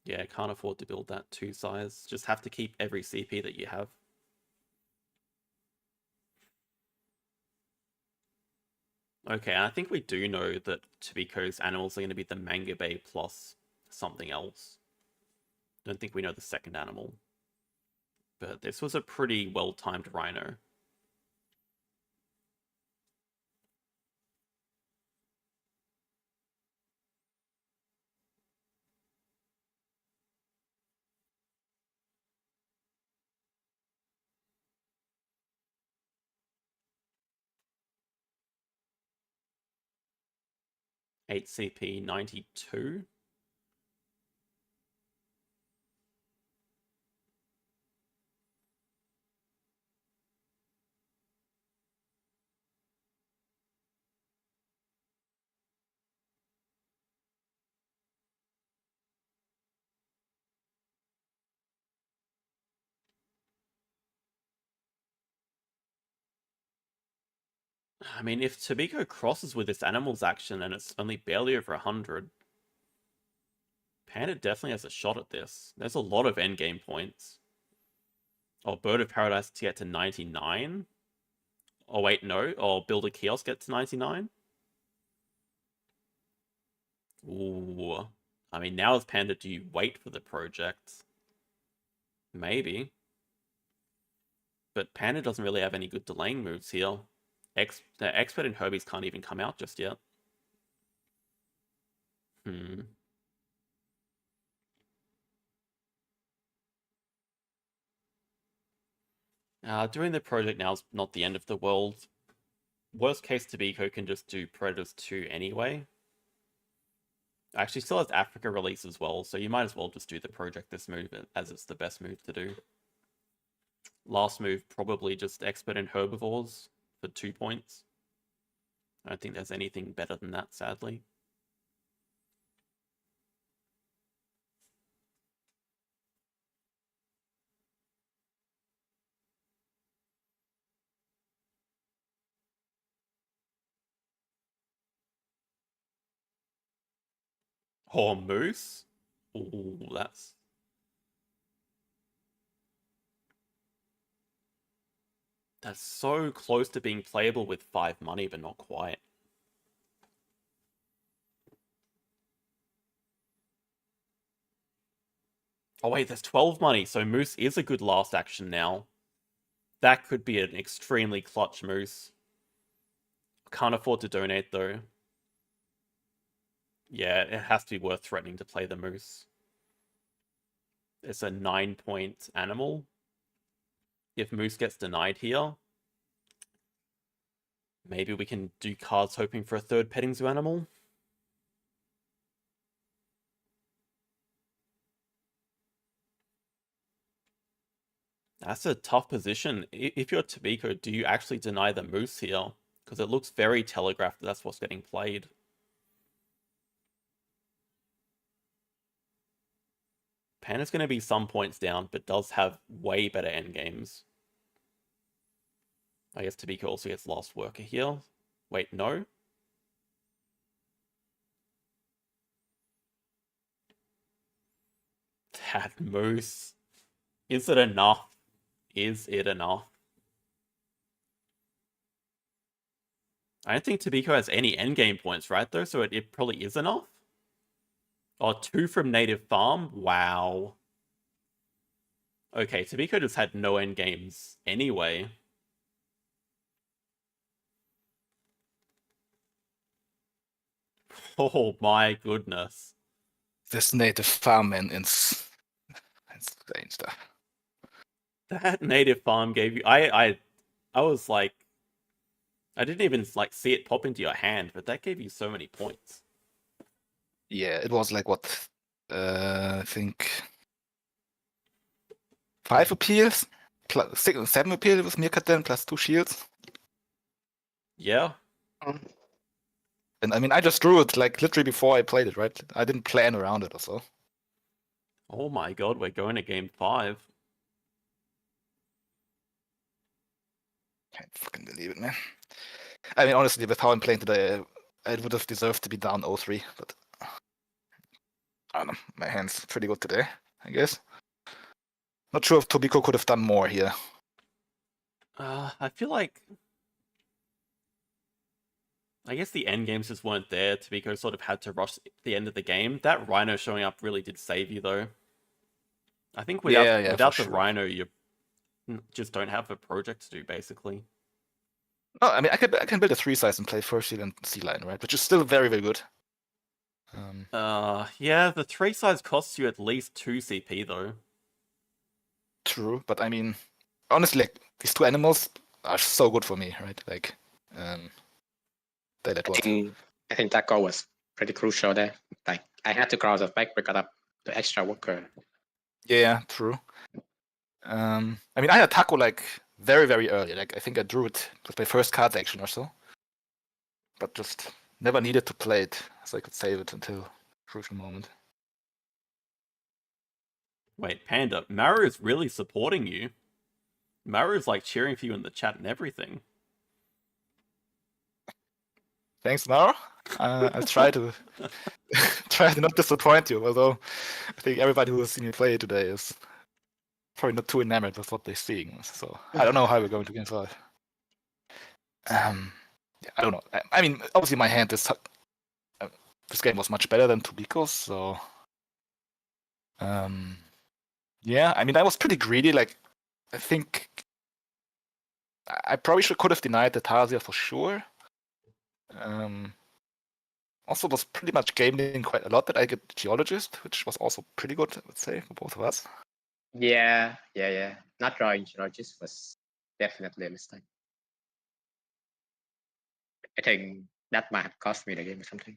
Yeah, can't afford to build that 2 size. Just have to keep every CP that you have. Okay, I think we do know that Tobiko's animals are going to be the Manga Bay plus something else. Don't think we know the second animal. But this was a pretty well-timed Rhino. HCP 92. I mean, if Tobiko crosses with this animal's action and it's only barely over 100, Panda definitely has a shot at this. There's a lot of endgame points. Oh, Bird of Paradise to get to 99? Oh, wait, no. Oh, Build a Kiosk get to 99? Ooh. I mean, now as Panda, do you wait for the project? Maybe. But Panda doesn't really have any good delaying moves here. Expert and Herbies can't even come out just yet. Doing the project now is not the end of the world. Worst case, Tobiko can just do Predators 2 anyway. Actually, still has Africa release as well, so you might as well just do the project this move, as it's the best move to do. Last move, probably just Expert and Herbivores for 2 points. I don't think there's anything better than that, sadly. Oh, Moose? Ooh, that's... That's so close to being playable with 5 money, but not quite. Oh wait, there's 12 money, so Moose is a good last action now. That could be an extremely clutch Moose. Can't afford to donate, though. Yeah, it has to be worth threatening to play the Moose. It's a 9-point animal. If Moose gets denied here, maybe we can do cards hoping for a third petting zoo animal. That's a tough position. If you're Tobiko, do you actually deny the Moose here? Because it looks very telegraphed that that's what's getting played. Panda's going to be some points down, but does have way better endgames. I guess Tobiko also gets Last Worker here. Wait, no? That Moose. Is it enough? Is it enough? I don't think Tobiko has any endgame points, right, though? So it probably is enough? Oh, 2 from Native Farm? Wow. Okay, Tobiko just had no endgames anyway. Oh my goodness. This Native Farm it's strange stuff. That Native Farm gave you... I was like... I didn't even like see it pop into your hand, but that gave you so many points. Yeah, it was like what? I think 5 appeals, plus 7 appeals with Meerkat Den plus 2 shields. Yeah. And I mean, I just drew it like literally before I played it, right? I didn't plan around it or so. Oh my god, we're going to game 5. Can't fucking believe it, man. I mean, honestly, with how I'm playing today, I would have deserved to be down 0-3, but I don't know. My hand's pretty good today, I guess. Not sure if Tobiko could have done more here. I feel like I guess the end games just weren't there. Tobiko sort of had to rush the end of the game. That Rhino showing up really did save you, though. I think without the sure. Rhino, you just don't have a project to do, basically. No, I mean, I can build a 3-size and play first seal and sea line, right? Which is still very, very good. Yeah, the 3-size costs you at least 2 CP, though. True, but I mean, honestly, like, these two animals are so good for me, right? Like, they let what? I think that goal was pretty crucial there. Like, I had to cross the back because of the extra worker. Yeah, true. I mean, I had Taco like very, very early. Like, I think I drew it with my first card action or so, but just never needed to play it, so I could save it until crucial moment. Wait, Panda, Maru's really supporting you. Maru's like cheering for you in the chat and everything. Thanks, Mara. I'll try to try to not disappoint you. Although I think everybody who has seen me play today is probably not too enamored with what they're seeing. So I don't know how we're going to game 5. Yeah, I don't know. I mean, obviously my hand is this game was much better than Tobiko's, so yeah. I mean, I was pretty greedy. Like, I think I probably could have denied the Tasia for sure. Also was pretty much gaming quite a lot that I get Geologist, which was also pretty good, I would say, for both of us. Yeah. Not drawing Geologist was definitely a mistake. I think that might have cost me the game or something.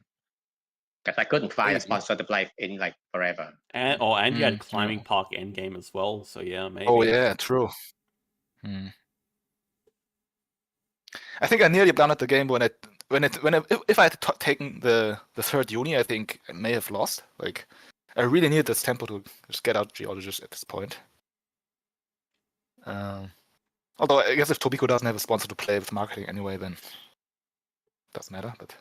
Because I couldn't find a sponsor to play in like forever. And you had Climbing Park endgame as well, so yeah, maybe. Oh yeah, true. I think I nearly blundered the game if I had taken the third uni, I think I may have lost. Like, I really needed this tempo to just get out Geologist at this point. Although I guess if Tobiko doesn't have a sponsor to play with marketing anyway, then it doesn't matter. But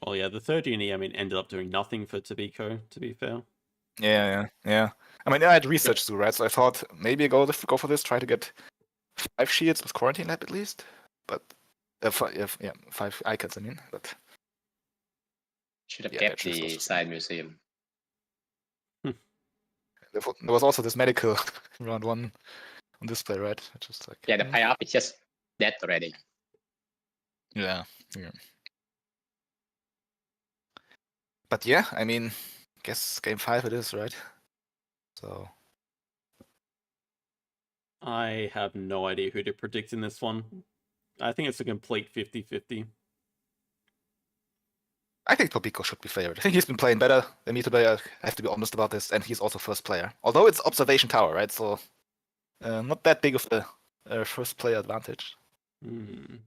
well, yeah, the third uni, I mean, ended up doing nothing for Tobiko, to be fair. Yeah. I mean, I had research too, right? So I thought maybe go for this, try to get 5 shields with Quarantine Lab at least. But 5 icons, I mean. But should have kept the side museum. There was also this medical round 1 on display, right? Just like the payoff is just dead already. Yeah. But yeah, I mean, guess game 5 it is, right? So I have no idea who to predict in this one. I think it's a complete 50-50. I think Tobiko should be favored. I think he's been playing better than me today. I have to be honest about this, and he's also first player. Although it's observation tower, right? So not that big of a first player advantage. I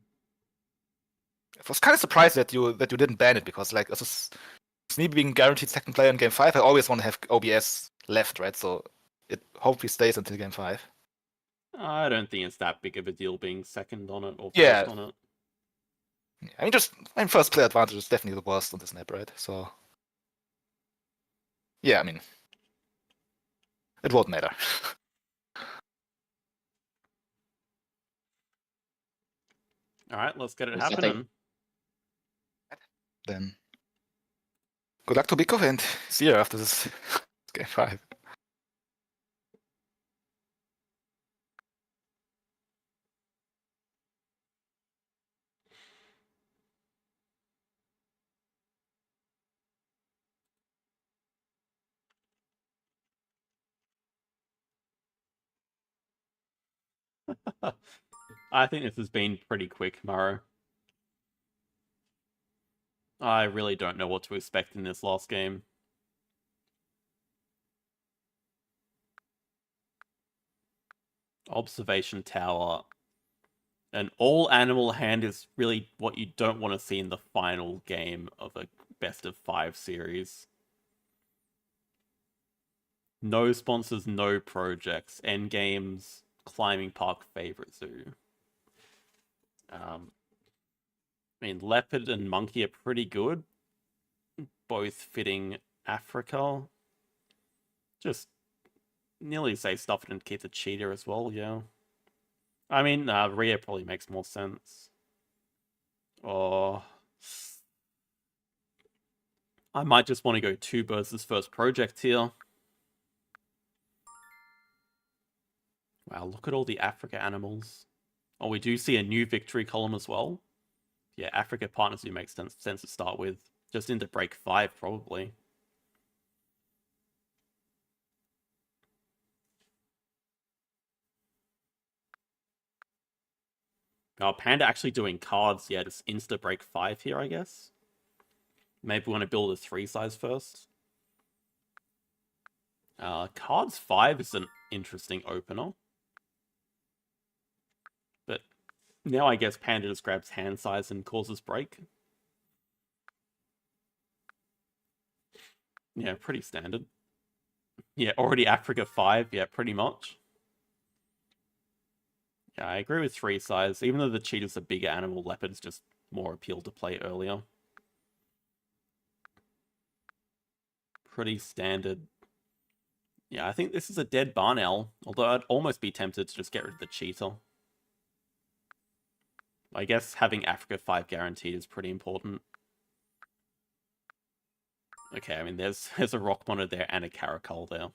was kind of surprised that you didn't ban it, because like as me being guaranteed second player in game 5, I always want to have OBS left, right? So it hopefully stays until game 5. I don't think it's that big of a deal being second on it or first on it. I mean, first player advantage is definitely the worst on this map, right? So yeah, I mean, it won't matter. All right, let's get it happening. Then good luck to Biko and see you after this game 5. I think this has been pretty quick, Maro. I really don't know what to expect in this last game. Observation tower. An all-animal hand is really what you don't want to see in the final game of a best-of-5 series. No sponsors, no projects. Endgames, Climbing Park, Favorite Zoo. I mean, leopard and monkey are pretty good, both fitting Africa. Just nearly say stuff it and keep the cheetah as well, yeah. I mean, Rhea probably makes more sense. Or I might just want to go 2 birds this first project here. Wow, look at all the Africa animals. Oh, we do see a new victory column as well. Yeah, Africa partners do make sense to start with. Just into break 5, probably. Oh, Panda actually doing cards. Yeah, just insta break 5 here, I guess. Maybe we want to build a 3 size first. Cards 5 is an interesting opener. But now I guess Panda just grabs hand size and causes break. Yeah, pretty standard. Yeah, already Africa 5. Yeah, pretty much. Yeah, I agree with 3 size. Even though the cheetah's a bigger animal, leopard's just more appeal to play earlier. Pretty standard. Yeah, I think this is a dead barn owl, although I'd almost be tempted to just get rid of the cheetah. I guess having Africa 5 guaranteed is pretty important. Okay, I mean, there's a rock monitor there and a caracal there.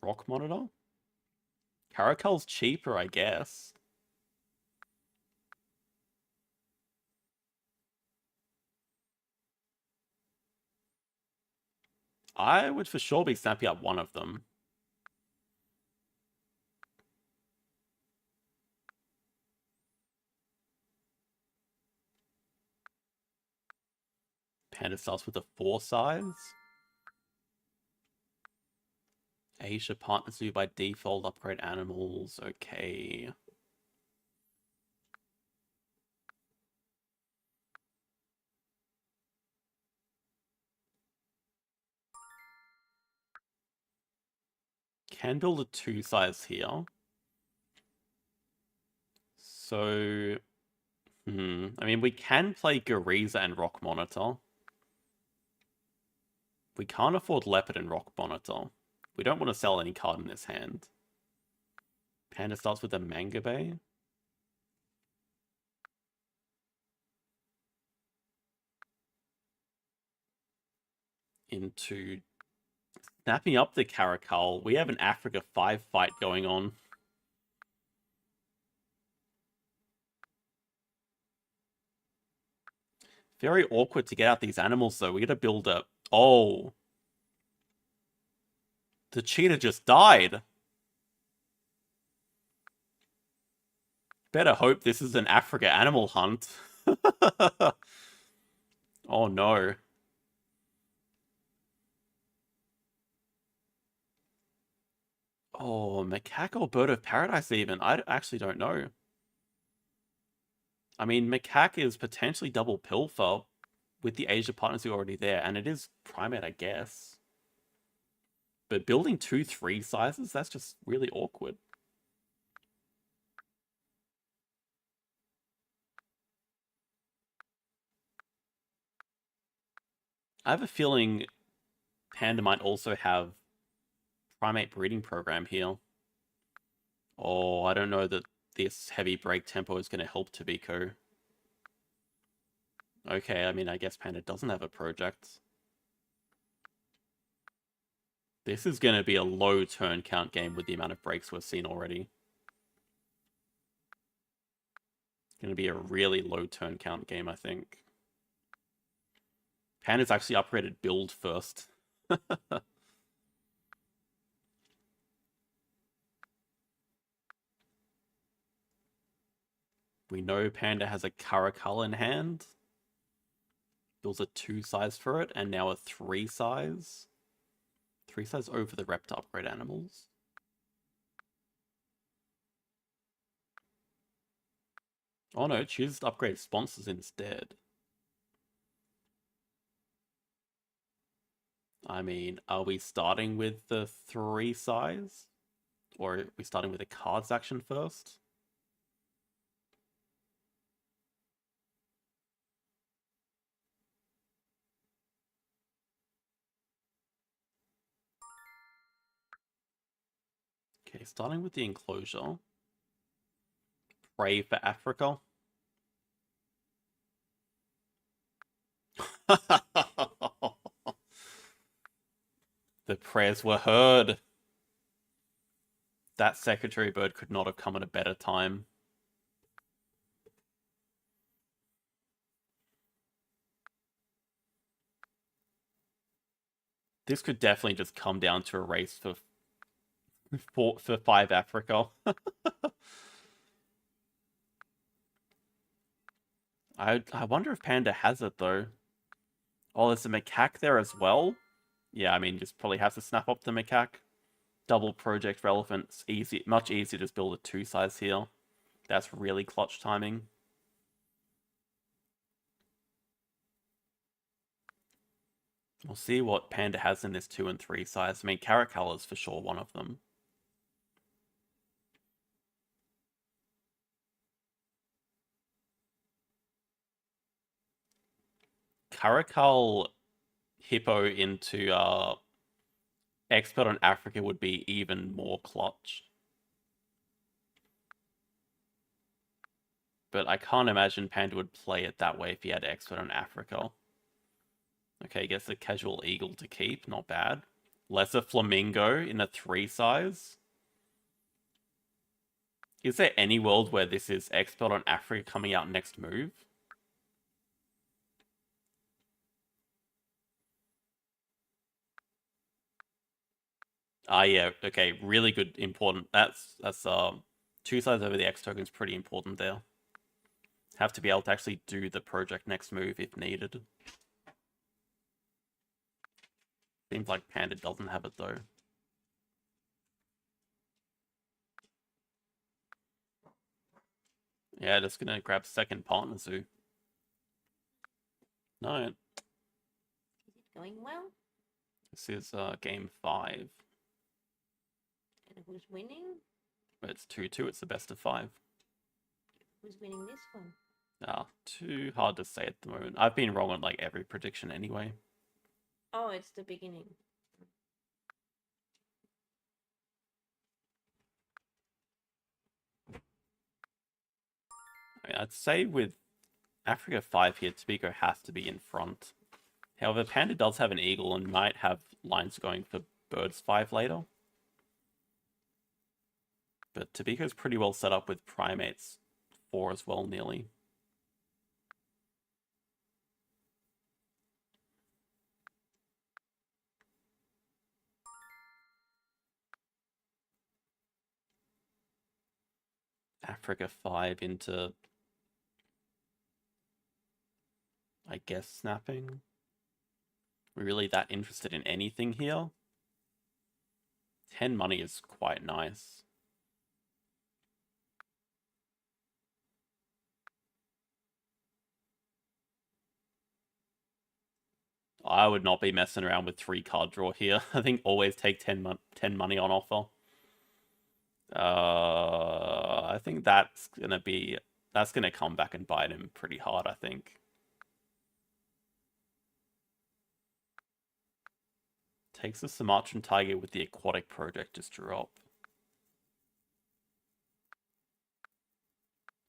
Rock monitor? Caracal's cheaper, I guess. I would for sure be snapping up one of them. Panda starts with a 4 size. Asia partners do by default upgrade animals. Okay. Can build a 2 size here. So, I mean, we can play Gariza and Rock Monitor. We can't afford Leopard and Rock Monitor. We don't want to sell any card in this hand. Panda starts with a Mangabe. Into snapping up the Caracal. We have an Africa 5 fight going on. Very awkward to get out these animals, though. We gotta build a... Oh. The cheetah just died. Better hope this is an Africa animal hunt. Oh, no. Oh, macaque or bird of paradise even? I actually don't know. I mean, macaque is potentially double pilfer with the Asia partners who are already there, and it is primate, I guess. But building 2 3 sizes, that's just really awkward. I have a feeling Panda might also have primate breeding program here. Oh, I don't know that this heavy break tempo is going to help tobiko. Okay, I mean, I guess Panda doesn't have a project. This is going to be a low turn count game with the amount of breaks we've seen already. Going to be a really low turn count game, I think. Panda's actually upgraded build first. We know Panda has a Caracal in hand. Builds a 2 size for it, and now a 3 size. 3 size over the rep to upgrade animals. Oh no, choose to upgrade sponsors instead. I mean, are we starting with the 3 size? Or are we starting with a cards action first? Okay, starting with the enclosure. Pray for Africa. The prayers were heard. That secretary bird could not have come at a better time. This could definitely just come down to a race for 5 Africa. I wonder if Panda has it though. Oh, there's a macaque there as well. Yeah, I mean, just probably have to snap up the macaque. Double project relevance, easy, much easier to just build a 2 size here. That's really clutch timing. We'll see what Panda has in this 2 and 3 size. I mean, Caracal is for sure one of them. Caracal Hippo into Expert on Africa would be even more clutch. But I can't imagine Panda would play it that way if he had Expert on Africa. Okay, gets a Casual Eagle to keep, not bad. Lesser Flamingo in a 3 size. Is there any world where this is Expert on Africa coming out next move? Ah, yeah, okay, really good, important. That's 2 sides over the X token is pretty important there. Have to be able to actually do the project next move if needed. Seems like Panda doesn't have it though. Yeah, just gonna grab second partner zoo. No. Is it going well? This is game 5. And who's winning? It's 2-2, it's the best of 5. Who's winning this one? Too hard to say at the moment. I've been wrong on like every prediction anyway. Oh, it's the beginning. I'd say with Africa 5 here, tobiko has to be in front. However, Panda does have an eagle and might have lines going for birds 5 later. But tobiko's pretty well set up with primates 4 as well, nearly. Africa 5 into, I guess, snapping. We're really that interested in anything here? 10 money is quite nice. I would not be messing around with 3 card draw here. I think always take 10 money on offer. I think that's gonna come back and bite him pretty hard, I think. Takes the Sumatran tiger with the aquatic project just drop.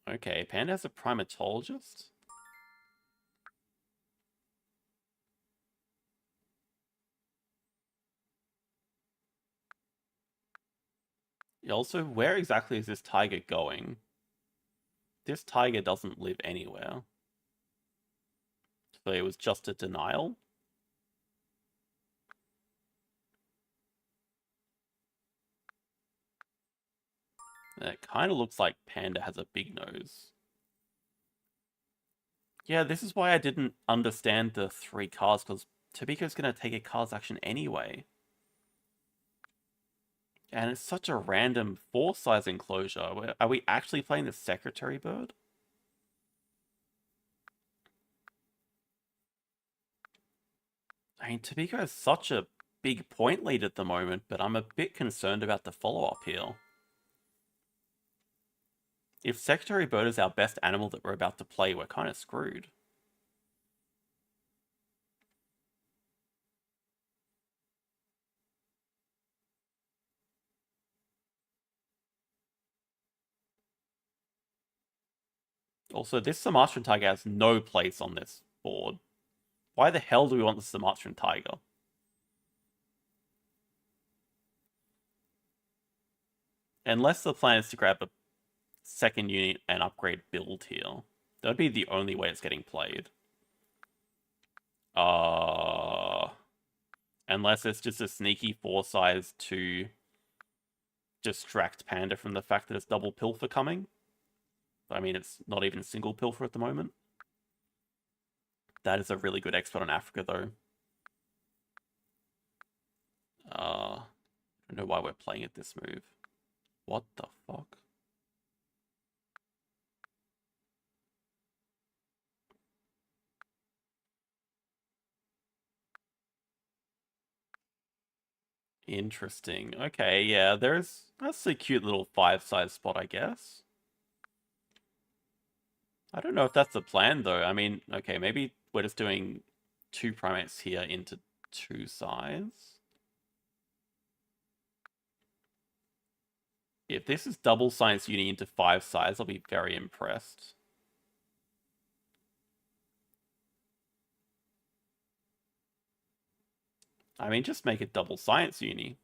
Okay, Panda has a primatologist. Also, where exactly is this tiger going? This tiger doesn't live anywhere. So it was just a denial? It kind of looks like Panda has a big nose. Yeah, this is why I didn't understand the 3 cards, because tobiko's going to take a card's action anyway. And it's such a random 4 size enclosure. Are we actually playing the secretary bird? I mean, tobiko has such a big point lead at the moment, but I'm a bit concerned about the follow-up here. If secretary bird is our best animal that we're about to play, we're kind of screwed. Also, this Sumatran tiger has no place on this board. Why the hell do we want the Sumatran tiger? Unless the plan is to grab a second unit and upgrade build here. That would be the only way it's getting played. Unless it's just a sneaky 4-size to distract Panda from the fact that it's double pilfer coming. I mean, it's not even single pilfer at the moment. That is a really good expert on Africa, though. I don't know why we're playing at this move. What the fuck? Interesting. Okay, yeah, that's a cute little 5-size spot, I guess. I don't know if that's the plan, though. I mean, okay, maybe we're just doing 2 primates here into 2 sides. If this is double science uni into 5 sides, I'll be very impressed. I mean, just make it double science uni.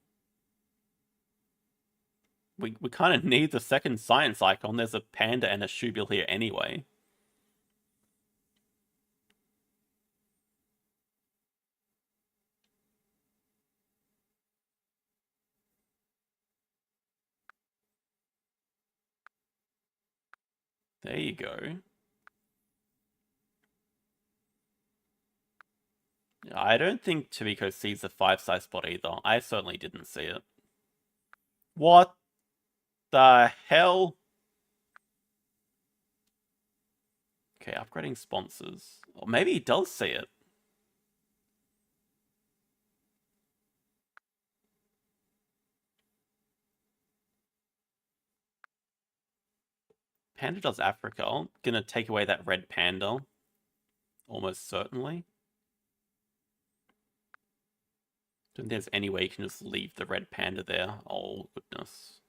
We kind of need the second science icon. There's a panda and a Shubil here anyway. There you go. I don't think Tobiko sees the 5-size spot either. I certainly didn't see it. What the hell? Okay, upgrading sponsors. Or maybe he does see it. Panda does Africa. Gonna take away that red panda. Almost certainly. Don't think there's any way you can just leave the red panda there. Oh, goodness.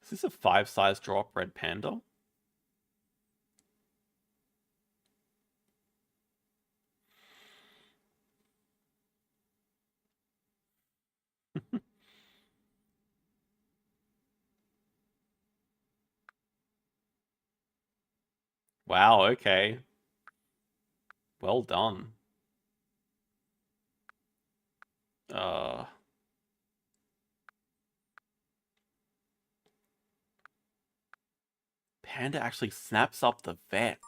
Is this a 5-size drop red panda? Wow, okay. Well done. Panda actually snaps up the vet.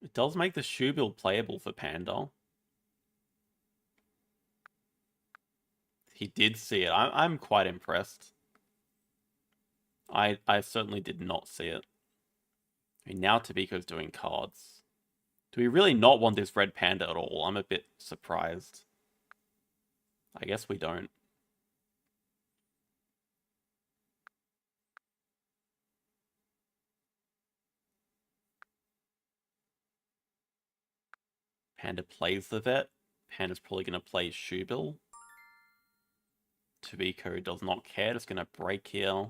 It does make the shoe build playable for Panda. He did see it. I'm quite impressed. I certainly did not see it. I mean, now Tobiko's doing cards. Do we really not want this red panda at all? I'm a bit surprised. I guess we don't. Panda plays the vet. Panda's probably going to play Shubil. Tobiko does not care, just going to break here. I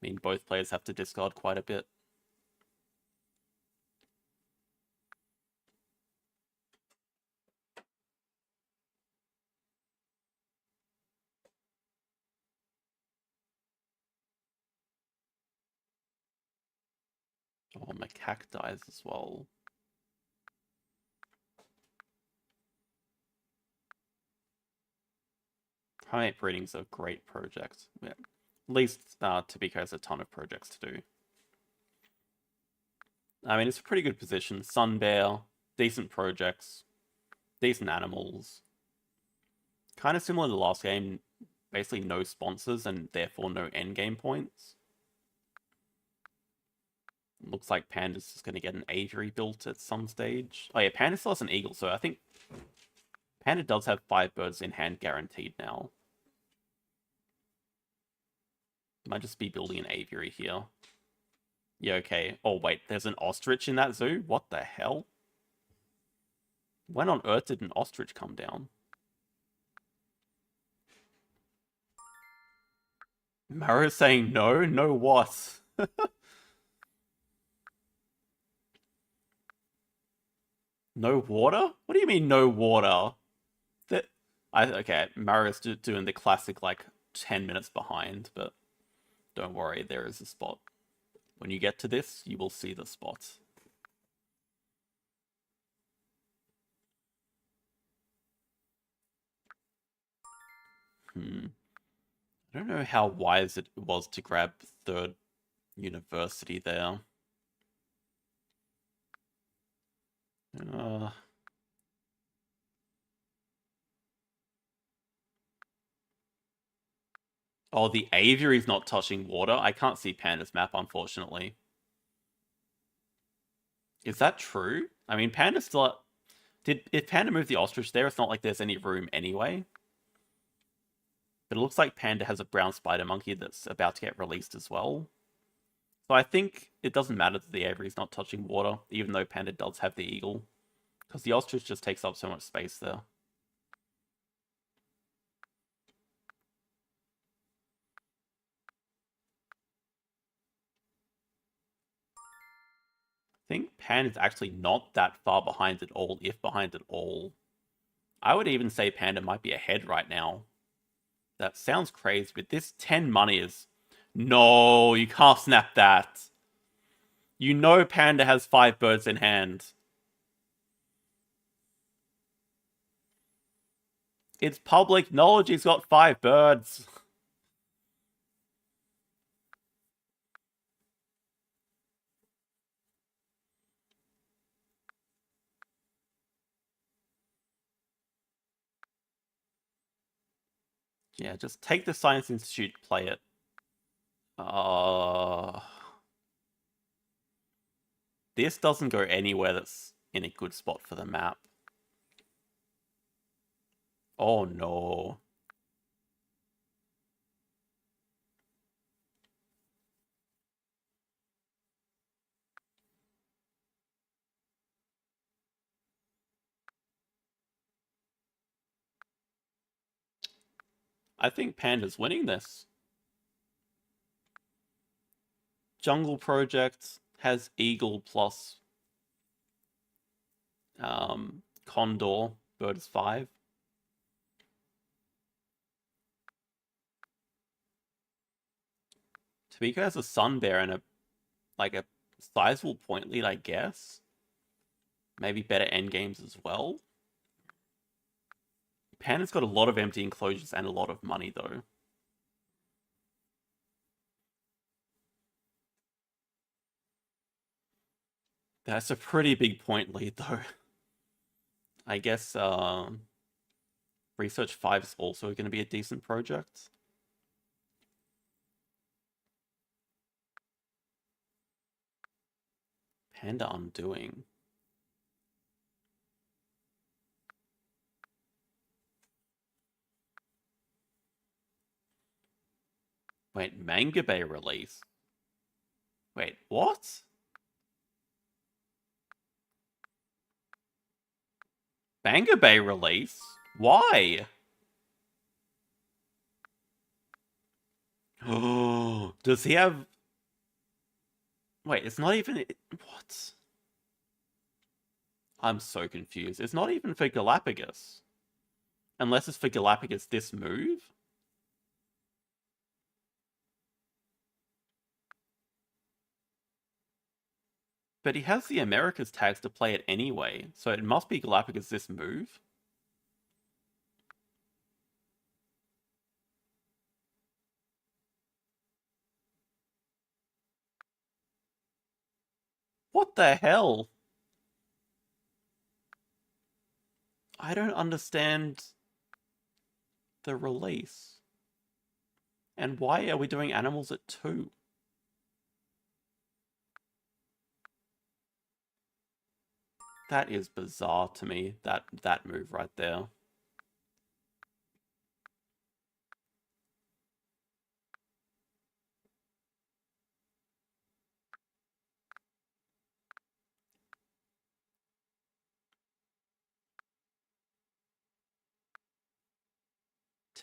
mean, both players have to discard quite a bit. Oh, Macaque dies as well. Primate breeding's a great project. Yeah. At least Tobiko has a ton of projects to do. I mean, it's a pretty good position. Sun Bear, decent projects, decent animals. Kind of similar to the last game, basically no sponsors and therefore no endgame points. Looks like Panda's just going to get an aviary built at some stage. Oh yeah, Panda still has an eagle, so I think Panda does have 5 birds in hand guaranteed now. Might just be building an aviary here. Yeah, okay. Oh, wait, there's an ostrich in that zoo? What the hell? When on earth did an ostrich come down? Mara's saying no? No what? No water? What do you mean no water? Okay, Mara's doing the classic, like, 10 minutes behind, but don't worry, there is a spot. When you get to this, you will see the spot. I don't know how wise it was to grab third university there. Oh, the aviary's not touching water? I can't see Panda's map, unfortunately. Is that true? I mean, Panda still... If Panda moved the ostrich there, it's not like there's any room anyway. But it looks like Panda has a brown spider monkey that's about to get released as well. So I think it doesn't matter that the aviary's not touching water, even though Panda does have the eagle. Because the ostrich just takes up so much space there. I think Panda's actually not that far behind at all, if behind at all. I would even say Panda might be ahead right now. That sounds crazy, but this 10 money is... No, you can't snap that. You know Panda has 5 birds in hand. It's public knowledge he's got 5 birds. Yeah, just take the Science Institute, play it. This doesn't go anywhere that's in a good spot for the map. Oh no. I think Panda's winning this. Jungle Project has Eagle plus Condor, bird is 5. Tobiko has a Sun Bear and a sizable point lead, I guess. Maybe better endgames as well. Panda's got a lot of empty enclosures and a lot of money, though. That's a pretty big point lead, though. I guess Research 5 is also going to be a decent project. Panda Undoing. Wait, Manga Bay release? Wait, what? Manga Bay release? Why? Oh, does he have... Wait, it's not even... What? I'm so confused. It's not even for Galapagos. Unless it's for Galapagos this move? But he has the Americas tags to play it anyway, so it must be Galapagos this move. What the hell? I don't understand the release. And why are we doing animals at 2? That is bizarre to me, that move right there.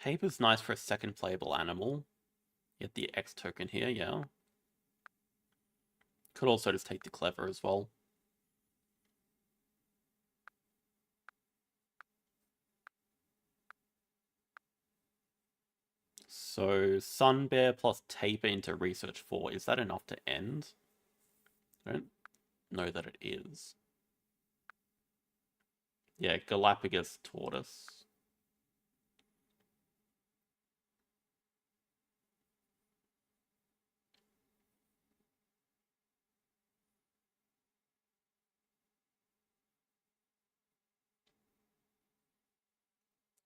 Taper's nice for a second playable animal. Get the X token here, yeah. Could also just take the Clever as well. So Sun Bear plus Taper into Research 4. Is that enough to end? I don't know that it is. Yeah, Galapagos Tortoise.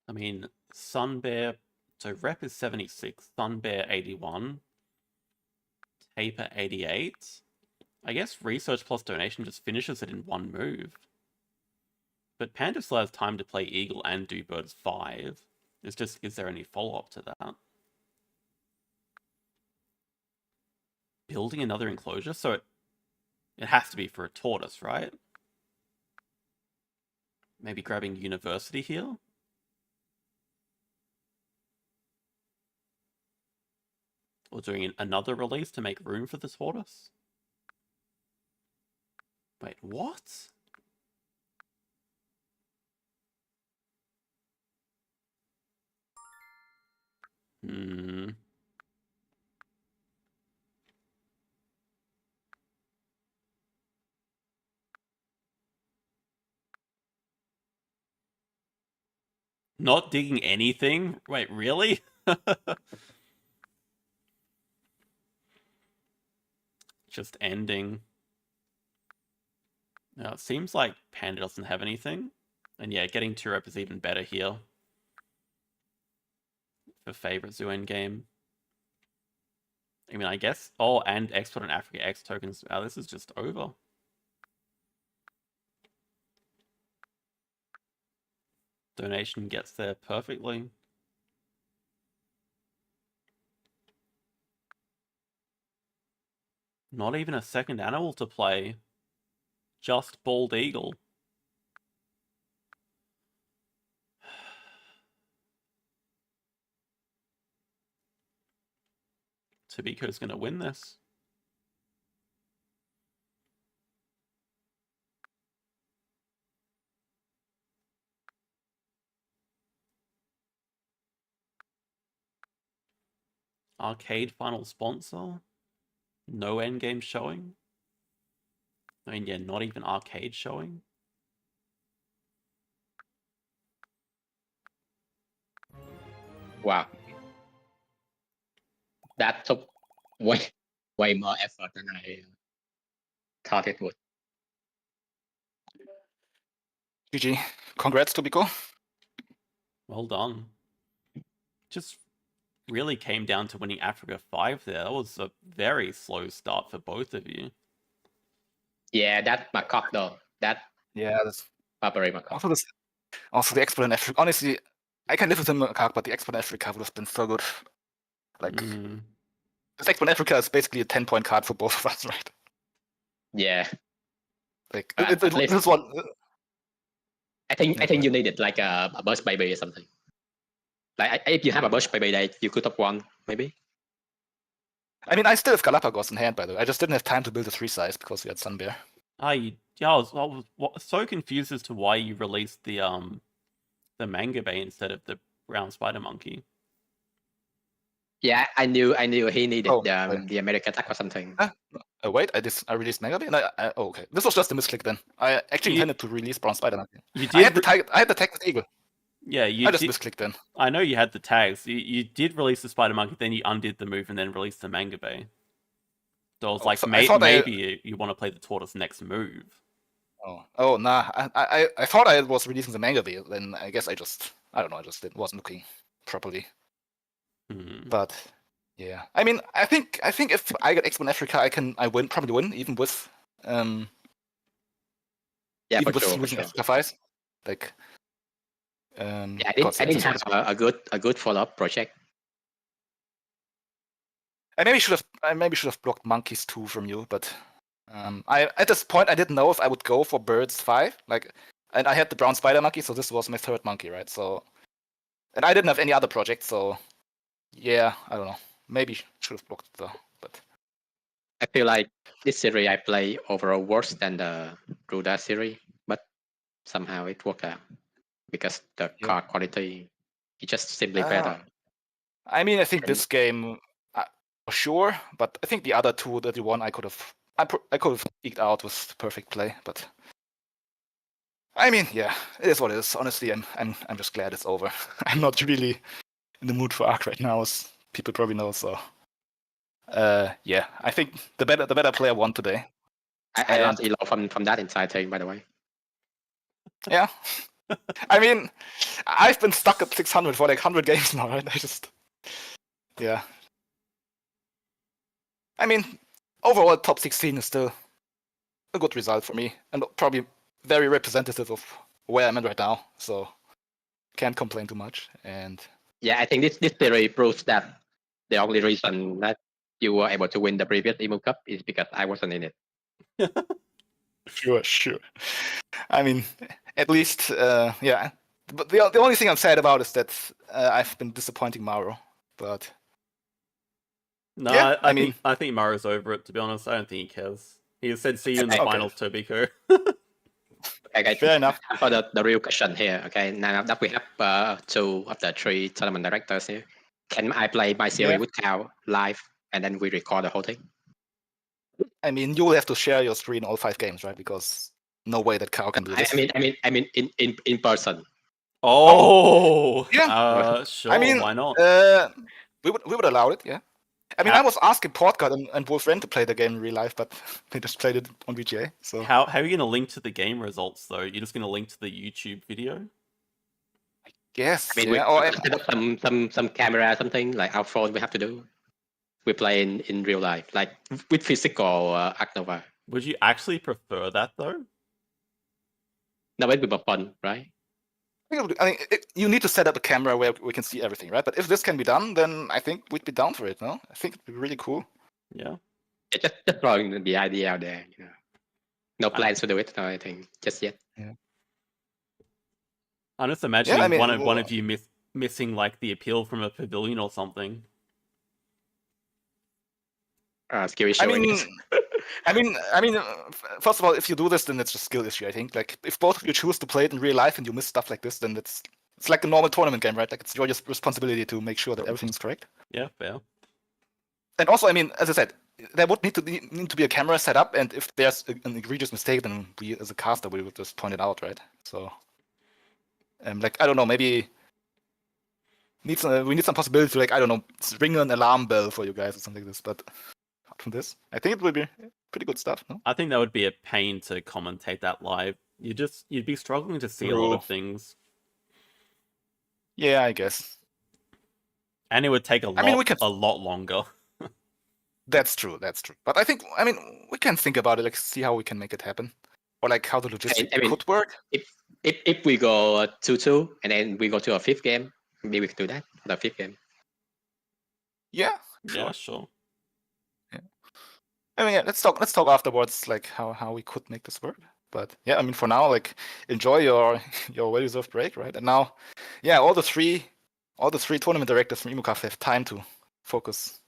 I mean, Sun Bear. So rep is 76, Sun Bear 81, Taper 88. I guess Research plus Donation just finishes it in one move. But Panda still has time to play Eagle and do Birds 5. It's just, is there any follow-up to that? Building another enclosure? So it has to be for a tortoise, right? Maybe grabbing University here? Or doing another release to make room for the tortoise? Wait, what? Not digging anything? Wait, really? Just ending. Now, it seems like Panda doesn't have anything. And yeah, getting 2 rep is even better here. For favorite zoo endgame. I mean, I guess... Oh, and Export and Africa X tokens. Wow, this is just over. Donation gets there perfectly. Not even a second animal to play. Just Bald Eagle. Tobiko's going to win this. Arcade final sponsor. No endgame showing. I mean, yeah, not even arcade showing. Wow. That took way more effort than I thought it would. GG. Congrats, Tobiko. Well done. Just really came down to winning Africa 5 there. That was a very slow start for both of you. Yeah, that macaque though. That that's Barbary macaque. Also the Expert in Africa. Honestly, I can live with the macaque, but the Expert in Africa would have been so good. Like this Expert in Africa is basically a 10-point card for both of us, right? Yeah. Like at least, this one. I think you needed like a burst baby or something. Like if you have a burst baby, that you could have won maybe. I mean, I still have Galapagos in hand, by the way. I just didn't have time to build a 3-size because we had Sun Bear. I was so confused as to why you released the Manga Bay instead of the brown spider monkey. Yeah, I knew he needed the American attack or something. Wait, I released Mega Bay? No, okay. This was just a misclick then. I actually intended to release brown spider monkey. You did. I had the tag with Eagle. Yeah, I just misclicked then. I know you had the tags. You did release the spider monkey, then you undid the move and then released the Manga Bay. So I was like, maybe you want to play the tortoise next move. Oh, nah. I thought I was releasing the Manga Bay. Then I guess I don't know. I just wasn't looking properly. But yeah, I mean, I think if I get X1 Africa, I probably win even with for sure. Africa 5. Like I didn't have a good follow-up project. I maybe should have blocked monkeys too from you, but at this point I didn't know if I would go for birds 5. Like, and I had the brown spider monkey, so this was my 3rd monkey, right? So And I didn't have any other projects, so yeah, I don't know. Maybe should have blocked the, but I feel like this series I play overall worse than the Ruda series, but somehow it worked out because the Yeah. card quality is just simply Uh, better. I mean, I think And- this game for sure, but I think the other two that you won, I could have eked out with perfect play, but I mean, yeah, it is what it is. Honestly, I'm just glad it's over. I'm not really in the mood for Ark right now, as people probably know. So, yeah, I think the better player won today. I lost Elo from that entire thing, by the way. Yeah, I mean, I've been stuck at 600 for like 100 games now, right? Yeah. I mean, overall, top 16 is still a good result for me, and probably very representative of where I'm at right now. So, can't complain too much. And Yeah, I think this series proves that the only reason that you were able to win the previous Emo Cup is because I wasn't in it. sure. I mean, at least, yeah. But the only thing I'm sad about is that I've been disappointing Mauro. But No, yeah, I think Maro's over it, to be honest. I don't think he cares. He said see you in the Okay. finals, Tobiko. Okay, fair enough. for the real question here, okay, now that we have 2 of the 3 tournament directors here, can I play my series Yeah. with Cal live and then we record the whole thing? I mean, you will have to share your screen all 5 games, right? Because no way that Kao can do this. I mean in person. Oh, Yeah. sure. I mean, why not? we would allow it, yeah. I mean, I was asking Portcut and Wolfren to play the game in real life, but they just played it on VGA. So How are you going to link to the game results though? You're just going to link to the YouTube video? yes, I mean, yeah. we set up some camera, something like our phone we have to do. We play in real life, like with physical Ark Nova. Would you actually prefer that though? Now it would be fun, right? I think you need to set up a camera where we can see everything, right? But if this can be done, then I think we'd be down for it, no? I think it'd be really cool. Yeah. Just throwing the idea out there, you know. No plans to do it or anything just yet. I'm just imagining I mean, one of you missing like the appeal from a pavilion or something. Skill issue. I mean, first of all, if you do this, then it's a skill issue. I think, like, if both of you choose to play it in real life and you miss stuff like this, then it's like a normal tournament game, right? Like, it's your responsibility to make sure that everything's correct. Yeah, fair. And also, I mean, as I said, there would need to be a camera set up, and if there's an egregious mistake, then we, as a caster, we would just point it out, right? So, like, I don't know, maybe we need some possibility to, like, I don't know, ring an alarm bell for you guys or something like this. But apart from this, I think it will be pretty good stuff, no? I think that would be a pain to commentate that live. You'd be struggling to see a lot of things. Yeah, I guess. And it would take a lot longer. That's true. But I think, I mean, we can think about it, like, see how we can make it happen, or like how the logistics could work. If we go 2-2 and then we go to a 5th game, maybe we can do that. The 5th game. Yeah. Yeah, sure. Yeah. I mean, yeah, let's talk afterwards, like how we could make this work. But yeah, I mean, for now, like, enjoy your well-deserved break, right? And now, yeah, all the three tournament directors from EmuCraft have time to focus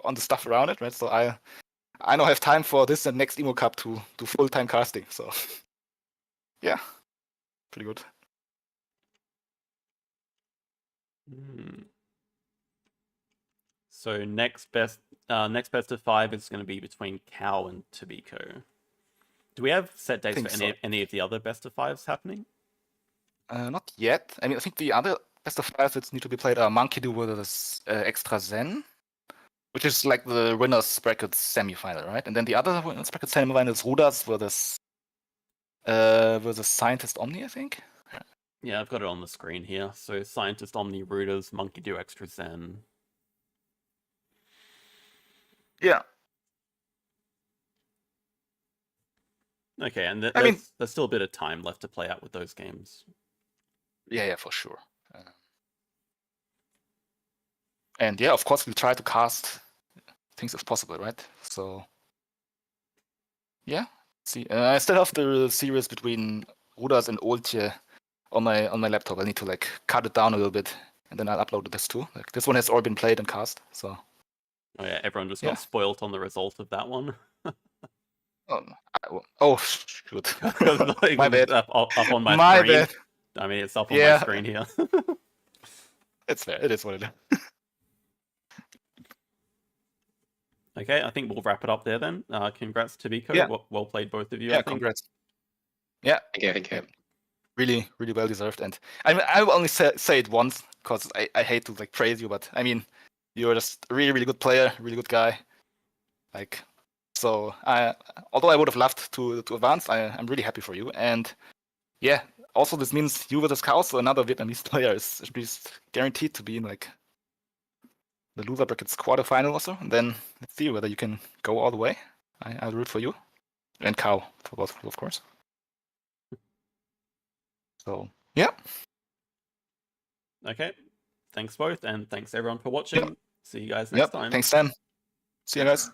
on the stuff around it, right? So I now have time for this and next Emo Cup to do full-time casting. So yeah, pretty good. So next best of 5 is going to be between Cow and Tobiko. Do we have set dates for any of the other best of 5s happening? Not yet. I mean, I think the other best of 5 that need to be played are Monkey Do versus Extra Zen, which is like the winners bracket semifinal, right? And then the other winners bracket semifinal is Rudas versus Scientist Omni, I think. Yeah, I've got it on the screen here. So Scientist Omni, Rudas, Monkey Do, Extra Zen. Yeah. Okay, and there's still a bit of time left to play out with those games. Yeah, for sure. And yeah, of course, we'll try to cast things if possible, right? So, yeah. See, I still have the series between Rudas and Oltje on my laptop. I need to like cut it down a little bit, and then I'll upload this too. Like this one has already been played and cast, so. Oh yeah, everyone just Yeah. got spoilt on the result of that one. Oh shoot! Like, My bad. up on my My screen. bad. I mean, it's up on Yeah. my screen here. It's fair. It is what it is. Okay, I think we'll wrap it up there then. Congrats, Tobiko. Yeah. Well played, both of you. Yeah, I think. congrats. Yeah, Thank you. really well deserved. And I mean, I will only say it once because I hate to like praise you, but I mean, you're just a really good player, really good guy. Like, so although I would have loved to advance, I'm really happy for you. And yeah, also this means you versus Chaos, so another Vietnamese player is guaranteed to be in like the loser brackets quarterfinal also. And then let's see whether you can go all the way. I'll root for you and Cow for both of you, of course. So yeah. Okay. Thanks both, and thanks everyone for watching. Yep. See you guys next time. Thanks, Sam. See you guys.